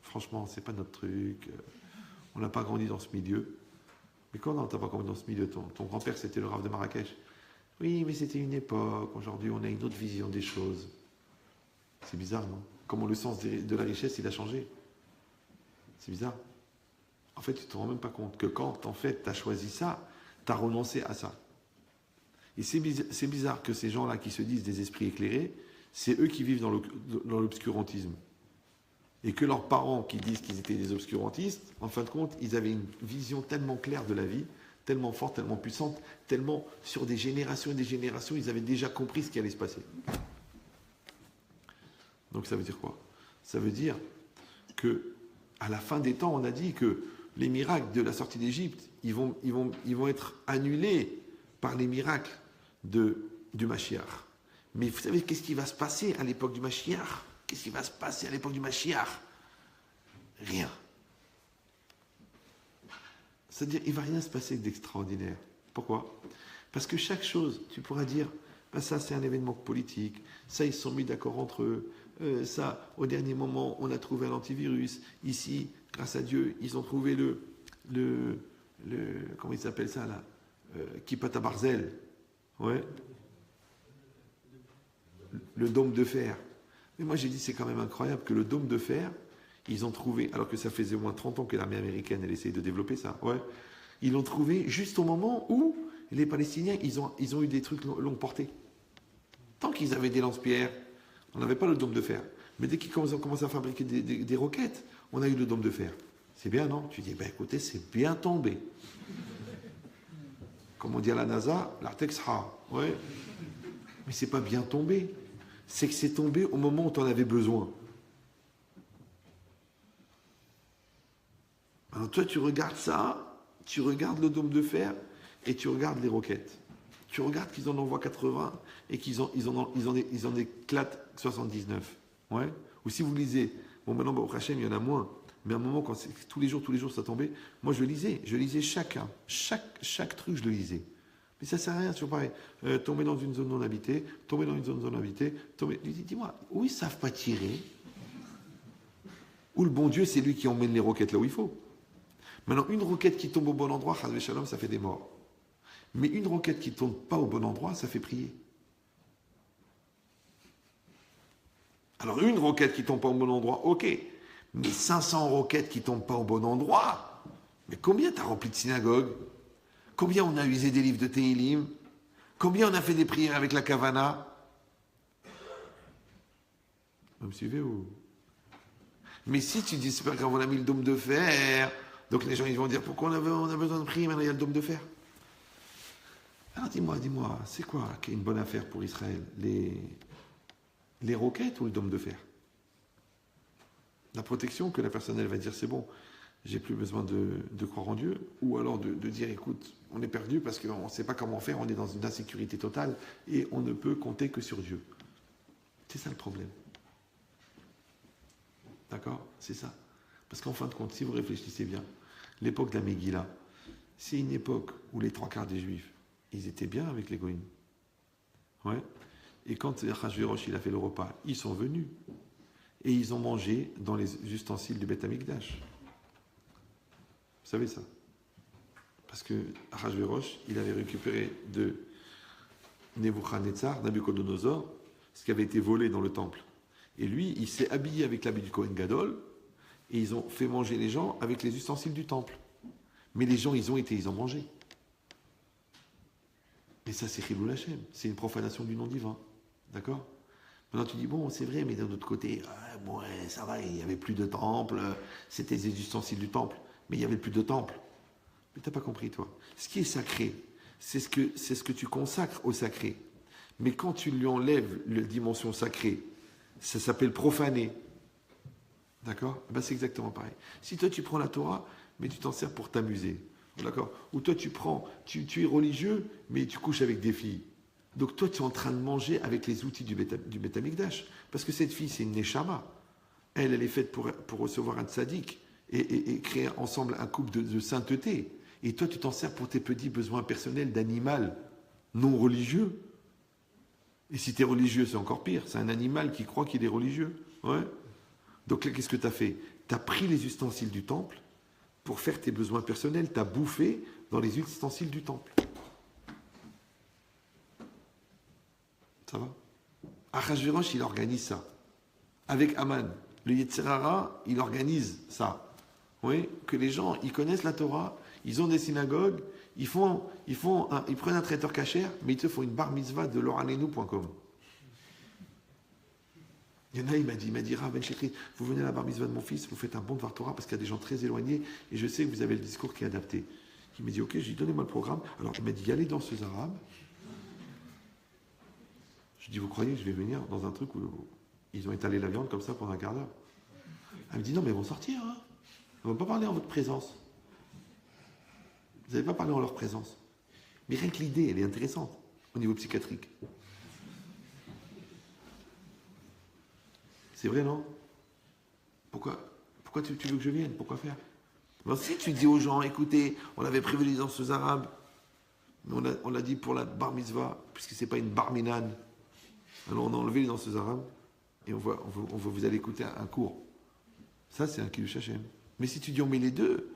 franchement, c'est pas notre truc. On n'a pas grandi dans ce milieu. Mais comment t'as pas grandi dans ce milieu? Ton grand-père, c'était le Rav de Marrakech. Oui, mais c'était une époque. Aujourd'hui, on a une autre vision des choses. C'est bizarre, non? Comment le sens de la richesse, il a changé. C'est bizarre. En fait, tu ne te rends même pas compte que quand, en fait, tu as choisi ça, tu as renoncé à ça. Et c'est bizarre que ces gens-là qui se disent des esprits éclairés, c'est eux qui vivent dans l'obscurantisme. Et que leurs parents qui disent qu'ils étaient des obscurantistes, en fin de compte, ils avaient une vision tellement claire de la vie, tellement forte, tellement puissante, tellement sur des générations et des générations, ils avaient déjà compris ce qui allait se passer. Donc ça veut dire quoi? Ça veut dire que à la fin des temps, on a dit que les miracles de la sortie d'Égypte, ils vont être annulés par les miracles du Mashiach. Mais vous savez qu'est-ce qui va se passer à l'époque du Mashiach? Qu'est-ce qui va se passer à l'époque du Mashiach? Rien. C'est-à-dire, il ne va rien se passer d'extraordinaire. Pourquoi? Parce que chaque chose, tu pourras dire, ben ça c'est un événement politique, ça ils se sont mis d'accord entre eux, ça au dernier moment on a trouvé un antivirus, ici, grâce à Dieu, ils ont trouvé le comment il s'appelle ça là, Kippat Barzel, ouais, le dôme de fer. Mais moi j'ai dit c'est quand même incroyable que le dôme de fer, Ils ont trouvé, alors que ça faisait au moins 30 ans que l'armée américaine, elle essayait de développer ça. Ouais. Ils l'ont trouvé juste au moment où les Palestiniens, ils ont eu des trucs longue portée. Tant qu'ils avaient des lance-pierres, on n'avait pas le dôme de fer. Mais dès qu'ils ont commencé à fabriquer des roquettes, on a eu le dôme de fer. C'est bien, non? Tu dis, ben écoutez, c'est bien tombé. Comme on dit à la NASA, l'artex ha. Ouais. Mais c'est pas bien tombé. C'est que c'est tombé au moment où tu en avais besoin. Alors toi, tu regardes ça, tu regardes le dôme de fer et tu regardes les roquettes. Tu regardes qu'ils en envoient 80 et qu'ils en éclatent 79. Ouais. Ou si vous lisez, bon maintenant, au Hachem, il y en a moins. Mais à un moment, quand tous les jours, ça tombait, moi je lisais chaque truc, je le lisais. Mais ça sert à rien, c'est toujours pareil. Tomber dans une zone non habitée, tomber dans une zone habitée, tomber. Dis-moi, où ils savent pas tirer? Ou le bon Dieu, c'est lui qui emmène les roquettes là où il faut. Maintenant, une roquette qui tombe au bon endroit, Chazvé Shalom, ça fait des morts. Mais une roquette qui ne tombe pas au bon endroit, ça fait prier. Alors, une roquette qui ne tombe pas au bon endroit, ok. Mais 500 roquettes qui ne tombent pas au bon endroit, mais combien tu as rempli de synagogues? Combien on a usé des livres de Tehillim? Combien on a fait des prières avec la Kavana? Vous me suivez ou? Mais si tu dis, c'est pas grave, on a mis le dôme de fer, donc les gens ils vont dire, pourquoi on a besoin de prier, maintenant il y a le dôme de fer? Alors dis-moi, c'est quoi qui est une bonne affaire pour Israël? Les roquettes ou le dôme de fer? La protection que la personne elle va dire, c'est bon, j'ai plus besoin de croire en Dieu, ou alors de dire, écoute, on est perdu parce qu'on ne sait pas comment faire, on est dans une insécurité totale et on ne peut compter que sur Dieu. C'est ça le problème. D'accord? C'est ça. Parce qu'en fin de compte, si vous réfléchissez bien, l'époque de la Megillah, c'est une époque où les 3/4 des Juifs, ils étaient bien avec les Goïms. Ouais. Et quand Achashverosh il a fait le repas, ils sont venus. Et ils ont mangé dans les ustensiles du Beth Amikdash. Vous savez ça? Parce que Achashverosh, il avait récupéré de Nebuchadnezzar, Nabucodonosor, ce qui avait été volé dans le temple. Et lui, il s'est habillé avec l'habit du Kohen Gadol, et ils ont fait manger les gens avec les ustensiles du temple. Mais les gens, ils ont mangé. Et ça, c'est Chilul Hashem. C'est une profanation du nom divin. D'accord? Maintenant, tu dis, bon, c'est vrai, mais d'un autre côté, ça va, il n'y avait plus de temple, c'était les ustensiles du temple, mais il n'y avait plus de temple. Mais tu n'as pas compris, toi. Ce qui est sacré, c'est ce que tu consacres au sacré. Mais quand tu lui enlèves la dimension sacrée, ça s'appelle profaner. D'accord? Ben, c'est exactement pareil. Si toi, tu prends la Torah, mais tu t'en sers pour t'amuser. D'accord? Ou toi, tu es religieux, mais tu couches avec des filles. Donc toi, tu es en train de manger avec les outils du Beth Amikdash. Parce que cette fille, c'est une Neshama. Elle est faite pour recevoir un tzaddik et créer ensemble un couple de sainteté. Et toi, tu t'en sers pour tes petits besoins personnels d'animal non religieux. Et si tu es religieux, c'est encore pire. C'est un animal qui croit qu'il est religieux. Ouais. Donc là, qu'est-ce que tu as fait? Tu as pris les ustensiles du temple pour faire tes besoins personnels. Tu as bouffé dans les ustensiles du temple. Ça va? Achashverosh, il organise ça. Avec Aman. Le Yetzer Hara, il organise ça. Oui, que les gens, ils connaissent la Torah, ils ont des synagogues, ils prennent un traiteur cachère, mais ils te font une bar mitzvah de loranenu.com. Il y en a, il m'a dit, Rav Ben Shekri, vous venez à la bar mitzvah de mon fils, vous faites un bon Dvar Torah parce qu'il y a des gens très éloignés et je sais que vous avez le discours qui est adapté. Il m'a dit, ok, j'ai dit, donnez-moi le programme. Alors il m'a dit, y allez danseuse arabe. Je dis, vous croyez que je vais venir dans un truc où ils ont étalé la viande comme ça pendant un quart d'heure? Elle me dit, non, mais ils vont sortir. Hein. Ils ne vont pas parler en votre présence. Vous n'avez pas parlé en leur présence. Mais rien que l'idée, elle est intéressante au niveau psychiatrique. C'est vrai, non? Pourquoi tu veux que je vienne? Pourquoi faire? Alors, si tu dis aux gens, écoutez, on avait prévu les danseuses arabes, mais on l'a dit pour la bar mitzvah, puisque ce n'est pas une bar minane. Alors on a enlevé les danseuses arabes et on va vous allez écouter un cours. Ça, c'est un Kiddush Hashem. Mais si tu dis on met les deux,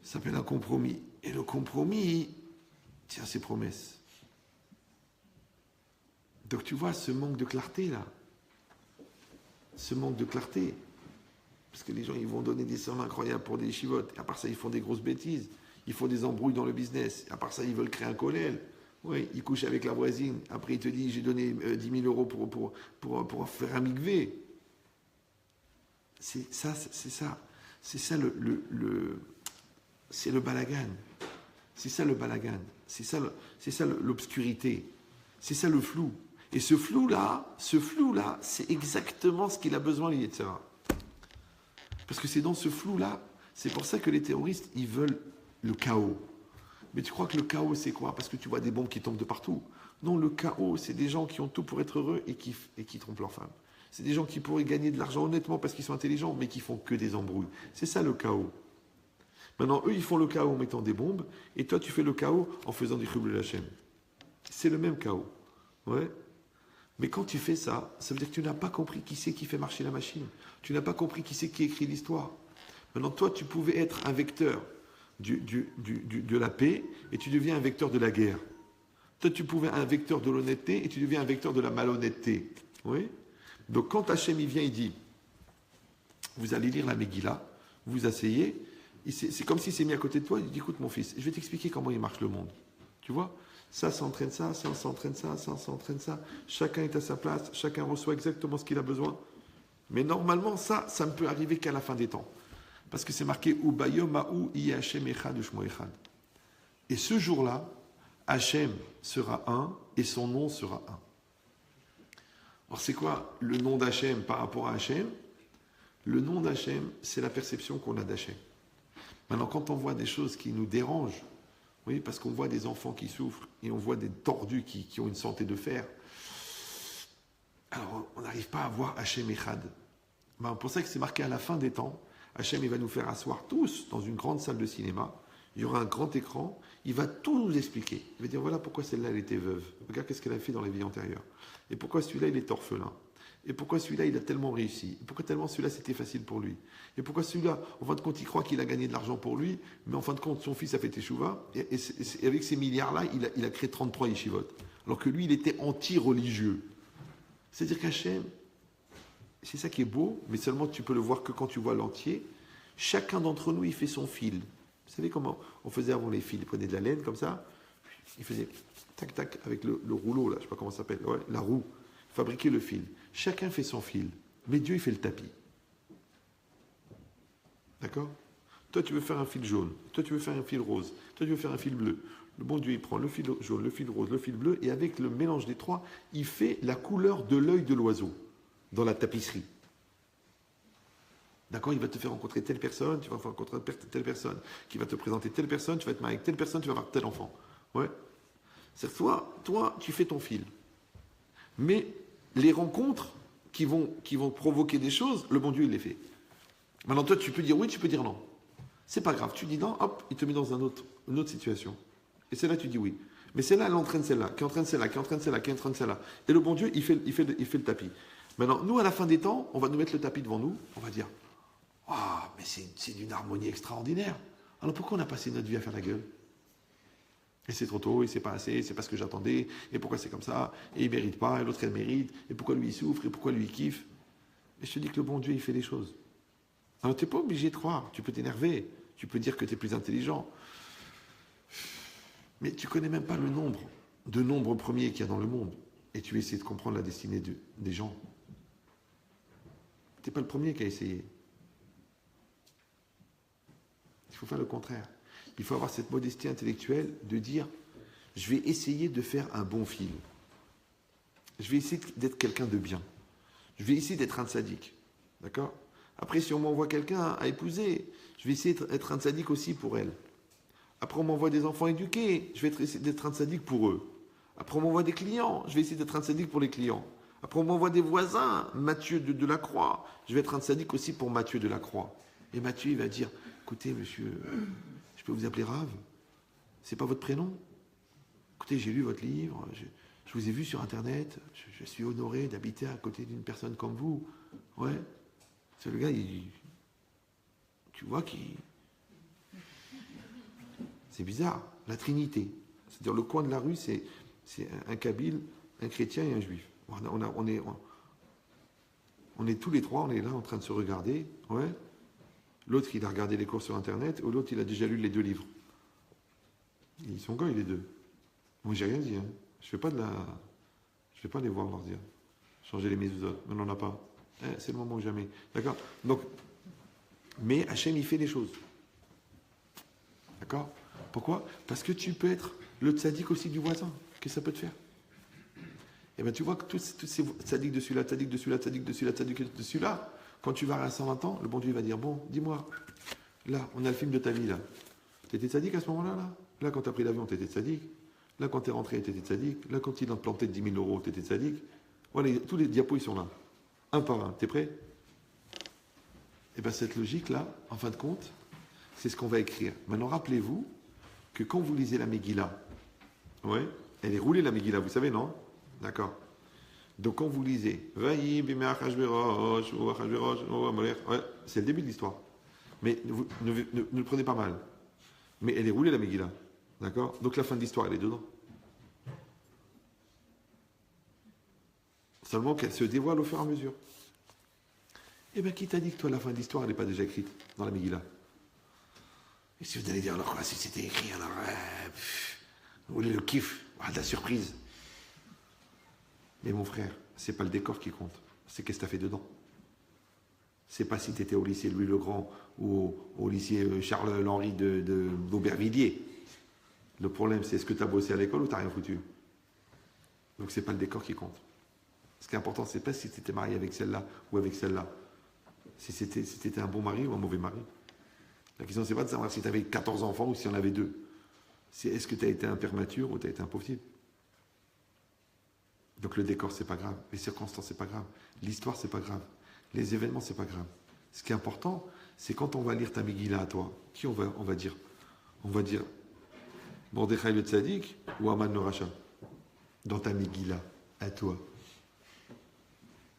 ça s'appelle un compromis. Et le compromis tient ses promesses. Donc tu vois, ce manque de clarté là, ce manque de clarté, que les gens, ils vont donner des sommes incroyables pour des chivotes. Et à part ça, ils font des grosses bêtises. Ils font des embrouilles dans le business. Et à part ça, ils veulent créer un collèle. Oui, ils couchent avec la voisine. Après, il te dit, j'ai donné 10 000 euros pour faire un mikvé. C'est ça. C'est ça c'est le balagan. C'est ça le balagan. C'est ça l'obscurité. C'est ça le flou. Et ce flou-là, c'est exactement ce qu'il a besoin, le Yetzirah. Parce que c'est dans ce flou-là, c'est pour ça que les terroristes, ils veulent le chaos. Mais tu crois que le chaos, c'est quoi? Parce que tu vois des bombes qui tombent de partout. Non, le chaos, c'est des gens qui ont tout pour être heureux et qui trompent leur femme. C'est des gens qui pourraient gagner de l'argent honnêtement parce qu'ils sont intelligents, mais qui font que des embrouilles. C'est ça le chaos. Maintenant, eux, ils font le chaos en mettant des bombes, et toi, tu fais le chaos en faisant du chouble Hachem. C'est le même chaos. Ouais. Mais quand tu fais ça, ça veut dire que tu n'as pas compris qui c'est qui fait marcher la machine. Tu n'as pas compris qui c'est qui écrit l'histoire. Maintenant, toi, tu pouvais être un vecteur de la paix, et tu deviens un vecteur de la guerre. Toi, tu pouvais être un vecteur de l'honnêteté, et tu deviens un vecteur de la malhonnêteté. Oui. Donc, quand Hachem, il vient, il dit, vous allez lire la Megillah, vous vous asseyez, c'est comme s'il s'est mis à côté de toi, il dit, écoute mon fils, je vais t'expliquer comment il marche le monde. Tu vois, ça s'entraîne ça s'entraîne ça s'entraîne ça. Chacun est à sa place, chacun reçoit exactement ce qu'il a besoin. Mais normalement, ça ne peut arriver qu'à la fin des temps. Parce que c'est marqué, Ubayoma'u Hashem echad u'shmo echad. Et ce jour-là, Hachem sera un et son nom sera un. Alors c'est quoi le nom d'Hachem par rapport à Hachem? Le nom d'Hachem, c'est la perception qu'on a d'Hachem. Maintenant, quand on voit des choses qui nous dérangent, oui, parce qu'on voit des enfants qui souffrent et on voit des tordus qui ont une santé de fer, alors on n'arrive pas à voir Hachem Echad. Ben, pour ça que c'est marqué à la fin des temps, Hachem il va nous faire asseoir tous dans une grande salle de cinéma, il y aura un grand écran, il va tout nous expliquer. Il va dire voilà pourquoi celle-là elle était veuve, regarde qu'est-ce qu'elle a fait dans les vies antérieures, et pourquoi celui-là il est orphelin. Et pourquoi celui-là, il a tellement réussi? Et pourquoi tellement celui-là, c'était facile pour lui? Et pourquoi celui-là, en fin de compte, il croit qu'il a gagné de l'argent pour lui, mais en fin de compte, son fils a fait teshuva, et avec ces milliards-là, il a créé 33 yeshivot. Alors que lui, il était anti-religieux. C'est-à-dire qu'Hachem, c'est ça qui est beau, mais seulement tu peux le voir que quand tu vois l'entier. Chacun d'entre nous, il fait son fil. Vous savez comment on faisait avant les fils? Il prenait de la laine comme ça, il faisait tac-tac avec le rouleau, là, je ne sais pas comment ça s'appelle, ouais, la roue. Fabriquer le fil. Chacun fait son fil, mais Dieu il fait le tapis. D'accord? Toi tu veux faire un fil jaune, toi tu veux faire un fil rose, toi tu veux faire un fil bleu. Le bon Dieu il prend le fil jaune, le fil rose, le fil bleu, et avec le mélange des trois, il fait la couleur de l'œil de l'oiseau dans la tapisserie. D'accord? Il va te faire rencontrer telle personne, tu vas rencontrer telle personne, qui va te présenter telle personne, tu vas être marié avec telle personne, tu vas avoir tel enfant. Ouais. C'est toi tu fais ton fil. Mais les rencontres qui vont provoquer des choses, le bon Dieu, il les fait. Maintenant, toi, tu peux dire oui, tu peux dire non. C'est pas grave. Tu dis non, hop, il te met dans une autre situation. Et celle-là, tu dis oui. Mais celle-là, elle entraîne celle-là, qui entraîne celle-là, qui entraîne celle-là, qui entraîne celle-là. Et le bon Dieu, il fait le tapis. Maintenant, nous, à la fin des temps, on va nous mettre le tapis devant nous. On va dire, ah, mais c'est d'une harmonie extraordinaire. Alors pourquoi on a passé notre vie à faire la gueule? Et c'est trop tôt, et c'est pas assez, c'est pas ce que j'attendais, et pourquoi c'est comme ça, et il mérite pas, et l'autre elle mérite, et pourquoi lui il souffre, et pourquoi lui il kiffe. Et je te dis que le bon Dieu il fait les choses. Alors tu n'es pas obligé de croire, tu peux t'énerver, tu peux dire que tu es plus intelligent, mais tu connais même pas le nombre de nombres premiers qu'il y a dans le monde, et tu essaies de comprendre la destinée des gens. Tu n'es pas le premier qui a essayé. Il faut faire le contraire. Il faut avoir cette modestie intellectuelle de dire je vais essayer de faire un bon film. Je vais essayer d'être quelqu'un de bien. Je vais essayer d'être un tzaddik. D'accord? Après, si on m'envoie quelqu'un à épouser, je vais essayer d'être un tzaddik aussi pour elle. Après, on m'envoie des enfants éduqués, je vais essayer d'être un tzaddik pour eux. Après, on m'envoie des clients, je vais essayer d'être un tzaddik pour les clients. Après, on m'envoie des voisins, Mathieu de la Croix, je vais être un tzaddik aussi pour Mathieu de la Croix. Et Mathieu, il va dire, écoutez, monsieur, je peux vous appeler Rav? C'est pas votre prénom? Écoutez, j'ai lu votre livre, je vous ai vu sur Internet, je suis honoré d'habiter à côté d'une personne comme vous. Ouais. C'est le gars, tu vois qu'il... C'est bizarre, la Trinité. C'est-à-dire le coin de la rue, c'est un kabyle, un chrétien et un juif. On est tous les trois, on est là en train de se regarder. Ouais. L'autre, il a regardé les cours sur Internet, ou l'autre, il a déjà lu les 2 livres. Ils sont quand les 2? Moi, j'ai rien dit. Hein. Je fais pas les voir leur dire. Changer les mezuzot. Mais on n'en a pas. C'est le moment ou jamais. D'accord? Donc, mais Hachem, il fait les choses. D'accord? Pourquoi? Parce que tu peux être le tzaddik aussi du voisin. Qu'est-ce que ça peut te faire? Et bien, tu vois que tous ces tzaddiks de celui-là, tzaddik de celui-là, tzaddik de celui-là, tzaddik de celui-là, quand tu vas à 120 ans, le bon Dieu va dire, bon, dis-moi, là, on a le film de ta vie, là. T'étais tzaddik à ce moment-là, là? Là, quand t'as pris l'avion, t'étais tzaddik. Là, quand t'es rentré, t'étais tzaddik. Là, quand il a planté 10 000 euros, t'étais tzaddik. Voilà, tous les diapos, ils sont là. Un par un. T'es prêt? Et bien, cette logique-là, en fin de compte, c'est ce qu'on va écrire. Maintenant, rappelez-vous que quand vous lisez la Megillah, ouais, elle est roulée, la Megillah, vous savez, non? D'accord. Donc, quand vous lisez, ouais, c'est le début de l'histoire. Mais ne le prenez pas mal. Mais elle est roulée, la Megillah. D'accord? Donc, la fin de l'histoire, elle est dedans. Seulement qu'elle se dévoile au fur et à mesure. Eh bien, qui t'a dit que toi, la fin de l'histoire, elle n'est pas déjà écrite dans la Megillah? Et si vous allez dire, alors quoi, si c'était écrit, alors, vous voulez le kiff, la surprise. Mais mon frère, c'est pas le décor qui compte, c'est qu'est-ce que tu as fait dedans. C'est pas si tu étais au lycée Louis le Grand ou au lycée Charles-Henri d'Aubervilliers. Le problème, c'est est-ce que tu as bossé à l'école ou tu n'as rien foutu. Donc, c'est pas le décor qui compte. Ce qui est important, c'est pas si tu étais marié avec celle-là ou avec celle-là. Si c'était un bon mari ou un mauvais mari. La question, c'est pas de savoir si tu avais 14 enfants ou si y en avait 2. C'est est-ce que tu as été un père mature ou tu as été un pauvre type. Donc le décor, c'est pas grave. Les circonstances, c'est pas grave. L'histoire, c'est pas grave. Les événements, c'est pas grave. Ce qui est important, c'est quand on va lire ta Megillah à toi, qui on va dire? On va dire Mordechai le Tzadik ou Aman le Racha dans ta Megillah à toi.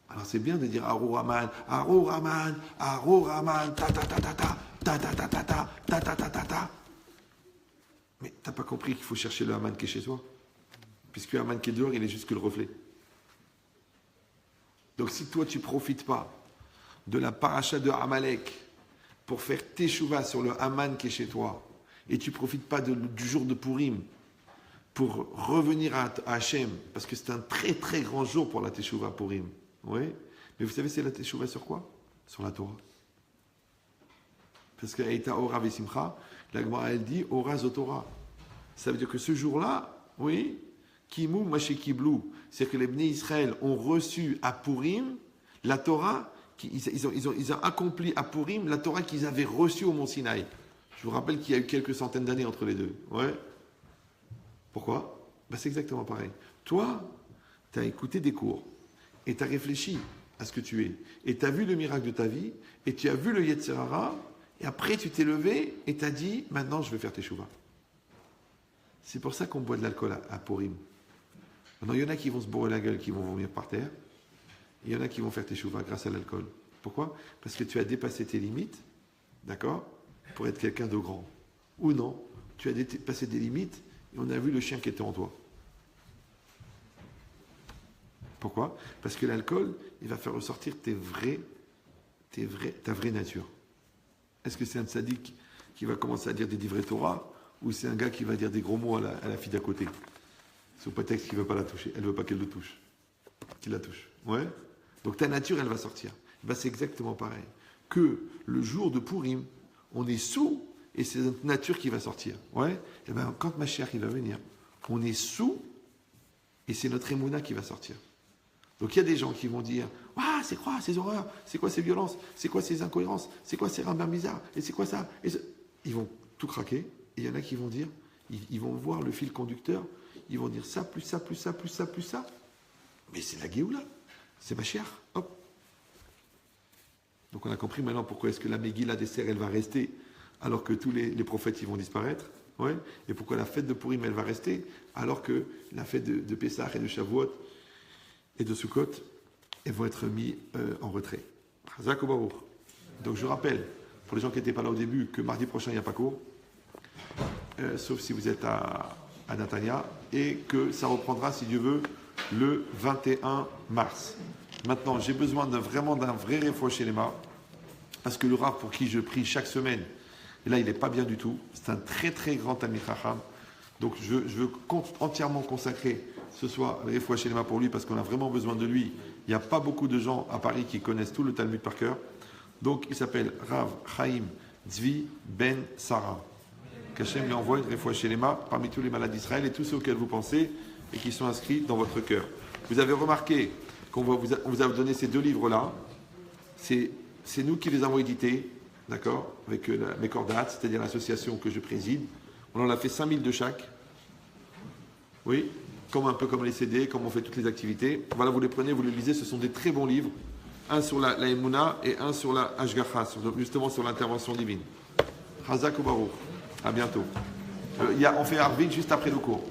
Alors c'est bien de dire Arur Aman, Arur Aman, Arur Aman, ta ta ta ta ta, ta ta ta ta ta, ta ta ta ta ta. Mais t'as pas compris qu'il faut chercher le Aman qui est chez toi? Puisque le Aman qui est dehors, il est juste que le reflet. Donc si toi tu profites pas de la paracha de Amalek pour faire teshuva sur le Aman qui est chez toi, et tu profites pas du jour de Purim pour revenir à Hachem, parce que c'est un très très grand jour pour la teshuva Purim. Oui, mais vous savez, c'est la teshuva sur quoi? Sur la Torah. Parce qu'Aïta Ora Vesimcha, la Gemara elle dit Ora Zotora. Ça veut dire que ce jour-là, oui, Kimu Mashekiblu, c'est-à-dire que les Bnei Israël ont reçu à Purim la Torah, ils ont accompli à Purim la Torah qu'ils avaient reçue au Mont Sinaï. Je vous rappelle qu'il y a eu quelques centaines d'années entre les deux. Ouais. Pourquoi? Ben, c'est exactement pareil. Toi, tu as écouté des cours. Et tu as réfléchi à ce que tu es. Et tu as vu le miracle de ta vie, et tu as vu le Yetzer Hara, et après tu t'es levé, et tu as dit, maintenant je vais faire teshuva. C'est pour ça qu'on boit de l'alcool à Purim. Maintenant, il y en a qui vont se bourrer la gueule, qui vont vomir par terre, et il y en a qui vont faire teshuva grâce à l'alcool. Pourquoi? Parce que tu as dépassé tes limites, d'accord, pour être quelqu'un de grand. Ou non, tu as dépassé des limites, et on a vu le chien qui était en toi. Pourquoi? Parce que l'alcool, il va faire ressortir ta vraie nature. Est-ce que c'est un tzaddik qui va commencer à dire des divrei Torah ou c'est un gars qui va dire des gros mots à la fille d'à côté? Sous prétexte qu'il ne veut pas la toucher. Elle ne veut pas qu'elle le touche. Qu'il la touche. Ouais? Donc ta nature, elle va sortir. Ben, c'est exactement pareil. Que le jour de Purim, on est sous et c'est notre nature qui va sortir. Ouais? Et ben, quand Mashiach il va venir, on est sous et c'est notre émouna qui va sortir. Donc il y a des gens qui vont dire ah, c'est quoi ces horreurs? C'est quoi ces violences? C'est quoi ces incohérences? C'est quoi ces rambins bizarres? Et c'est quoi ça? Ils vont tout craquer. Et il y en a qui vont dire, ils vont voir le fil conducteur, ils vont dire ça, plus ça, plus ça, plus ça, plus ça. Mais c'est la Géoula, c'est Mashiach. Hop. Donc on a compris maintenant pourquoi est-ce que la Megillah d'Esther, elle va rester alors que tous les prophètes ils vont disparaître. Ouais. Et pourquoi la fête de Purim, elle va rester alors que la fête de Pessah et de Shavuot et de Sukkot, elles vont être mis en retrait. Donc je rappelle, pour les gens qui n'étaient pas là au début, que mardi prochain, il n'y a pas cours, sauf si vous êtes à Natania, et que ça reprendra, si Dieu veut, le 21 mars. Maintenant, j'ai besoin vraiment d'un vrai réfouach chez les mains. parce que le Rav pour qui je prie chaque semaine, et là il n'est pas bien du tout, c'est un très très grand Talmid Chacham, donc je veux entièrement consacrer ce soir les Refoua Shelema pour lui, parce qu'on a vraiment besoin de lui. Il n'y a pas beaucoup de gens à Paris qui connaissent tout le Talmud par cœur. Donc il s'appelle Rav Chaim Tzvi Ben Sarah. Qu'Hachem lui envoie une Refoua Shelema parmi tous les malades d'Israël et tous ceux auxquels vous pensez et qui sont inscrits dans votre cœur. Vous avez remarqué qu'on vous a donné ces 2 livres-là. C'est nous qui les avons édités, d'accord, avec Mekordat, c'est-à-dire l'association que je préside. On en a fait 5000 de chaque. Oui, un peu comme les CD, comme on fait toutes les activités. Voilà, vous les prenez, vous les lisez, ce sont des très bons livres. Un sur la Emouna et un sur la Hashgacha, justement sur l'intervention divine. Chazak ou Baruch. À bientôt. On fait Arvin juste après le cours.